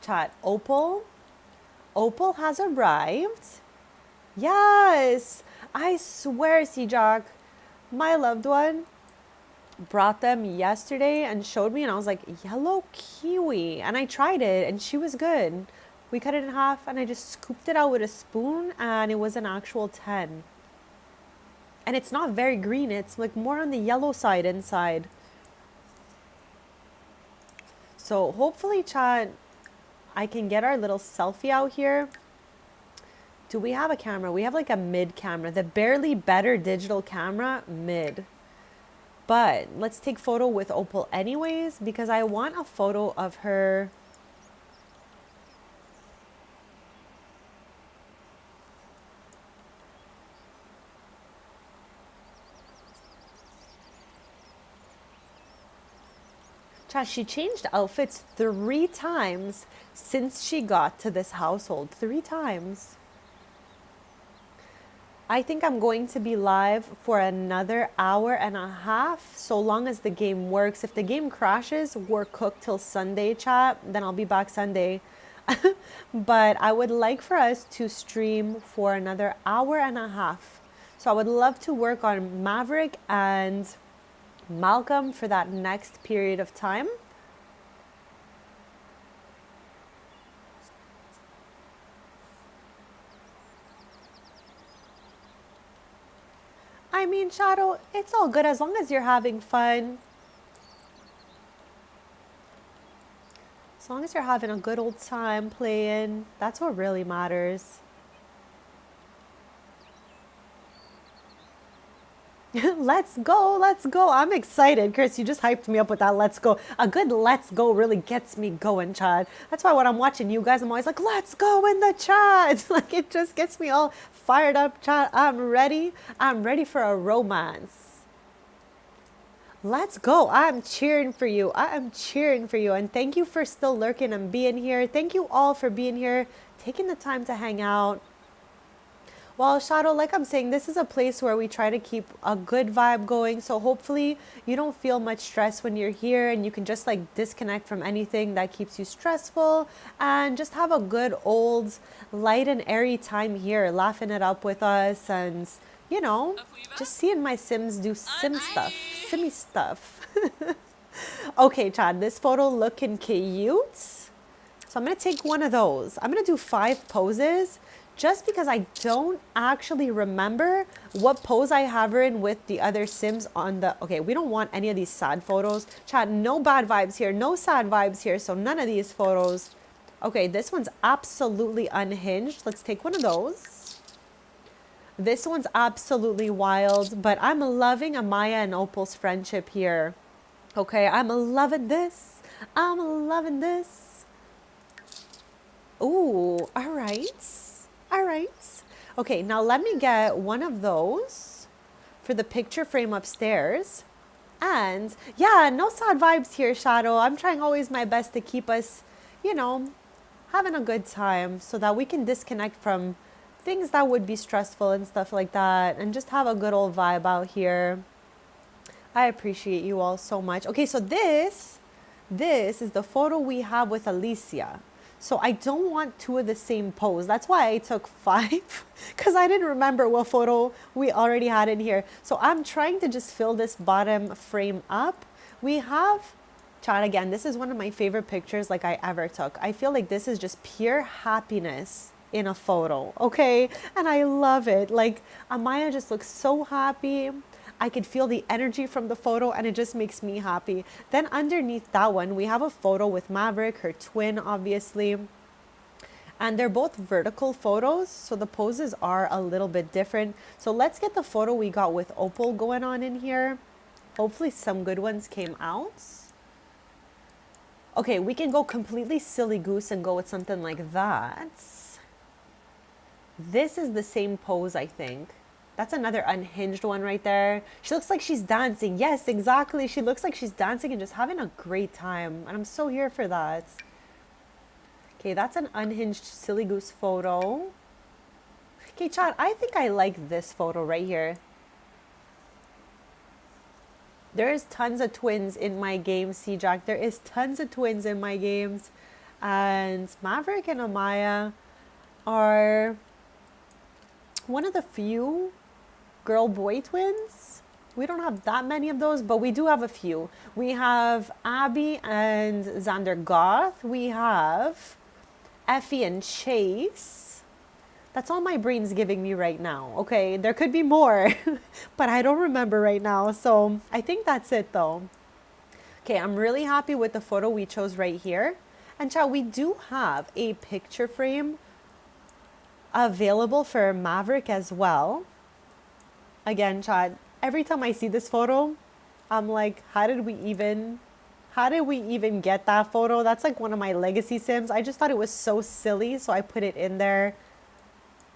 chat, Opal has arrived. Yes, I swear, Jack, my loved one brought them yesterday and showed me, and I was like, yellow kiwi. And I tried it, and she was good. We cut it in half, and I just scooped it out with a spoon, and it was an actual 10. And it's not very green, it's like more on the yellow side inside. So hopefully, chat, I can get our little selfie out here. Do we have a camera? We have like a mid camera. The barely better digital camera, mid. But let's take photo with Opal anyways, because I want a photo of her. Chat, she changed outfits 3 times since she got to this household. 3 times. I think I'm going to be live for another hour and a half, so long as the game works. If the game crashes, we're cooked till Sunday, chat. Then I'll be back Sunday. But I would like for us to stream for another hour and a half. So I would love to work on Maverick and Malcolm for that next period of time. I mean, Shadow, it's all good as long as you're having fun. As long as you're having a good old time playing, that's what really matters. Let's go, let's go. I'm excited. Chris, you just hyped me up with that let's go. A good let's go really gets me going, Chad. That's why when I'm watching you guys, I'm always like, let's go in the chat. Like it just gets me all fired up, Chad. I'm ready. I'm ready for a romance. Let's go. I'm cheering for you. I am cheering for you. And thank you for still lurking and being here. Thank you all for being here, taking the time to hang out. Well, Shadow, like I'm saying, this is a place where we try to keep a good vibe going. So hopefully you don't feel much stress when you're here and you can just like disconnect from anything that keeps you stressful and just have a good old light and airy time here, laughing it up with us and, you know, just seeing my Sims do Sim stuff, Simmy stuff. Okay, Chad, this photo looking cute. So I'm going to take one of those. I'm going to do 5 poses just because I don't actually remember what pose I have her in with the other Sims on the... Okay, we don't want any of these sad photos. Chad, no bad vibes here, no sad vibes here, so none of these photos. Okay, this one's absolutely unhinged. Let's take one of those. This one's absolutely wild, but I'm loving Amaya and Opal's friendship here. Okay, I'm loving this. I'm loving this. Ooh, all right. All right. Okay, now let me get one of those for the picture frame upstairs. And yeah, no sad vibes here, Shadow. I'm trying always my best to keep us, you know, having a good time so that we can disconnect from things that would be stressful and stuff like that and just have a good old vibe out here. I appreciate you all so much. Okay, so this is the photo we have with Alicia. So I don't want 2 of the same pose. That's why I took 5 because I didn't remember what photo we already had in here. So I'm trying to just fill this bottom frame up. We have, Chad, again, this is one of my favorite pictures like I ever took. I feel like this is just pure happiness in a photo, okay? And I love it. Like Amaya just looks so happy. I could feel the energy from the photo and it just makes me happy. Then underneath that one, we have a photo with Maverick, her twin, obviously. And they're both vertical photos, so the poses are a little bit different. So let's get the photo we got with Opal going on in here. Hopefully some good ones came out. Okay, we can go completely silly goose and go with something like that. This is the same pose, I think. That's another unhinged one right there. She looks like she's dancing. Yes, exactly. She looks like she's dancing and just having a great time. And I'm so here for that. Okay, that's an unhinged silly goose photo. Okay, Chad, I think I like this photo right here. There's tons of twins in my game, C-Jack. There is tons of twins in my games. And Maverick and Amaya are one of the few girl-boy twins. We don't have that many of those, but we do have a few. We have Abby and Xander Goth. We have Effie and Chase. That's all my brain's giving me right now. Okay, there could be more, but I don't remember right now. So I think that's it though. Okay, I'm really happy with the photo we chose right here. And Chad, we do have a picture frame available for Maverick as well. Again, Chad, every time I see this photo, I'm like, how did we even get that photo? That's like one of my legacy Sims. I just thought it was so silly, so I put it in there.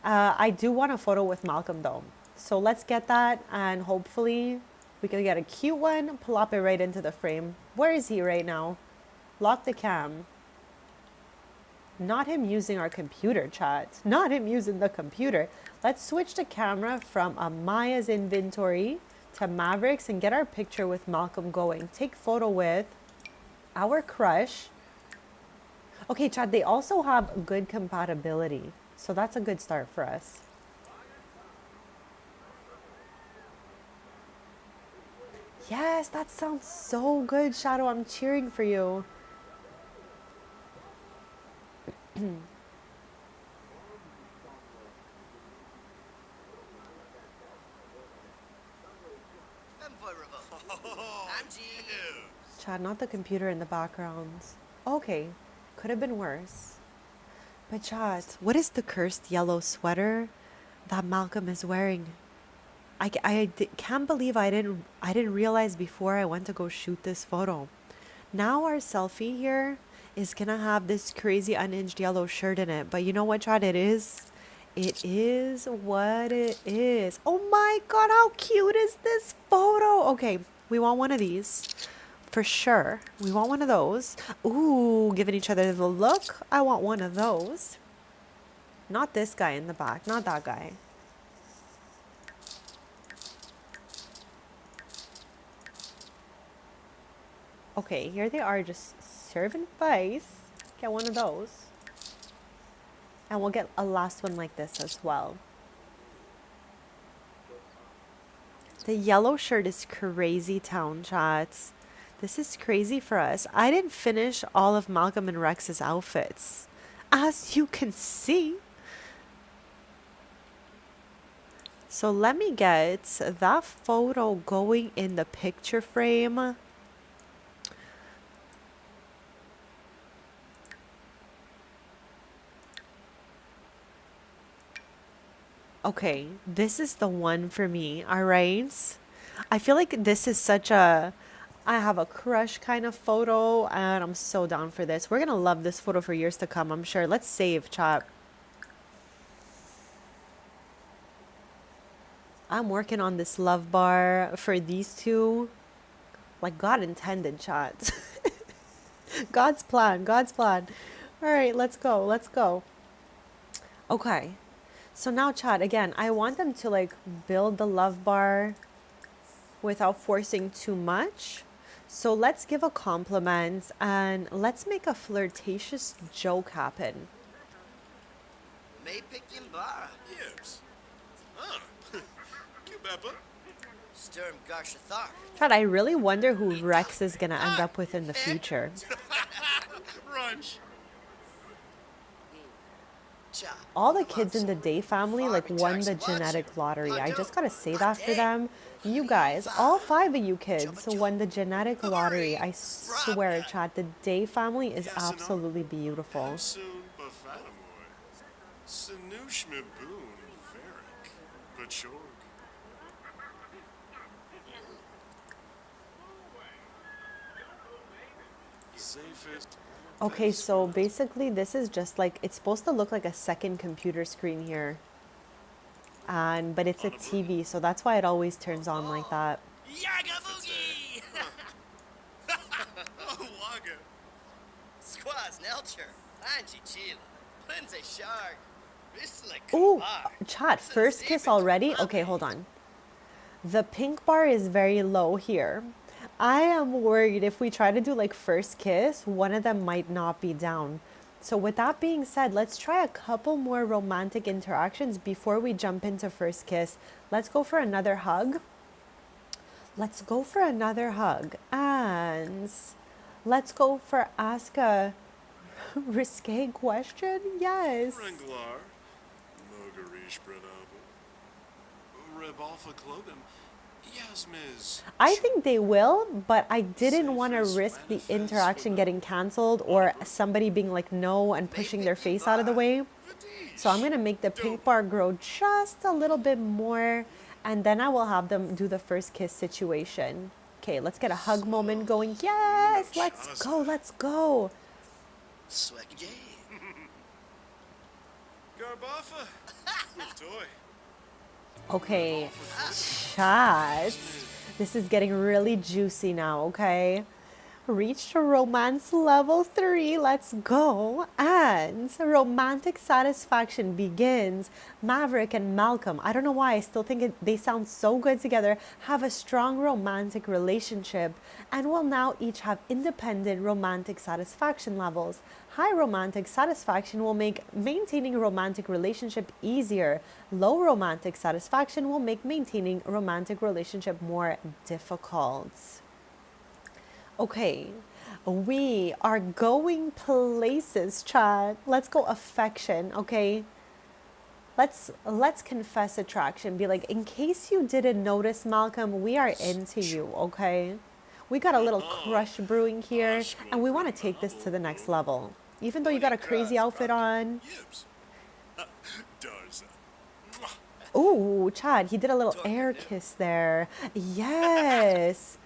I do want a photo with Malcolm though. So let's get that and hopefully we can get a cute one, plop it right into the frame. Where is he right now? Lock the cam. Not him using our computer, chat. Not him using the computer. Let's switch the camera from Amaya's inventory to Maverick's and get our picture with Malcolm going. Take photo with our crush. Okay, Chad, they also have good compatibility. So that's a good start for us. Yes, that sounds so good, Shadow. I'm cheering for you. Chad, not the computer in the background. Okay, could have been worse. But Chad, what is the cursed yellow sweater that Malcolm is wearing? I can't believe I didn't realize before I went to go shoot this photo. Now our selfie here is gonna have this crazy unhinged yellow shirt in it. But you know what, Chad? It is what it is. Oh my God, how cute is this photo? Okay, we want one of these. For sure. We want one of those. Ooh, giving each other the look. I want one of those. Not this guy in the back. Not that guy. Okay, here they are just serving face. Get one of those. And we'll get a last one like this as well. The yellow shirt is crazy town, chats. This is crazy for us. I didn't finish all of Malcolm and Rex's outfits, as you can see. So let me get that photo going in the picture frame. Okay, this is the one for me, all right? I feel like this is such a I have a crush kind of photo, and I'm so down for this. We're gonna love this photo for years to come, I'm sure. Let's save, chat. I'm working on this love bar for these two. Like God intended, chat. God's plan, God's plan. All right, let's go, let's go. Okay, so now, chat, again, I want them to like build the love bar without forcing too much. So let's give a compliment and let's make a flirtatious joke happen. May pick him bar. Yes. Ah. Kibeba. Sturm Garshathar. Chad, I really wonder who Rex is gonna end up with in the future. Brunch. Cha. All the kids in the Day family like won the genetic lottery. I just gotta say that for them. You guys, all 5 of you kids won the genetic lottery. I swear, Chad, the Day family is absolutely beautiful. Soon Bafatamoy. Sinush Miboon. Varric. Bachorg. Safest. Okay, so basically this is just like, it's supposed to look like a second computer screen here. But it's a TV, so that's why it always turns on like that. Yagaboogie! Oh, Waga. Squaz Nelcher. Angie Chila. Lindsay Shark. Ristla Ooh, Kumar. chat, first kiss already? Okay, hold on. The pink bar is very low here. I am worried if we try to do like first kiss, one of them might not be down. So with that being said, let's try a couple more romantic interactions before we jump into first kiss. Let's go for another hug. Let's go for another hug. And let's go for ask a risque question. Yes. Renglar. Mogarish Branabu. Rebalfa Clogan. Yasmiz. I think they will, but I didn't want to risk the interaction getting canceled or somebody being like no and pushing their face out of the way. So I'm going to make the pink bar grow just a little bit more, and then I will have them do the first kiss situation. Okay, let's get a hug moment going. Yes, let's go, let's go. Swag J. Garbafa. With toy. Okay, chat. This is getting really juicy now, okay? Reached romance level 3, let's go. And romantic satisfaction begins. Maverick and Malcolm, I don't know why, I still think they sound so good together, have a strong romantic relationship and will now each have independent romantic satisfaction levels. High romantic satisfaction will make maintaining a romantic relationship easier. Low romantic satisfaction will make maintaining a romantic relationship more difficult. Okay, we are going places, chat. Let's go affection, okay? Let's confess attraction. Be like, in case you didn't notice, Malcolm, we are into you, okay? We got a little crush brewing here, and we want to take this to the next level. Even though you got a crazy outfit on. Yibs. Darza. Ooh, Chad, he did a little air kiss there. Yes.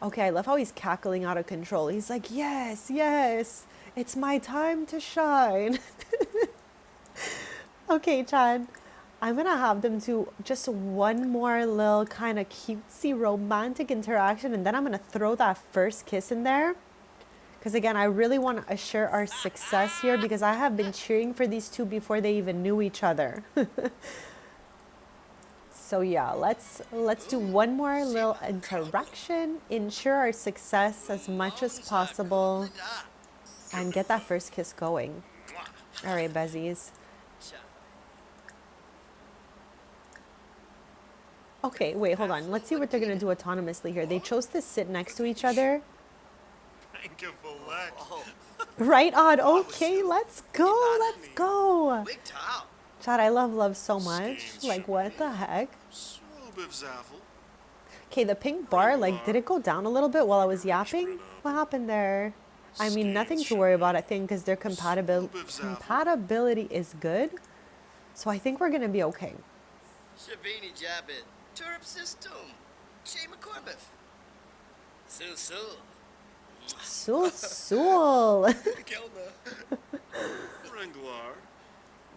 Okay, I love how he's cackling out of control. He's like, yes, yes, it's my time to shine. Okay, Chad, I'm going to have them do just one more little kind of cutesy romantic interaction, and then I'm going to throw that first kiss in there. Because again, I really want to assure our success here because I have been cheering for these two before they even knew each other. So yeah, let's do one more little interaction, ensure our success as much as possible, and get that first kiss going. All right, Bezies. Okay, wait, hold on. Let's see what they're going to do autonomously here. They chose to sit next to each other. Thank you for luck. Oh, Right on. was Okay, so- let's go. Ibadah Let's me. go. Big top. Chad, I love love so much. Schemes Like, should what be. the heck? So Bivzaffle. Okay, the pink bar, like, did it go down a little bit while I was yapping? What happened there? I mean, nothing to worry about, I think, because their compatibility is good. So I think we're going to be okay. Shabini Jabit. Turp System. Shay McCormiff. Su. Sul, sul. Kelna. Renglar.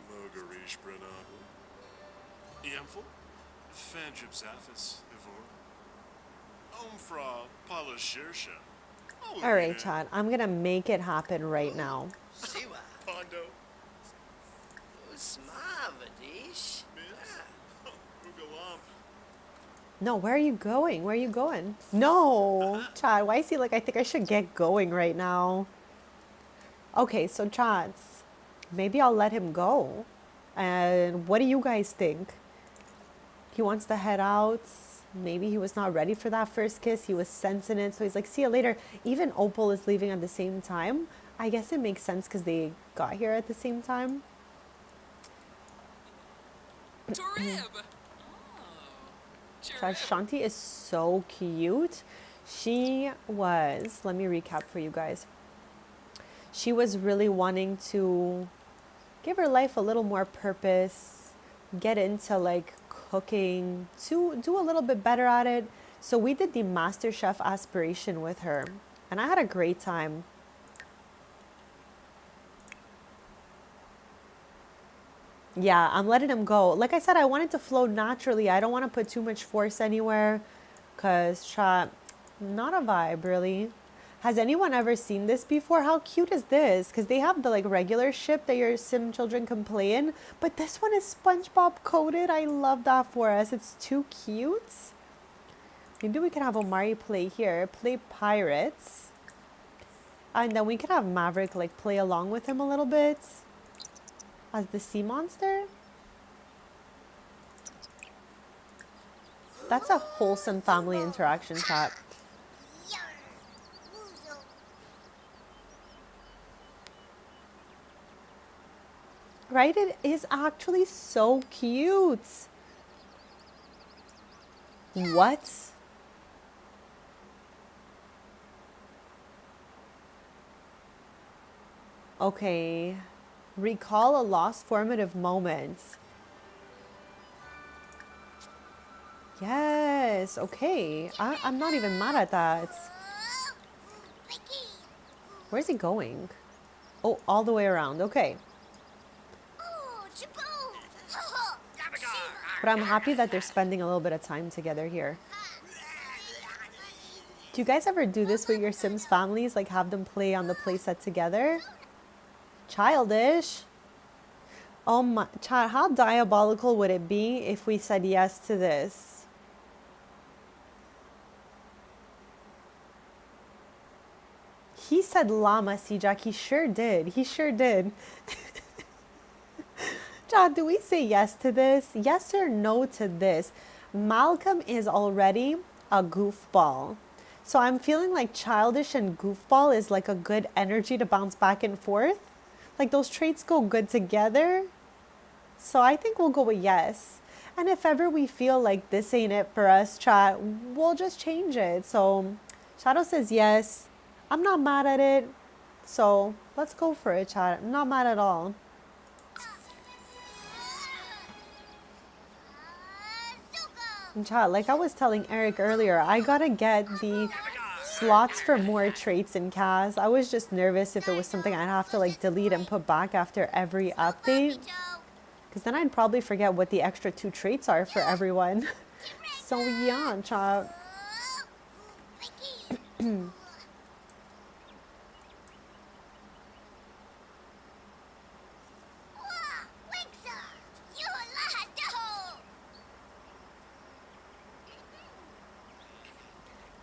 Mogarish Branabu. Iemful. Fanjib Zaphis. Ivor. Omfra Palashirsha. All right, Chad, I'm going to make it happen right now. Siwa. Pondo. Usmavadish. Miz. Ugalamp. No, where are you going? Where are you going? No, Chad, why is he like, I think I should get going right now. Okay, so Chads, maybe I'll let him go. And what do you guys think? He wants to head out. Maybe he was not ready for that first kiss. He was sensing it. So he's like, see you later. Even Opal is leaving at the same time. I guess it makes sense because they got here at the same time. Torib. Chad, Shanti is so cute. She was, let me recap for you guys. She was really wanting to give her life a little more purpose, get into like cooking, to do a little bit better at it. So we did the Master Chef aspiration with her, and I had a great time. Yeah, I'm letting him go. Like I said, I want it to flow naturally. I don't want to put too much force anywhere because, chat, not a vibe, really. Has anyone ever seen this before? How cute is this? Because they have the like regular ship that your sim children can play in, but this one is SpongeBob coated. I love that for us. It's too cute. Maybe we can have Omari play here, play pirates, and then we can have Maverick like play along with him a little bit as the sea monster. That's a wholesome family interaction, chat. Right? It is actually so cute. What? Okay. Recall a lost formative moment. Yes. Okay. I'm not even mad at that. Where's he going? Oh, all the way around. Okay. But I'm happy that they're spending a little bit of time together here. Do you guys ever do this with your Sims families? Like have them play on the playset together? Childish. Oh my, child, how diabolical would it be if we said yes to this? He said llama, Jack. He sure did. He sure did. John, do we say yes to this? Yes or no to this? Malcolm is already a goofball. So I'm feeling like childish and goofball is like a good energy to bounce back and forth. Like those traits go good together. So I think we'll go with yes. And if ever we feel like this ain't it for us, chat, we'll just change it. So Shadow says yes. I'm not mad at it. So let's go for it, chat. I'm not mad at all. And chat, like I was telling Eric earlier, I gotta get the slots for more traits in CAS. I was just nervous if it was something I'd have to like delete and put back after every update. Because then I'd probably forget what the extra 2 traits are for everyone. So yeah, chat.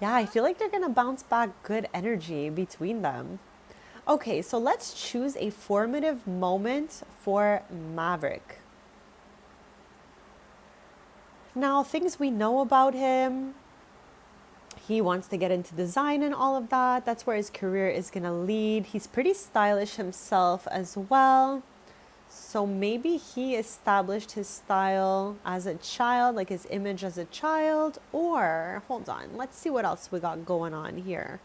Yeah, I feel like they're gonna bounce back good energy between them. Okay, so let's choose a formative moment for Maverick. Now, things we know about him. He wants to get into design and all of that. That's where his career is going to lead. He's pretty stylish himself as well. So maybe he established his style as a child, like his image as a child. Or, hold on, let's see what else we got going on here.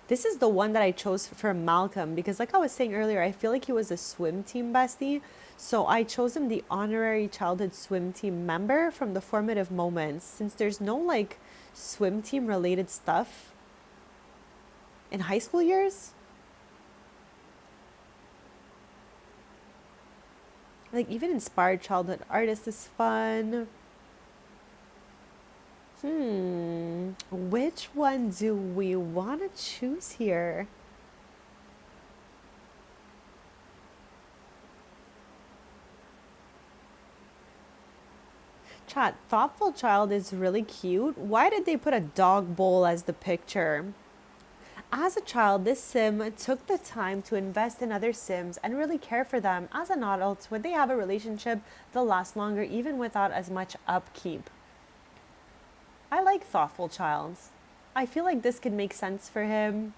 This is the one that I chose for Malcolm because, like I was saying earlier, I feel like he was a swim team bestie. So I chose him the honorary childhood swim team member from the formative moments. Since there's no like swim team related stuff in high school years, like even inspired childhood artist is fun. Which one do we want to choose here? Chat, thoughtful child is really cute. Why did they put a dog bowl as the picture? As a child, this sim took the time to invest in other sims and really care for them. As an adult, when they have a relationship, they'll last longer even without as much upkeep. I like thoughtful child. I feel like this could make sense for him.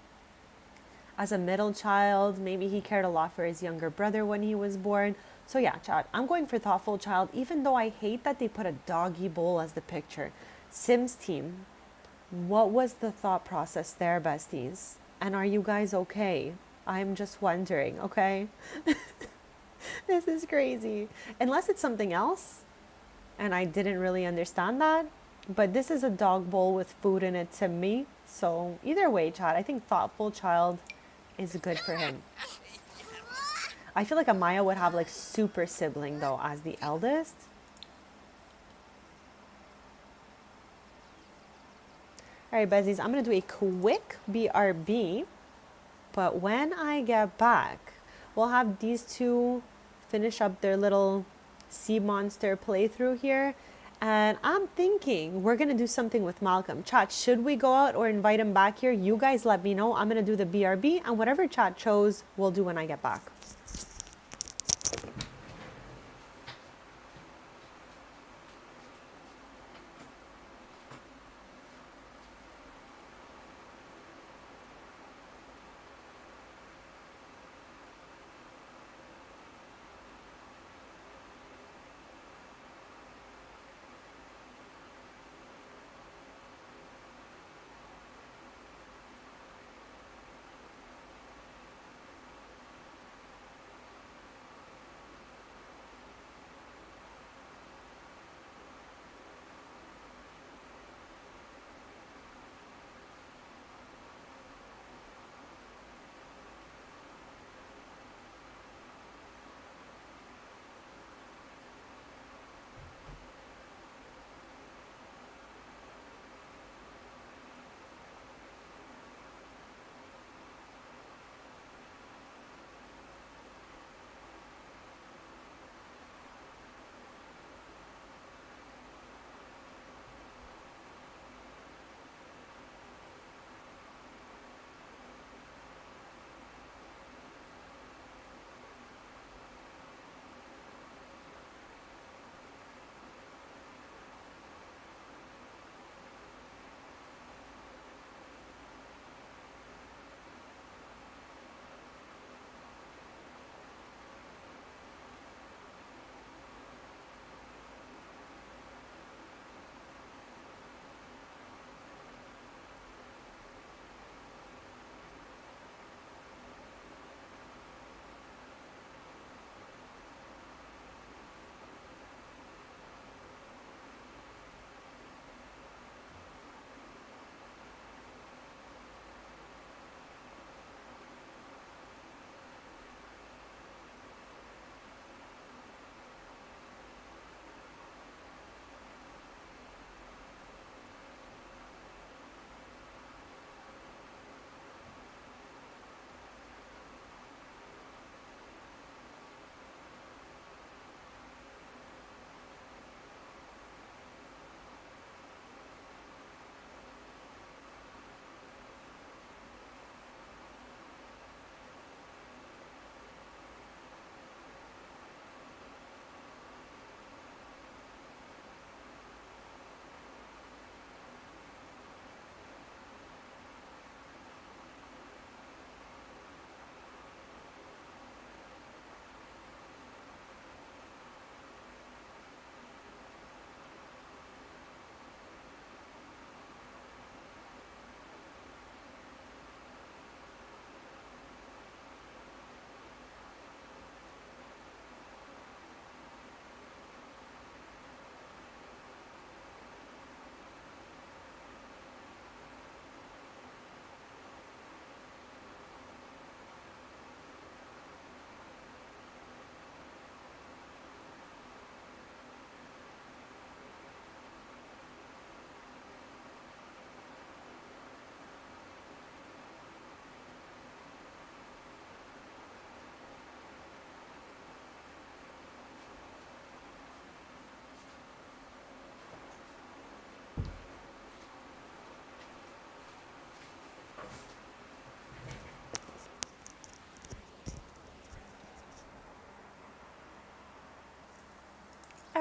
As a middle child, maybe he cared a lot for his younger brother when he was born. So yeah, chat, I'm going for thoughtful child, even though I hate that they put a doggy bowl as the picture. Sims team, what was the thought process there, besties? And are you guys okay? I'm just wondering, okay? This is crazy. Unless it's something else, and I didn't really understand that. But this is a dog bowl with food in it to me. So either way, chat, I think thoughtful child is good for him. I feel like Amaya would have like super sibling though as the eldest. All right, Bezzies, I'm going to do a quick BRB. But when I get back, we'll have these two finish up their little sea monster playthrough here. And I'm thinking we're going to do something with Malcolm. Chat, should we go out or invite him back here? You guys let me know. I'm going to do the BRB, and whatever chat chose, we'll do when I get back.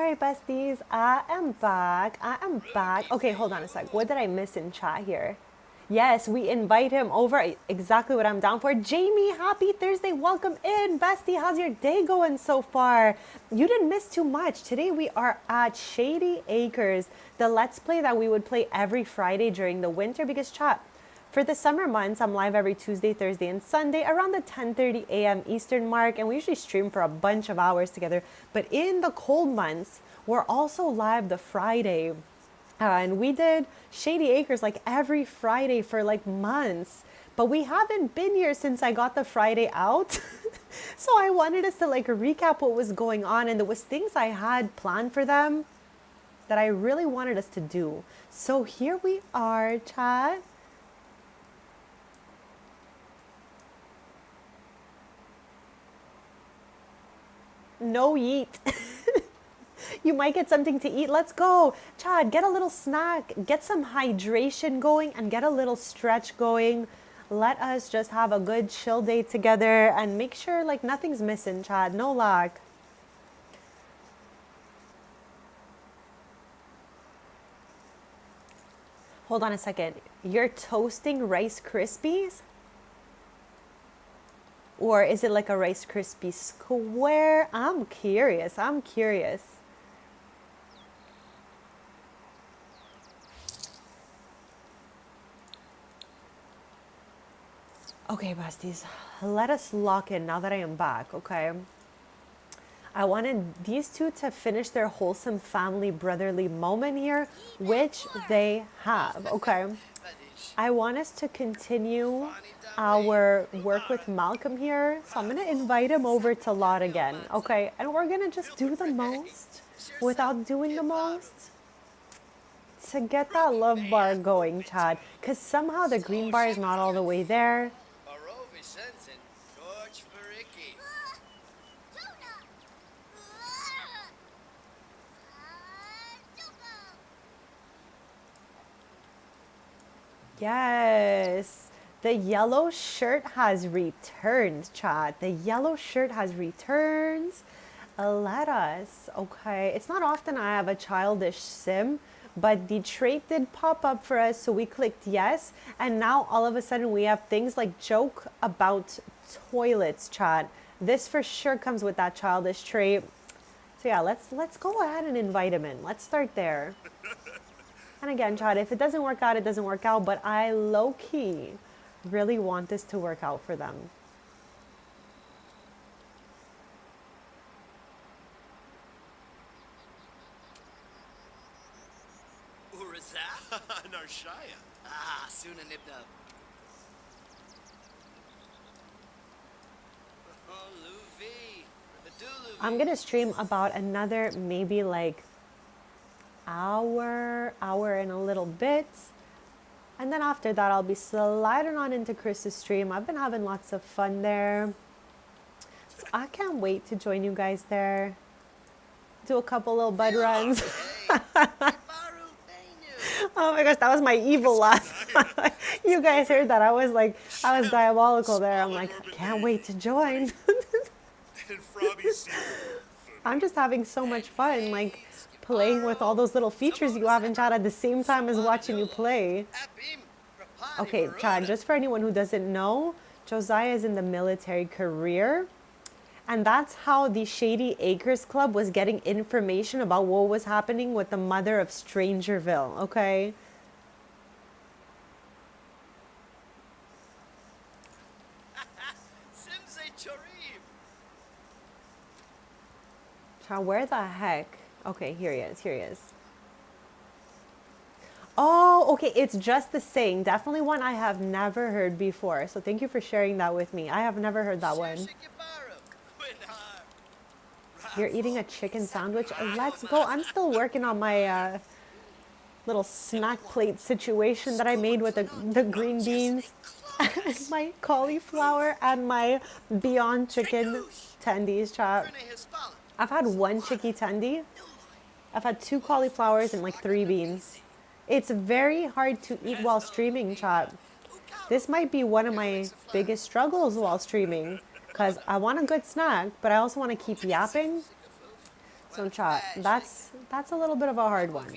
right, besties, I am back. I am back. Okay, hold on a sec. What did I miss in chat here? Yes, we invite him over. Exactly what I'm down for. Jamie, happy Thursday. Welcome in. Bestie, how's your day going so far? You didn't miss too much. Today we are at Shady Acres, the Let's Play that we would play every Friday during the winter because chat. For the summer months, I'm live every Tuesday, Thursday, and Sunday around the 10:30 a.m. Eastern mark, and we usually stream for a bunch of hours together. But in the cold months, we're also live the Friday. And we did Shady Acres like every Friday for like months. But we haven't been here since I got the Friday out. So I wanted us to like recap what was going on. And there was things I had planned for them that I really wanted us to do. So here we are, chat. No yeet. You might get something to eat. Let's go. Chad, get a little snack, get some hydration going, and get a little stretch going. Let us just have a good chill day together and make sure like nothing's missing, Chad. No lack. Hold on a second. You're toasting Rice Krispies? Or is it like a Rice Krispie square? I'm curious. I'm curious. Okay, besties, let us lock in now that I am back, okay? I wanted these two to finish their wholesome family brotherly moment here, which they have, okay? I want us to continue our work with Malcolm here, so I'm gonna invite him over to Lot again, okay? And we're gonna just do the most without doing the most to get that love bar going, Chad, because somehow the green bar is not all the way there. Yes, the yellow shirt has returned, chat. The yellow shirt has returned. Let us, okay. It's not often I have a childish sim, but the trait did pop up for us, so we clicked yes. And now all of a sudden we have things like joke about toilets, chat. This for sure comes with that childish trait. So yeah, let's go ahead and invite him in. Let's start there. And again, Chad, if it doesn't work out, it doesn't work out. But I low-key really want this to work out for them. Urazah? Narshaya. Ah, Suna Nibna. Oh, Luvi. I'm going to stream about another maybe like hour and a little bit. And then after that, I'll be sliding on into Chris's stream. I've been having lots of fun there. So I can't wait to join you guys there. Do a couple little bud runs. Oh my gosh, that was my evil laugh. You guys heard that. I was diabolical there. I'm like, I can't wait to join. I'm just having so much fun, like playing with all those little features you have in chat at the same time as watching you play. Okay, Chad, just for anyone who doesn't know, Josiah is in the military career. And that's how the Shady Acres Club was getting information about what was happening with the mother of Strangerville, okay? Chad, where the heck? Okay, here he is, here he is. Oh, okay, it's just the saying. Definitely one I have never heard before. So thank you for sharing that with me. I have never heard that one. You're eating a chicken sandwich? Let's go. I'm still working on my little snack plate situation that I made with the green beans, my cauliflower, and my Beyond Chicken tendies, chop. I've had one chicky tendy. I've had 2 cauliflowers and like 3 beans. It's very hard to eat while streaming, chat. This might be one of my biggest struggles while streaming because I want a good snack, but I also want to keep yapping. So chat, that's a little bit of a hard one.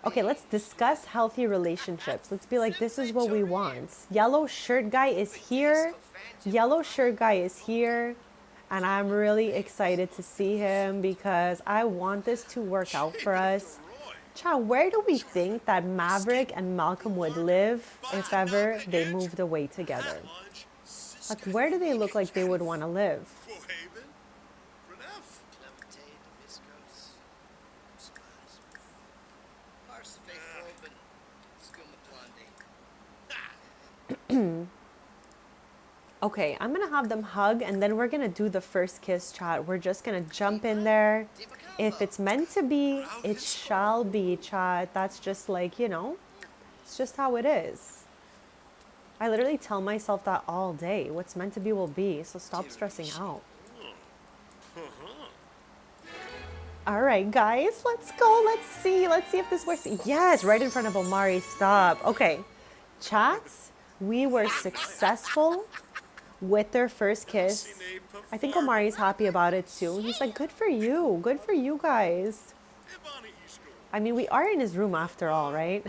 Okay, let's discuss healthy relationships. Let's be like, this is what we want. Yellow shirt guy is here. Yellow shirt guy is here. And I'm really excited to see him because I want this to work out for us. Chat, where do we think that Maverick and Malcolm would live if ever they moved away together? Like, where do they look like they would want to live? Okay, I'm gonna have them hug and then we're gonna do the first kiss, chat. We're just gonna jump in there. If it's meant to be, it shall be, chat. That's just like, you know, it's just how it is. I literally tell myself that all day. What's meant to be will be, so stop stressing out. All right, guys, let's go. Let's see if this works. Yes, right in front of Omari. Stop. Okay, chats, we were successful with their first kiss. I think Omari's happy about it too. He's like, good for you. Good for you guys. I mean, we are in his room after all, right?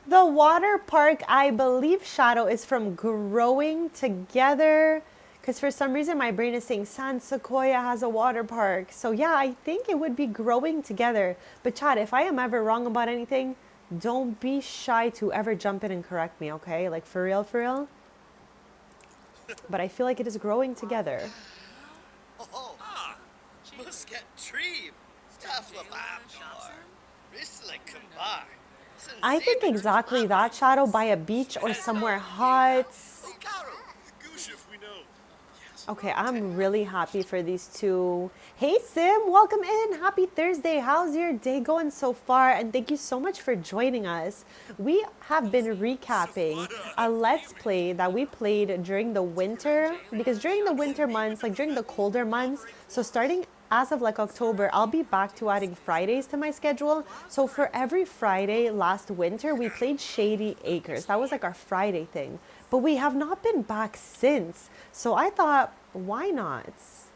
The water park, I believe, Shadow, is from Growing Together. Because for some reason, my brain is saying San Sequoia has a water park. So yeah, I think it would be Growing Together. But Chad, if I am ever wrong about anything, don't be shy to ever jump in and correct me, okay? Like, for real, for real. But I feel like it is Growing Together. Oh, Muscat Tree. I think exactly that, Shadow, by a beach or somewhere hot. Okay, I'm really happy for these two. Hey, Sim, welcome in. Happy Thursday. How's your day going so far? And thank you so much for joining us. We have been recapping a Let's Play that we played during the winter. Because during the winter months, like during the colder months, so starting as of like October, I'll be back to adding Fridays to my schedule. So for every Friday last winter, we played Shady Acres. That was like our Friday thing. But we have not been back since. So I thought, why not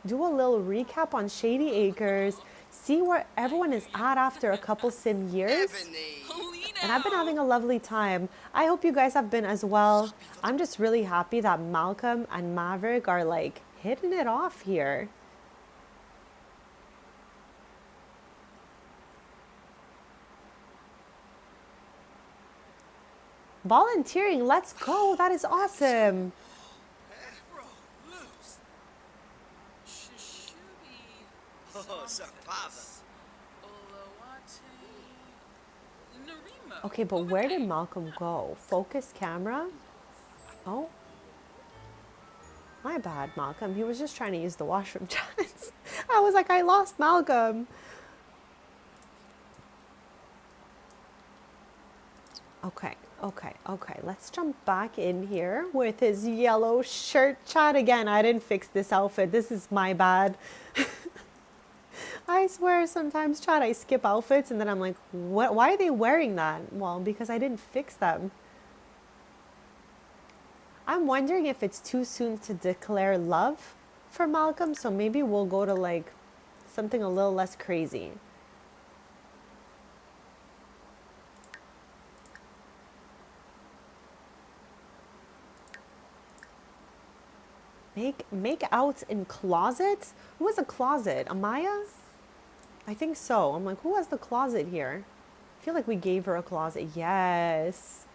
do a little recap on Shady Acres, see where everyone is at after a couple sim years. And I've been having a lovely time. I hope you guys have been as well. I'm just really happy that Malcolm and Maverick are like hitting it off here. Volunteering, let's go. That is awesome. Okay, but where did Malcolm go? Focus camera? Oh. My bad, Malcolm. He was just trying to use the washroom, chat. I was like, I lost Malcolm. Okay. Let's jump back in here with his yellow shirt, chat. Again, I didn't fix this outfit. This is my bad. I swear sometimes, chat, I skip outfits and then I'm like, what? Why are they wearing that? Well, because I didn't fix them. I'm wondering if it's too soon to declare love for Malcolm. So maybe we'll go to like something a little less crazy. Make out in closet? Who has a closet? Amaya? I think so. I'm like, who has the closet here? I feel like we gave her a closet. Yes.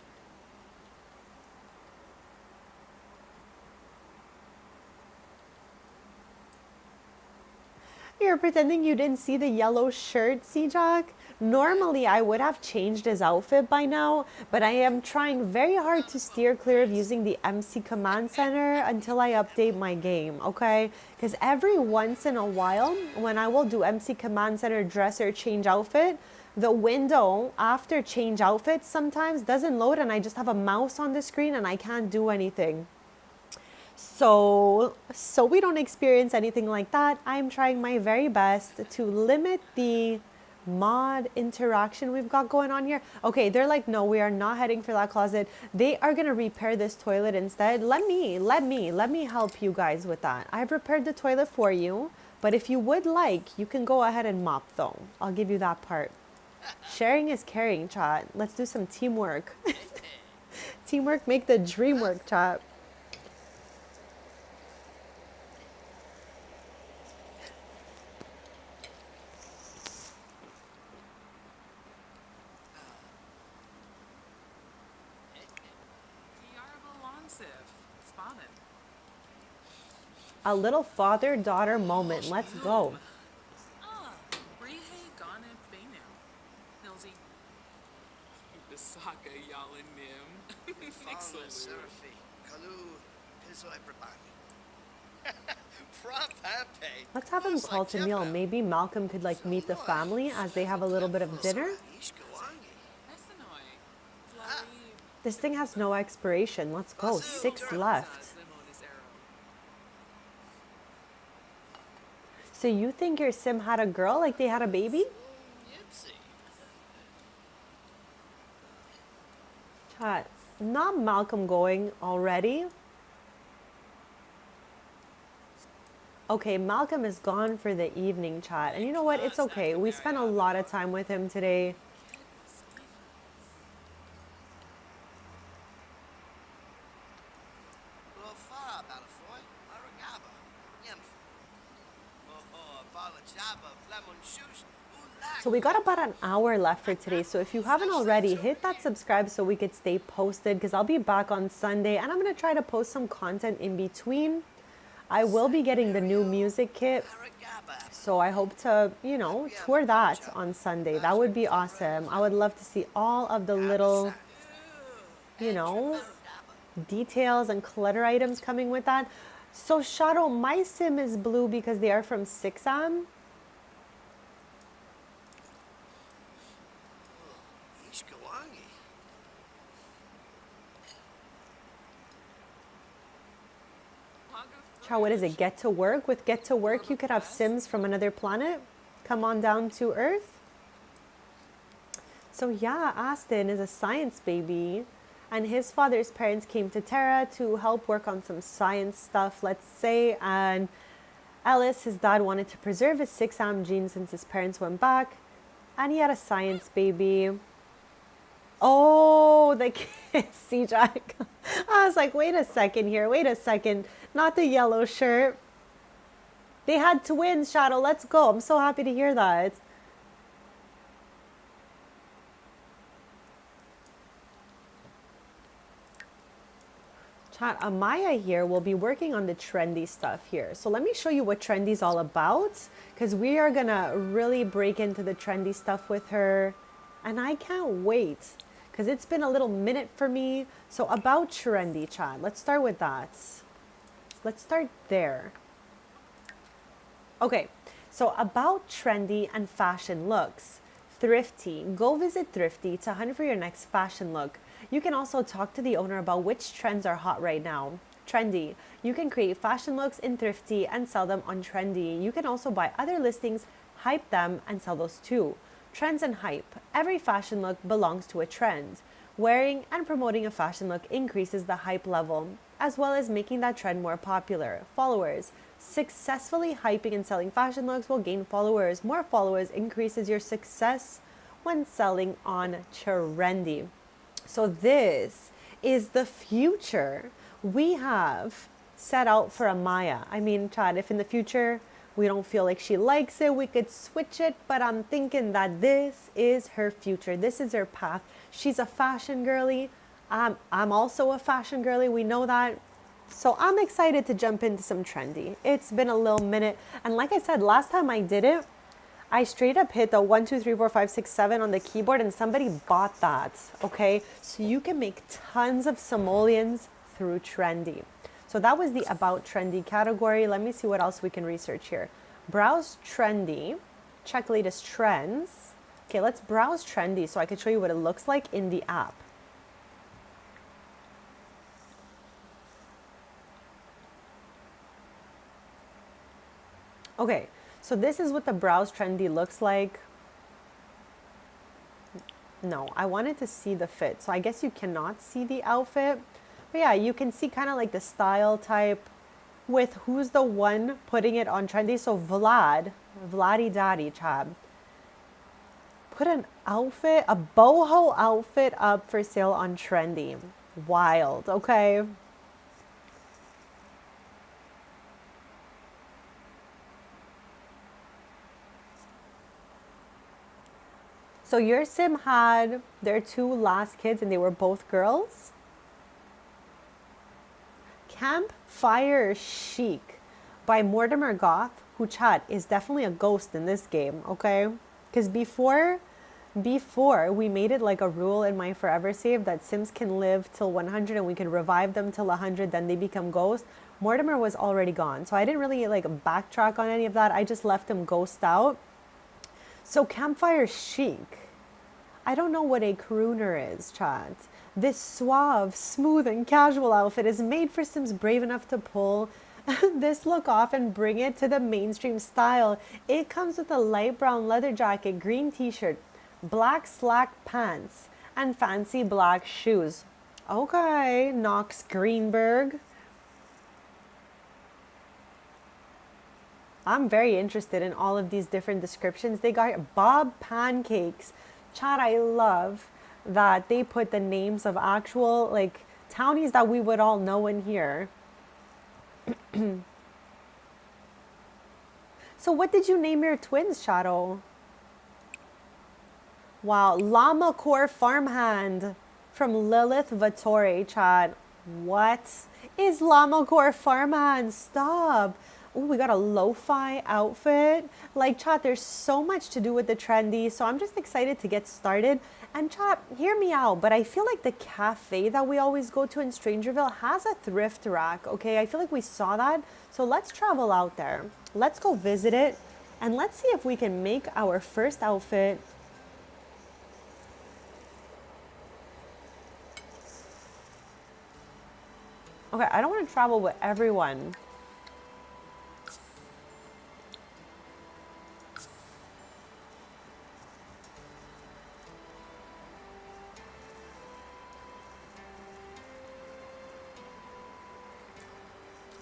You're pretending you didn't see the yellow shirt, C-Jock? Normally, I would have changed his outfit by now, but I am trying very hard to steer clear of using the MC Command Center until I update my game, okay? Because every once in a while, when I will do MC Command Center dress or change outfit, the window after change outfits sometimes doesn't load and I just have a mouse on the screen and I can't do anything. So we don't experience anything like that. I'm trying my very best to limit the mod interaction we've got going on here. Okay, they're like, no, we are not heading for that closet. They are gonna repair this toilet instead. Let me help you guys with that. I've repaired the toilet for you. But if you would like, you can go ahead and mop though. I'll give you that part. Sharing is caring, chat. Let's do some teamwork. Teamwork make the dream work, chat. A little father-daughter moment. Let's go. Fala, Seraphi. Kalu, Pizzo Ebrabani. Prop Pepe. Let's have him call to meal. Maybe Malcolm could like meet the family as they have a little bit of dinner. This thing has no expiration. Let's go. 6 left. So you think your sim had a girl like they had a baby? Chat. Not Malcolm going already. Okay, Malcolm is gone for the evening, chat. And you know what? It's okay. We spent a lot of time with him today. So we got about an hour left for today. So if you haven't already, hit that subscribe so we could stay posted because I'll be back on Sunday and I'm going to try to post some content in between. I will be getting the new music kit. So I hope to, you know, tour that on Sunday. That would be awesome. I would love to see all of the little, you know, details and clutter items coming with that. So Shadow, my sim is blue because they are from 6am. What is it? Get to work? With Get to Work, you could have Sims from another planet come on down to Earth. So yeah, Aston is a science baby. And his father's parents came to Terra to help work on some science stuff, let's say. And Ellis, his dad, wanted to preserve his 6am gene since his parents went back. And he had a science baby. Oh, the kiss, C-Jack. I was like, wait a second here. Wait a second. Not the yellow shirt. They had twins, Shadow. Let's go. I'm so happy to hear that. Chat, Amaya here will be working on the trendy stuff here. So let me show you what trendy is all about. Because we are going to really break into the trendy stuff with her. And I can't wait. Because it's been a little minute for me. So about trendy, chat. Let's start with that. Let's start there. Okay, so about trendy and fashion looks. Thrifty. Go visit Thrifty to hunt for your next fashion look. You can also talk to the owner about which trends are hot right now. Trendy. You can create fashion looks in Thrifty and sell them on Trendy. You can also buy other listings, hype them, and sell those too. Trends and hype. Every fashion look belongs to a trend. Wearing and promoting a fashion look increases the hype level, as well as making that trend more popular. Followers. Successfully hyping and selling fashion looks will gain followers. More followers increases your success when selling on Trendy. So this is the future we have set out for Amaya. I mean, Chad, if in the future we don't feel like she likes it, we could switch it, but I'm thinking that this is her future. This is her path. She's a fashion girly. I'm also a fashion girly. We know that. So I'm excited to jump into some trendy. It's been a little minute. And like I said, last time I did it, I straight up hit the 1, 2, 3, 4, 5, 6, 7 on the keyboard and somebody bought that, okay? So you can make tons of simoleons through trendy. So that was the about trendy category. Let me see what else we can research here. Browse trendy, check latest trends. Okay, let's browse trendy so I can show you what it looks like in the app. Okay, so this is what the browse trendy looks like. No, I wanted to see the fit. So I guess you cannot see the outfit. But yeah, you can see kind of like the style type. with who's the one putting it on trendy. So Vladdy Daddy, Chad. Put an outfit, a boho outfit up for sale on trendy. Wild, okay? So your sim had their 2 last kids and they were both girls? Campfire Chic by Mortimer Goth, who chat is definitely a ghost in this game, okay? Because before we made it like a rule in my forever save that sims can live till 100 and we can revive them till 100, then they become ghosts. Mortimer was already gone, so I didn't really like backtrack on any of that. I just left him ghost out. So Campfire Chic, I don't know what a crooner is, chat. This suave, smooth, and casual outfit is made for sims brave enough to pull this look off and bring it to the mainstream style. It comes with a light brown leather jacket, green t-shirt, black slack pants, and fancy black shoes. Okay, Knox Greenberg. I'm very interested in all of these different descriptions. They got Bob Pancakes. Chat, I love that they put the names of actual like townies that we would all know in here. So what did you name your twins, Shadow? Wow, Llama Core Farmhand from Lilith Vattore, chat. What is Llama Core Farmhand? Stop. Ooh, we got a lo-fi outfit. Like, chat, there's so much to do with the trendy, so I'm just excited to get started. And chat, hear me out, but I feel like the cafe that we always go to in Strangerville has a thrift rack, okay? I feel like we saw that, so let's travel out there. Let's go visit it, and let's see if we can make our first outfit. Okay, I don't want to travel with everyone.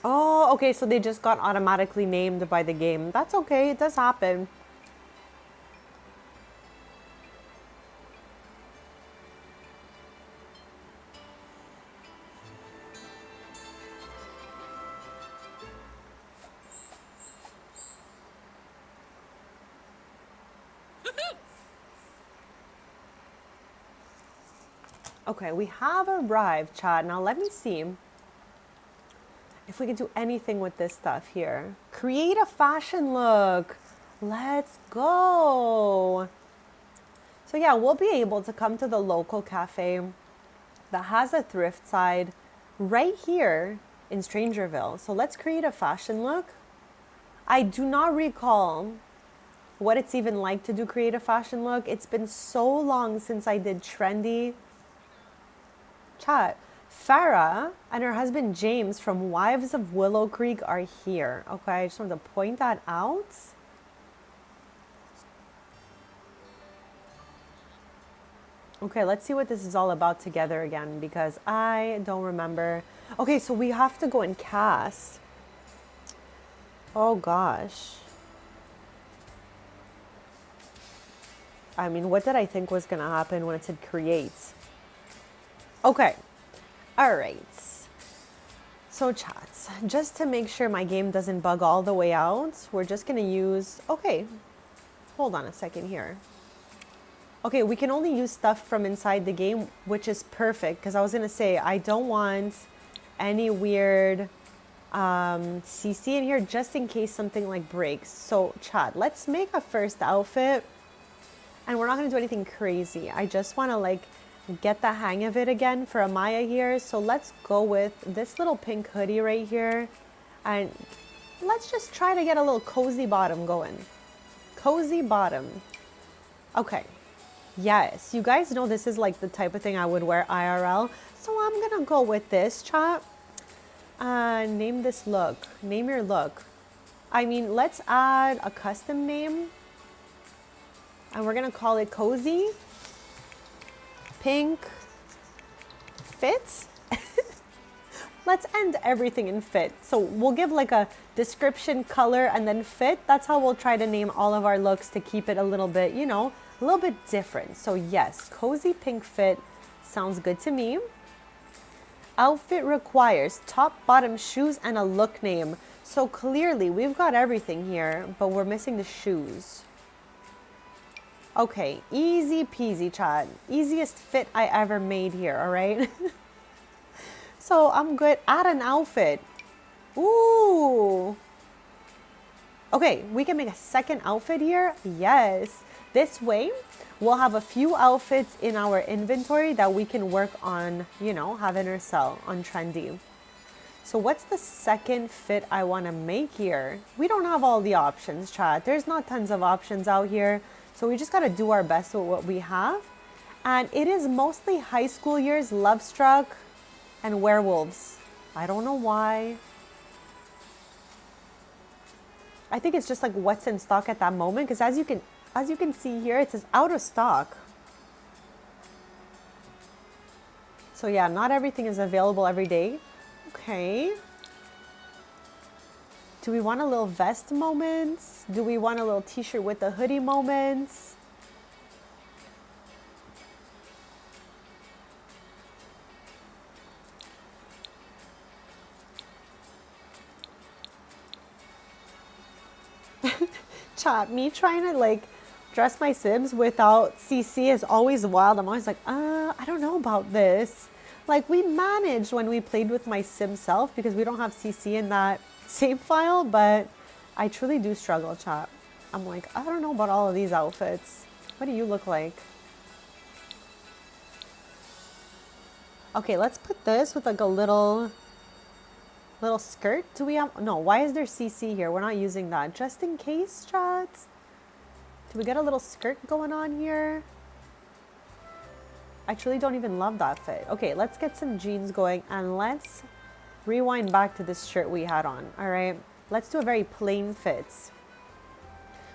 Oh, okay, so they just got automatically named by the game. That's okay, it does happen. Okay, we have arrived, chat. Now let me see if we can do anything with this stuff here. Create a fashion look. Let's go. So yeah, we'll be able to come to the local cafe that has a thrift side right here in Strangerville. So let's create a fashion look. I do not recall what it's even like to do create a fashion look. It's been so long since I did trendy. Chat, Farah and her husband James from Wives of Willow Creek are here. Okay, I just wanted to point that out. Okay, let's see what this is all about together again because I don't remember. Okay, so we have to go and cast. Oh gosh. I mean, what did I think was going to happen when it said create? Okay. All right. So chats, just to make sure my game doesn't bug all the way out, we're just going to use, okay, hold on a second here. Okay, we can only use stuff from inside the game, which is perfect because I was going to say, I don't want any weird CC in here just in case something like breaks. So chat, let's make a first outfit and we're not going to do anything crazy. I just want to like get the hang of it again for Amaya here. So let's go with this little pink hoodie right here. And let's just try to get a little cozy bottom going. Cozy bottom. Okay. Yes, you guys know this is like the type of thing I would wear IRL. So I'm going to go with this, chat. Name this look. Name your look. I mean, let's add a custom name. And we're going to call it Cozy. Pink fit. let's end everything in fit. So we'll give like a description, color, and then fit. That's how we'll try to name all of our looks to keep it a little bit, you know, a little bit different. So yes, cozy pink fit sounds good to me. Outfit requires top, bottom, shoes, and a look name. So clearly we've got everything here, but we're missing the shoes. Okay, easy peasy, chat. Easiest fit I ever made here, all right? So I'm good. Add an outfit. Ooh. Okay, we can make a second outfit here. Yes. This way, we'll have a few outfits in our inventory that we can work on, you know, having or sell on Trendy. So what's the second fit I want to make here? We don't have all the options, chat. There's not tons of options out here. So we just got to do our best with what we have. And it is mostly high school years, Love Struck, and werewolves. I don't know why. I think it's just like what's in stock at that moment, because as you can see here, it says out of stock. So yeah, not everything is available every day. Okay. Do we want a little vest moments? Do we want a little t-shirt with a hoodie moments? Chat, me trying to like dress my Sims without CC is always wild. I'm always like, I don't know about this. Like we managed when we played with my Sim self because we don't have CC in that save file, but I truly do struggle, chat. I'm like, I don't know about all of these outfits. What do you look like? Okay, let's put this with like a little skirt. Do we have, no, why is there CC here? We're not using that. Just in case, chat. Do we get a little skirt going on here? I truly don't even love that fit. Okay, let's get some jeans going and let's rewind back to this shirt we had on. All right, let's do a very plain fits.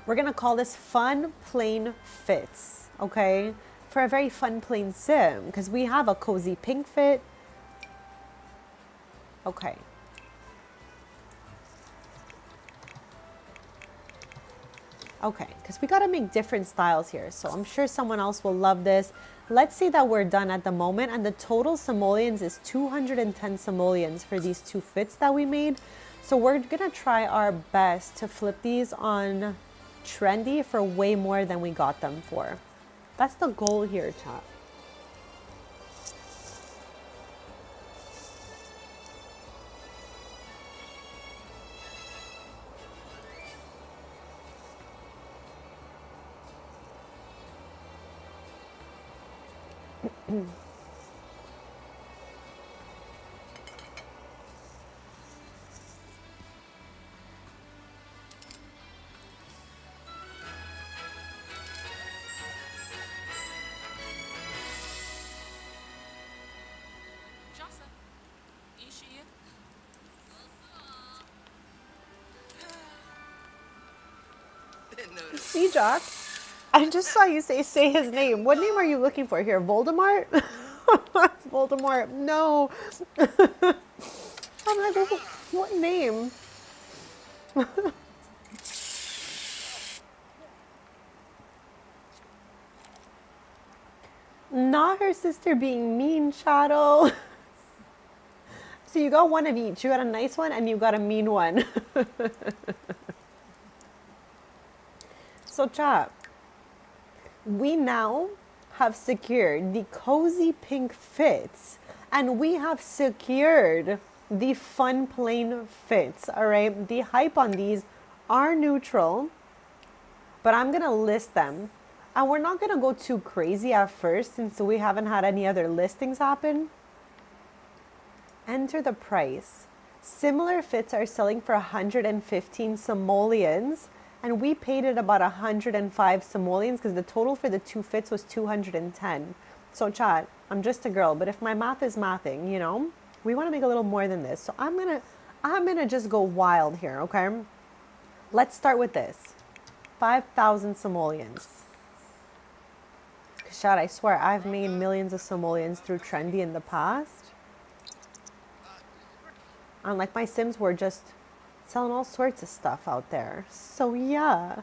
We're gonna call this fun plain fits, okay? For a very fun plain sim, because we have a cozy pink fit. Okay. Okay, because we got to make different styles here. So I'm sure someone else will love this. Let's say that we're done at the moment and the total simoleons is 210 simoleons for these two fits that we made. So we're going to try our best to flip these on Trendy for way more than we got them for. That's the goal here, chat. See, Jack, I just saw you say his name. What name are you looking for here? Voldemort? Voldemort, no. I'm like, what name? Not her sister being mean, Shadow. So you got one of each. You got a nice one and you got a mean one. So chat, we now have secured the cozy pink fits and we have secured the fun plain fits, all right? The hype on these are neutral, but I'm gonna list them. And we're not gonna go too crazy at first since we haven't had any other listings happen. Enter the price. Similar fits are selling for 115 simoleons. And we paid it about 105 simoleons because the total for the two fits was 210. So chat, I'm just a girl, but if my math is mathing, you know, we want to make a little more than this. So I'm gonna just go wild here, okay? Let's start with this. 5,000 simoleons. Chat, I swear I've made millions of simoleons through Trendy in the past. And like my Sims were just selling all sorts of stuff out there. So yeah.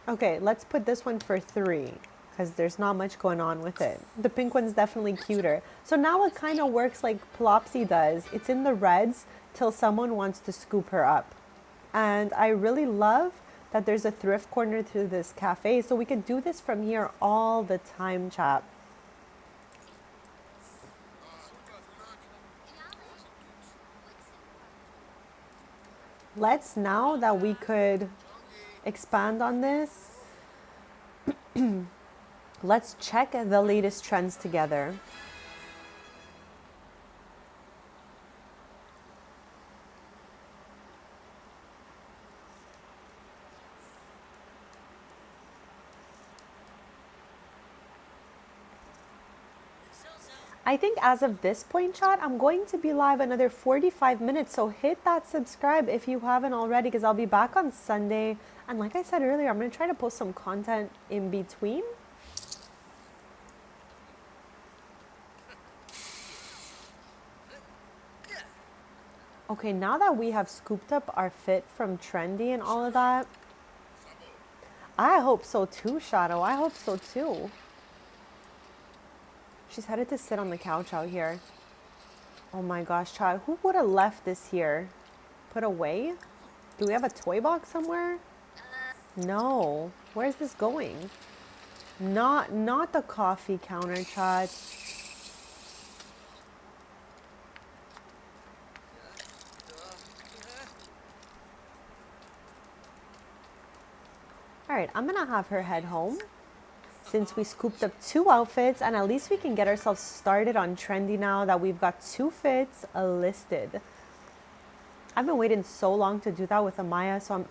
Okay, let's put this one for 3 because there's not much going on with it. The pink one's definitely cuter. So now it kind of works like Plopsy does. It's in the reds till someone wants to scoop her up. And I really love that there's a thrift corner to this cafe, so we could do this from here all the time, chap. Let's, now that we could expand on this, let's check the latest trends together. I think as of this point, chat, I'm going to be live another 45 minutes. So hit that subscribe if you haven't already, because I'll be back on Sunday. And like I said earlier, I'm going to try to post some content in between. Okay, now that we have scooped up our fit from Trendy and all of that, I hope so too, Shadow. I hope so too. She's headed to sit on the couch out here. Oh my gosh, child. Who would have left this here? Put away? Do we have a toy box somewhere? No. Where's this going? Not the coffee counter, chat. Alright, I'm gonna have her head home since we scooped up 2 outfits, and at least we can get ourselves started on Trendy now that we've got 2 fits listed. I've been waiting so long to do that with Amaya, so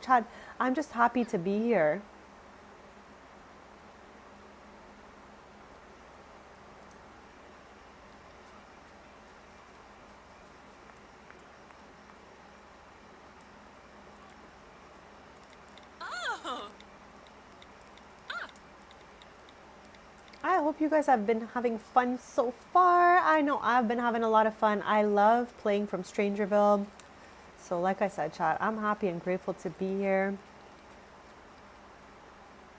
I'm just happy to be here. I hope you guys have been having fun so far. I know I've been having a lot of fun. I love playing from Strangerville. So like I said, chat, I'm happy and grateful to be here.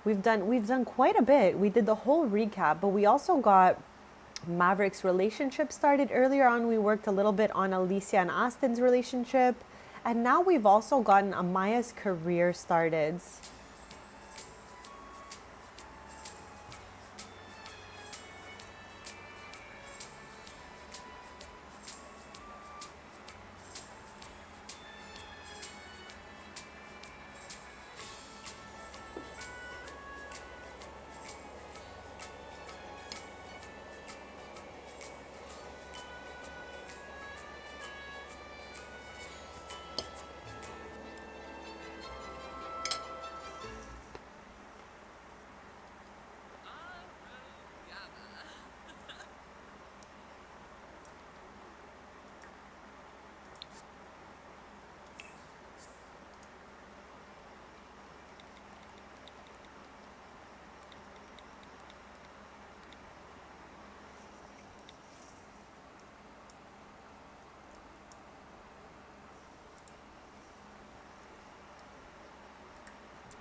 We've done quite a bit. We did the whole recap, but we also got Maverick's relationship started earlier on. We worked a little bit on Alicia and Aston's relationship. And now we've also gotten Amaya's career started.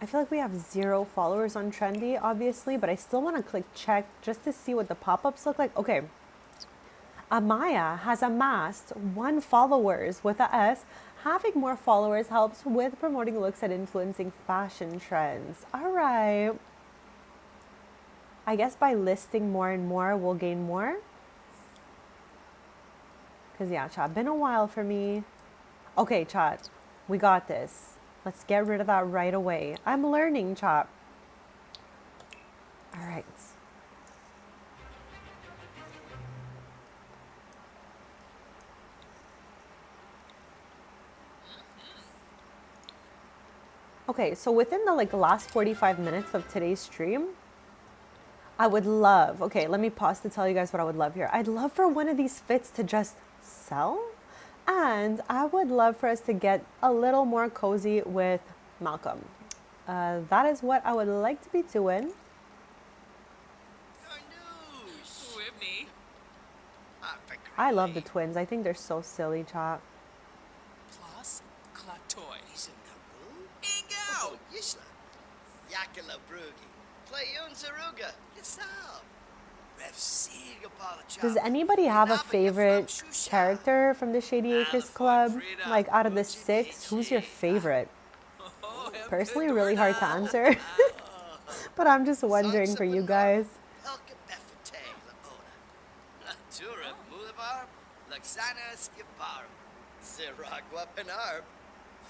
I feel like we have 0 followers on Trendy, obviously, but I still want to click check just to see what the pop-ups look like. Okay. Amaya has amassed 1 followers with a S. Having more followers helps with promoting looks and influencing fashion trends. All right. I guess by listing more and more, we'll gain more. Because, yeah, chat, been a while for me. Okay, chat, we got this. Let's get rid of that right away. I'm learning, chat. All right. Okay, so within the last 45 minutes of today's stream, I would love, okay, let me pause to tell you guys what I would love here. I'd love for one of these fits to just sell. And I would love for us to get a little more cozy with Malcolm. That is what I would like to be doing. With me. I love the twins. I think they're so silly, chat. Bayun Zaruga. Yasab. Does anybody have a favorite character from the Shady Acres Club? Like out of the 6, who's your favorite? Personally, really hard to answer. But I'm just wondering for you guys. Natura Mulabar, Laxana Skipar, Ziragua Penarb,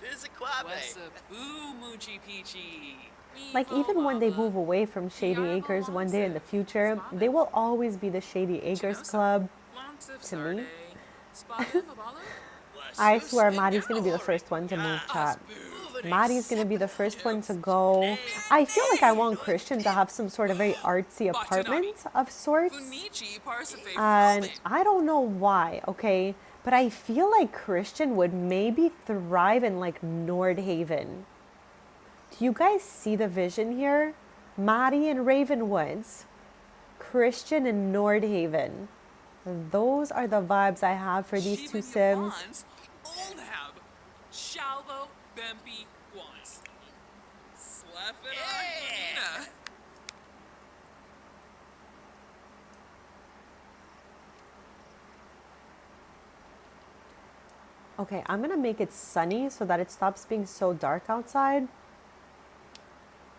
Fizikwabe. Boo Moochie Peachy. Like even when they move away from Shady Acres one day in the future, they will always be the Shady Acres Club to me. I swear Maddie's gonna be the first one to move, chat. Maddie's gonna be the first one to go. I feel like I want Christian to have some sort of very artsy apartment of sorts. And I don't know why, okay? But I feel like Christian would maybe thrive in like Nordhaven. Do you guys see the vision here? Maddie and Ravenwoods. Christian and Nordhaven. Those are the vibes I have for these two Sims. Okay, I'm gonna make it sunny so that it stops being so dark outside.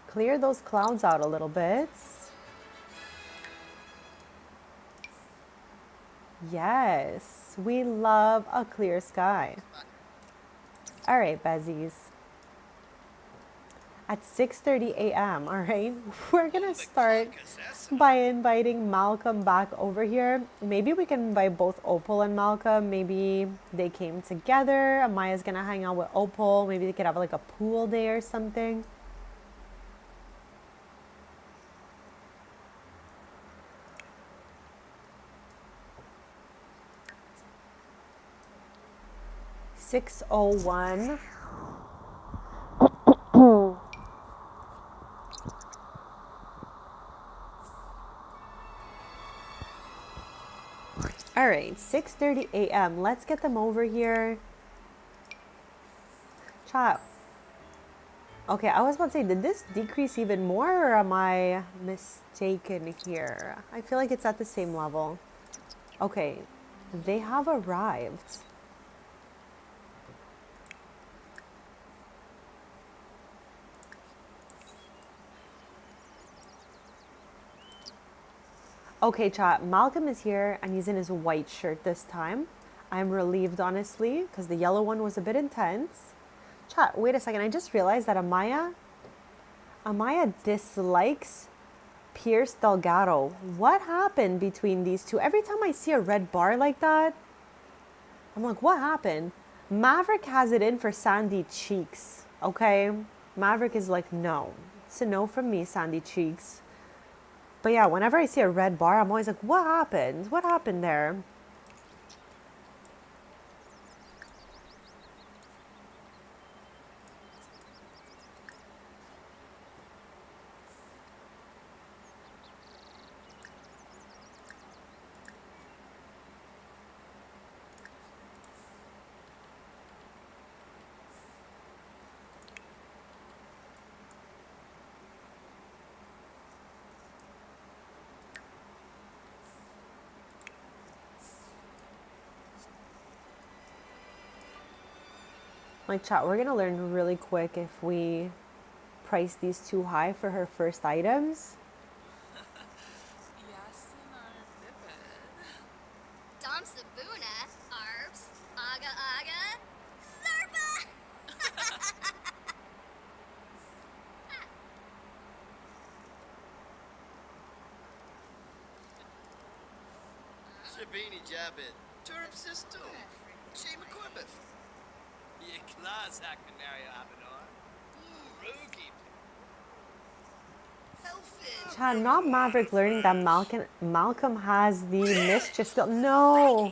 Clear those clouds out a little bit. Yes, we love a clear sky. All right, Bezies. At 6:30 a.m., all right? We're gonna start by inviting Malcolm back over here. Maybe we can invite both Opal and Malcolm. Maybe they came together. Amaya's gonna hang out with Opal. Maybe they could have like a pool day or something. (6:01). All right, 6:30 a.m. Let's get them over here. Chat. Okay, I was about to say, did this decrease even more or am I mistaken here? I feel like it's at the same level. Okay, they have arrived. Okay, chat, Malcolm is here and he's in his white shirt this time. I'm relieved, honestly, because the yellow one was a bit intense. Chat, wait a second, I just realized that Amaya dislikes Pierce Delgado. What happened between these two? Every time I see a red bar like that, I'm like, what happened? Maverick has it in for Sandy Cheeks, okay? Maverick is like, no. It's a no from me, Sandy Cheeks. But yeah, whenever I see a red bar, I'm always like, what happened? What happened there? Like, chat, we're gonna learn really quick if we price these too high for her first items. Dom Sabuna, Arbs, Aga Aga, Zarba! Shabini Jabit, Turb System, Shema Corbett. Chat, not Maverick learning that Malcolm has the mischief skill. No!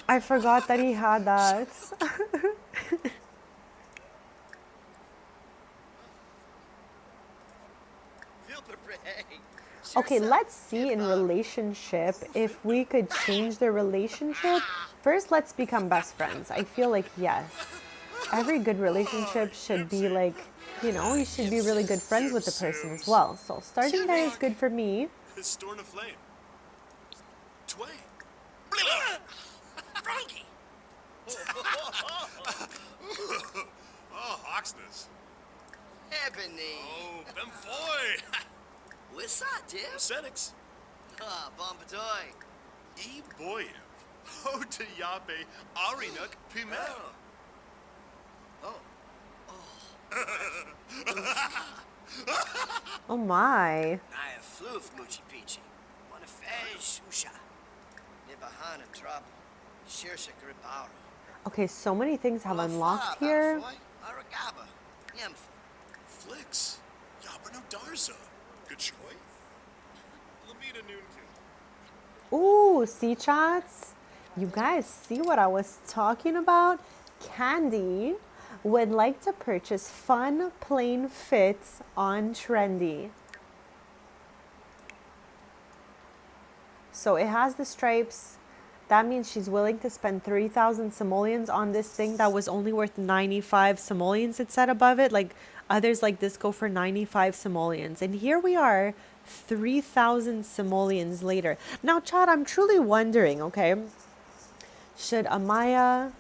I forgot that he had that. Okay, let's see in relationship if we could change the relationship. First, let's become best friends. I feel like yes. every good relationship should be like, you know, you should be really good friends with the person as well. So starting there is good for me. Storm a flame. Tway. Frankie! Oh, Oxness. Ebony! Oh, Bemfoy. What's that, Jim? Senex. Ah, Bombadoy. E. Boyev. Ho to Yape. Arinuk Pimel. Oh. Oh my. Naya floof Moochie Peachy. Wanna fez usha. Nibahana trouble. Shirsha gribaro. Okay, so many things have unlocked here. Aragaba. Yemf. Flicks. Yabrano Darza. Good choice. Lamita Noonkin. Ooh, see chats? You guys see what I was talking about? Candy would like to purchase fun plain fits on Trendy. So it has the stripes. That means she's willing to spend 3,000 simoleons on this thing that was only worth 95 simoleons, it said above it. Like others like this go for 95 simoleons. And here we are, 3,000 simoleons later. Now, Chad, I'm truly wondering, okay, should Amaya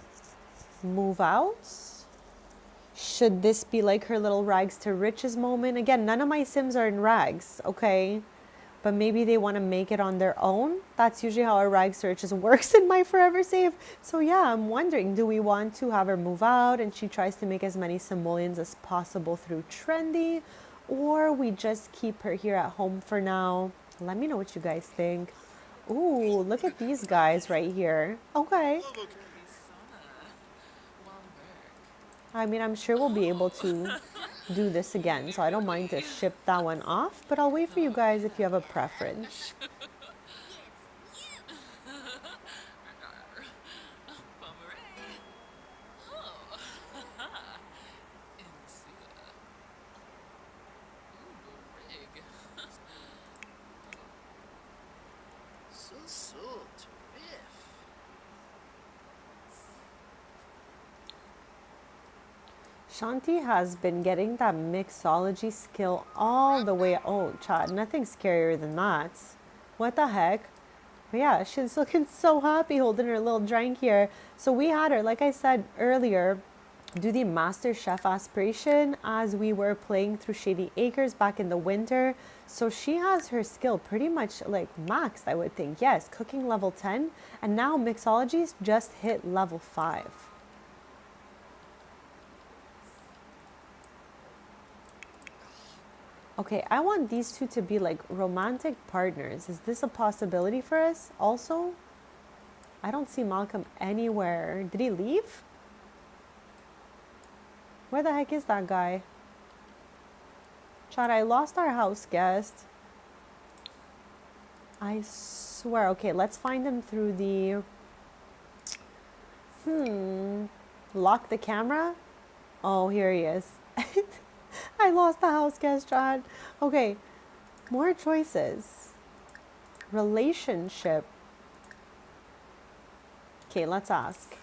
move out? Should this be like her little rags to riches moment? Again, none of my Sims are in rags, okay? But maybe they want to make it on their own. That's usually how a rags to riches works in my forever save. So yeah, I'm wondering, do we want to have her move out and she tries to make as many simoleons as possible through Trendy? Or we just keep her here at home for now? Let me know what you guys think. Ooh, look at these guys right here. Okay. I mean, I'm sure we'll be able to do this again, so I don't mind to ship that one off, but I'll wait for you guys if you have a preference. So, terrific. Shanti has been getting that mixology skill all the way. Oh, Chad, nothing scarier than that. What the heck? But yeah, she's looking so happy holding her little drink here. So we had her, like I said earlier, do the Master Chef aspiration as we were playing through Shady Acres back in the winter. So she has her skill pretty much like maxed, I would think. Yes, cooking level 10. And now mixology's just hit level 5. Okay, I want these two to be like romantic partners. Is this a possibility for us also? I don't see Malcolm anywhere. Did he leave? Where the heck is that guy? Chad, I lost our house guest. I swear. Okay, let's find him through the... Lock the camera? Oh, here he is. I lost the house guest, Chad. Okay, more choices. Relationship. Okay, let's ask.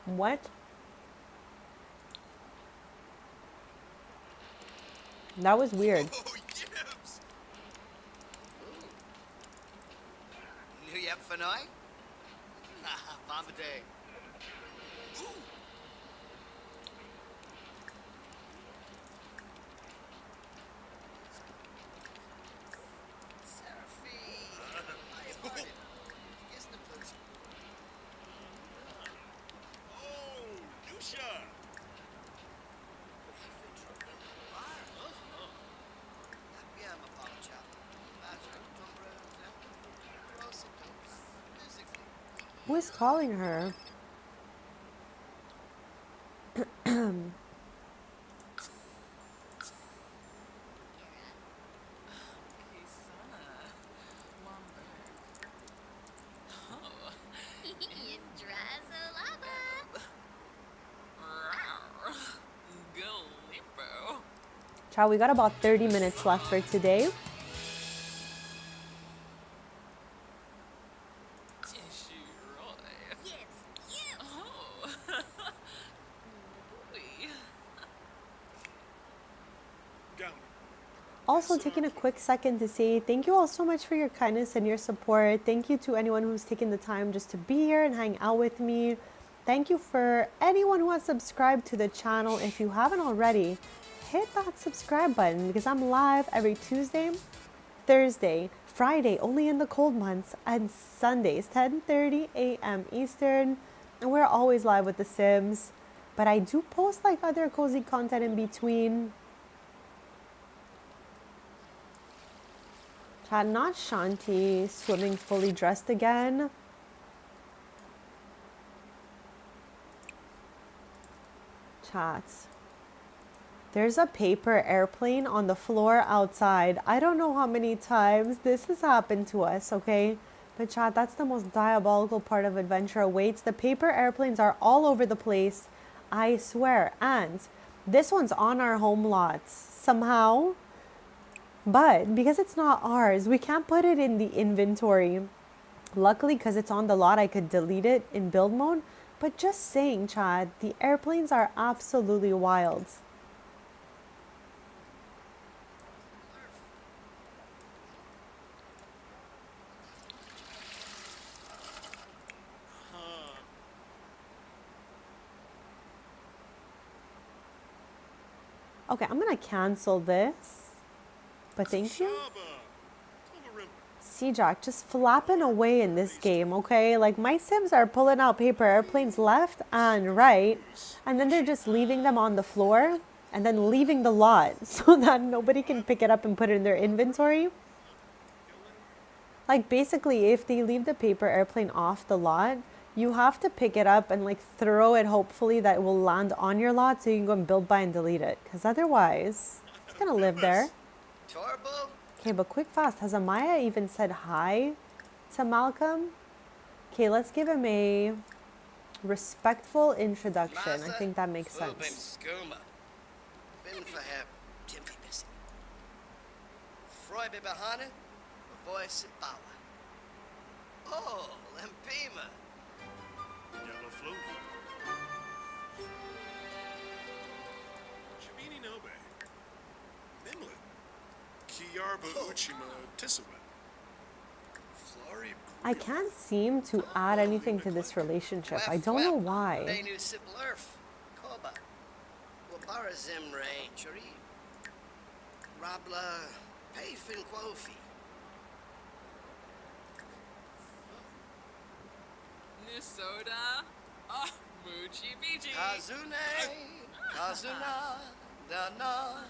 What? That was weird. Oh, yes. New yep for night? Bombaday. Oh, Lucia. Who is calling her? Drazolaba. Ciao, we got about 30 minutes left for today. Issue Roy. Yips, yips. Oh. Boy. Got me. Also, taking a quick second to say thank you all so much for your kindness and your support. Thank you to anyone who's taken the time just to be here and hang out with me. Thank you for anyone who has subscribed to the channel. If you haven't already, hit that subscribe button because I'm live every Tuesday, Thursday, Friday, only in the cold months, and Sundays, 10:30 a.m. Eastern. And we're always live with The Sims. But I do post like other cozy content in between. Chat, not Shanti swimming fully dressed again. Chat. There's a paper airplane on the floor outside. I don't know how many times this has happened to us, okay? But chat, that's the most diabolical part of Adventure Awaits. The paper airplanes are all over the place, I swear. And this one's on our home lots somehow. But because it's not ours, we can't put it in the inventory. Luckily, because it's on the lot, I could delete it in build mode. But just saying, Chad, the airplanes are absolutely wild. Okay, I'm gonna cancel this. But thank you. See, Jack, just flapping away in this game, okay? Like, my Sims are pulling out paper airplanes left and right, and then they're just leaving them on the floor, and then leaving the lot so that nobody can pick it up and put it in their inventory. Like, basically, if they leave the paper airplane off the lot, you have to pick it up and, like, throw it, hopefully that it will land on your lot so you can go and build by and delete it. Because otherwise, it's gonna live there. Turbo? Okay, but quick fast, has Amaya even said hi to Malcolm? Okay, let's give him a respectful introduction. I think that makes sense. Skooma. Bin for her Jimmy Bissy. Freud be behind it, a voice at power. Oh, Lempima. Yellow float. Shabini Nobe. Nimlet. Kiyarba Uchima Tisawet. Flori I can't seem to add anything to this relationship. I don't know why. Benu Siblerf. Koba. Wabarazim Rain. Churi. Rabla. Payfin Quofi. Nusoda. Oh, Moochie Beachy. Kazune. Kazuna. Dana.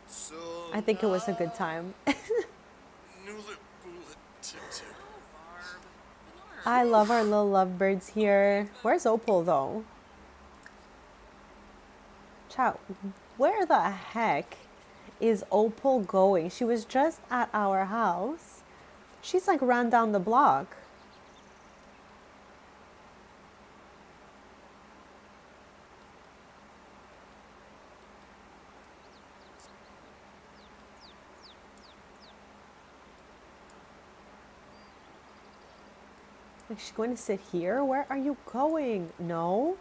So. I think it was a good time. Nulet Bulet Tip Tip. Barb. I love our little lovebirds here. Where's Opal though? Chat, where the heck is Opal going? She was just at our house. She's like ran down the block. Like, she's going to sit here? Where are you going? No.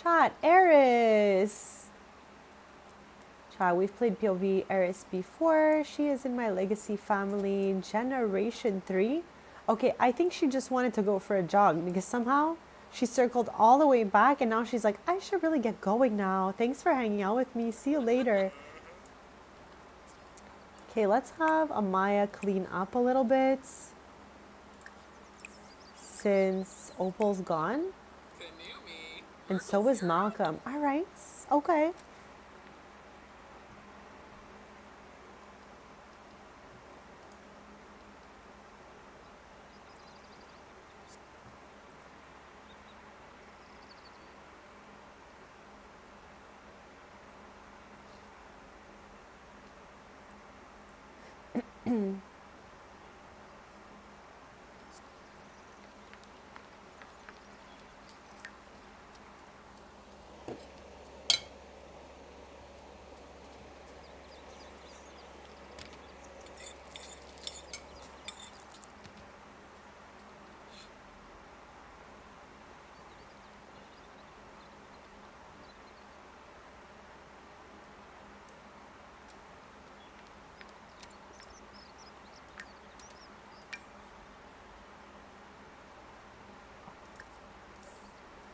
Chat, Eris. Chat, we've played POV Eris before. She is in my legacy family, Generation 3. Okay, I think she just wanted to go for a jog because somehow she circled all the way back and now she's like, I should really get going now. Thanks for hanging out with me. See you later. Okay, let's have Amaya clean up a little bit since Opal's gone. Kanumi. And so is Malcolm. All right. Okay.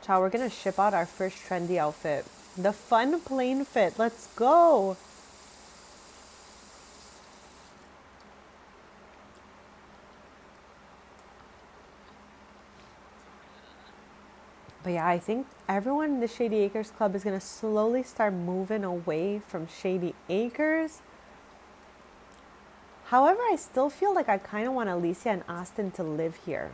Ciao, we're gonna ship out our first trendy outfit. The fun plain fit. Let's go. But yeah, I think everyone in the Shady Acres Club is gonna slowly start moving away from Shady Acres. However, I still feel like I kind of want Alicia and Austin to live here.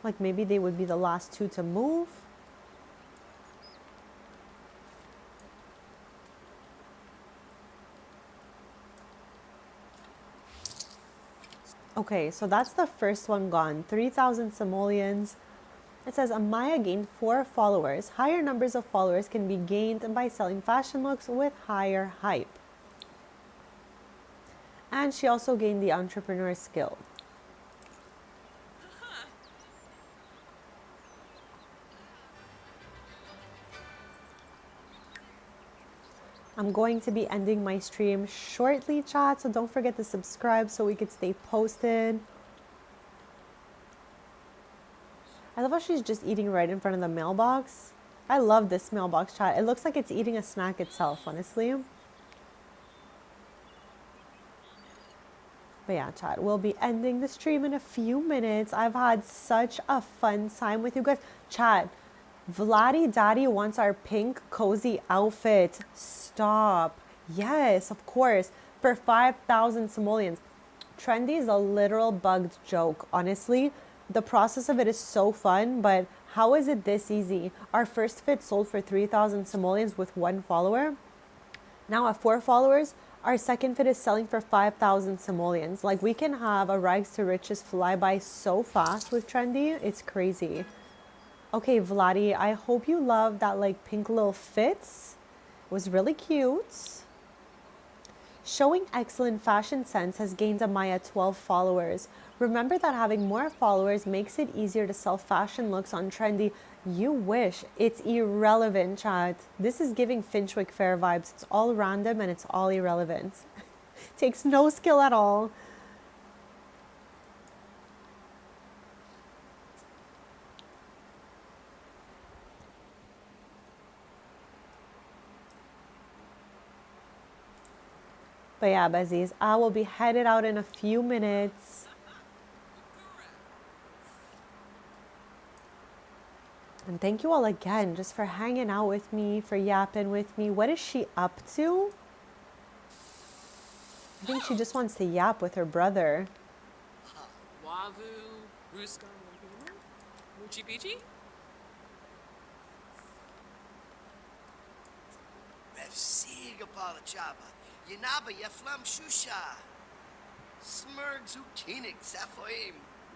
Like maybe they would be the last two to move. Okay, so that's the first one gone. 3,000 simoleons. It says Amaya gained 4 followers. Higher numbers of followers can be gained by selling fashion looks with higher hype. And she also gained the entrepreneur skill. I'm going to be ending my stream shortly, chat, so don't forget to subscribe so we can stay posted. I love how she's just eating right in front of the mailbox. I love this mailbox, chat. It looks like it's eating a snack itself, honestly. But yeah, chat, we'll be ending the stream in a few minutes. I've had such a fun time with you guys. Chat, Vladdy Daddy wants our pink cozy outfit. Stop. Yes, of course. For 5,000 simoleons. Trendy is a literal bugged joke, honestly. The process of it is so fun, but how is it this easy? Our first fit sold for 3,000 simoleons with 1 follower. Now at 4 followers, our second fit is selling for 5,000 simoleons. Like, we can have a rags to riches flyby so fast with Trendy. It's crazy. Okay, Vladdy, I hope you love that like pink little fits. It was really cute. Showing excellent fashion sense has gained Amaya 12 followers. Remember that having more followers makes it easier to sell fashion looks on Trendy. You wish. It's irrelevant, chat. This is giving Finchwick Fair vibes. It's all random and it's all irrelevant. Takes no skill at all. But yeah, Bezzies, I will be headed out in a few minutes. And thank you all again just for hanging out with me, for yapping with me. What is she up to? I think she just wants to yap with her brother. Wavu, Ruska, Moochie Peachy? Refsiga Paula Chaba. Yanaba Yaflam Shusha. Smurg Zukinik Safoim.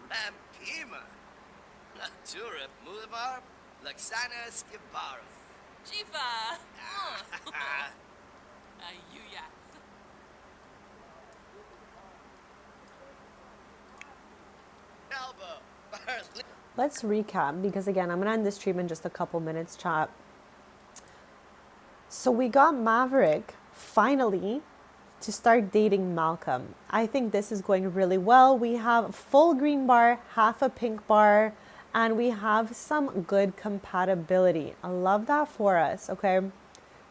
Rampima. Naturip Mulimar. Laxana Skibara. Jifa! Ayuya. Elbow. Let's recap because again, I'm going to end this stream in just a couple minutes, chat. So we got Maverick finally to start dating Malcolm. I think this is going really well. We have a full green bar, half a pink bar, and we have some good compatibility. I love that for us, okay?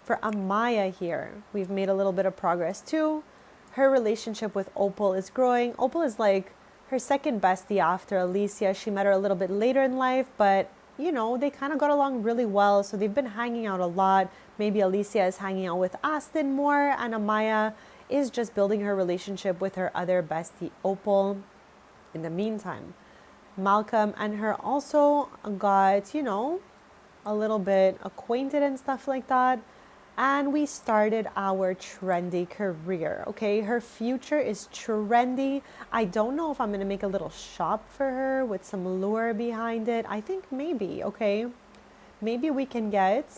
For Amaya here, we've made a little bit of progress too. Her relationship with Opal is growing. Opal is like her second bestie after Alicia. She met her a little bit later in life, but you know, they kind of got along really well. So they've been hanging out a lot. Maybe Alicia is hanging out with Aston more, and Amaya is just building her relationship with her other bestie, Opal. In the meantime, Malcolm and her also got, you know, a little bit acquainted and stuff like that. And we started our trendy career, okay? Her future is trendy. I don't know if I'm going to make a little shop for her with some lure behind it. I think maybe, okay? Maybe we can get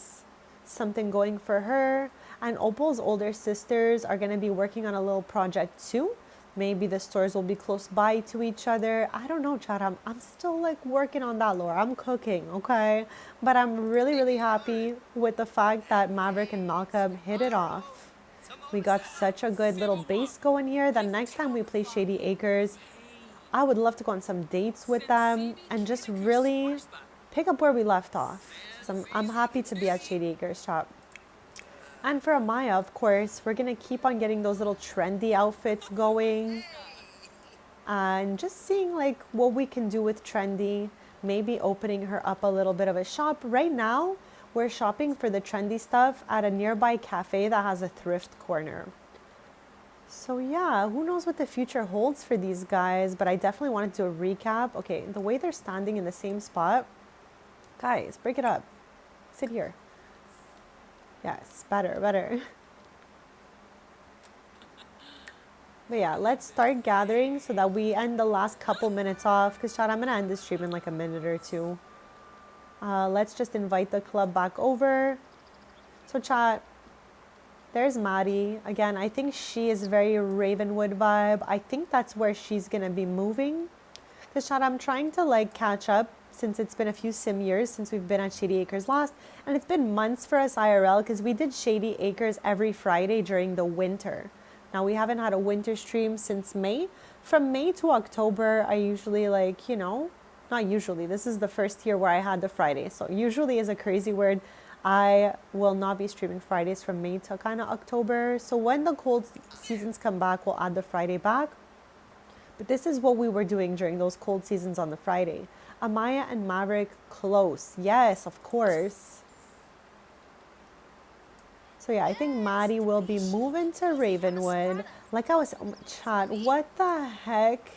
something going for her. And Opal's older sisters are going to be working on a little project too. Maybe the stores will be close by to each other. I don't know, Chad. I'm still like working on that lore. I'm cooking, okay? But I'm really, really happy with the fact that Maverick and Malcolm hit it off. We got such a good little base going here that next time we play Shady Acres, I would love to go on some dates with them and just really pick up where we left off. 'Cause I'm happy to be at Shady Acres shop. And for Amaya, of course, we're going to keep on getting those little trendy outfits going and just seeing like what we can do with trendy, maybe opening her up a little bit of a shop. Right now, we're shopping for the trendy stuff at a nearby cafe that has a thrift corner. So yeah, who knows what the future holds for these guys, but I definitely wanted to do a recap. Okay, the way they're standing in the same spot, guys, break it up. Sit here. Yes, better, better. But yeah, let's start gathering so that we end the last couple minutes off. Because, chat, I'm going to end this stream in like a minute or two. Let's just invite the club back over. So, chat, there's Maddie. Again, I think she is very Ravenwood vibe. I think that's where she's going to be moving. Because, chat, I'm trying to like catch up since it's been a few sim years since we've been at Shady Acres last. And it's been months for us IRL because we did Shady Acres every Friday during the winter. Now, we haven't had a winter stream since May. From May to October, I usually like, you know, not usually. This is the first year where I had the Friday. So usually is a crazy word. I will not be streaming Fridays from May to kind of October. So when the cold seasons come back, we'll add the Friday back. But this is what we were doing during those cold seasons on the Friday. Amaya and Maverick close. Yes, of course. So yeah, I think Maddie will be moving to Ravenwood. Like I was, chat, what the heck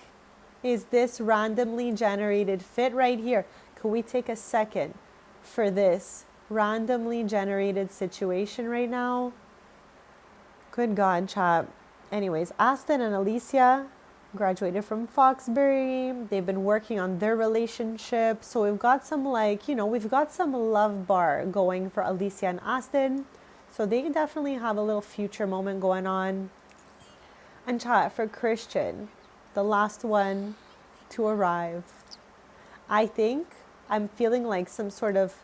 is this randomly generated fit right here? Could we take a second for this randomly generated situation right now? Good God, chat. Anyways, Aston and Alicia graduated from Foxbury. They've been working on their relationship. So we've got some like, you know, we've got some love bar going for Alicia and Aston. So they definitely have a little future moment going on. And chat, for Christian, the last one to arrive. I think I'm feeling like some sort of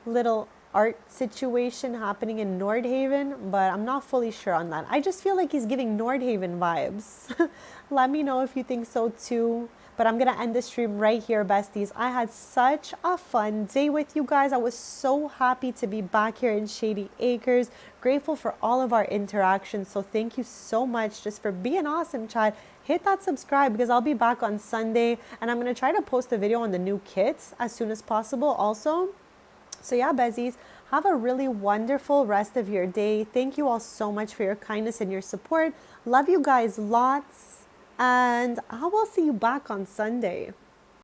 little art situation happening in Nordhaven, but I'm not fully sure on that. I just feel like he's giving Nordhaven vibes. Let me know if you think so too. But I'm going to end the stream right here, besties. I had such a fun day with you guys. I was so happy to be back here in Shady Acres. Grateful for all of our interactions. So thank you so much just for being awesome, chat. Hit that subscribe because I'll be back on Sunday. And I'm going to try to post a video on the new kits as soon as possible also. So yeah, Bezies, have a really wonderful rest of your day. Thank you all so much for your kindness and your support. Love you guys lots. And I will see you back on Sunday.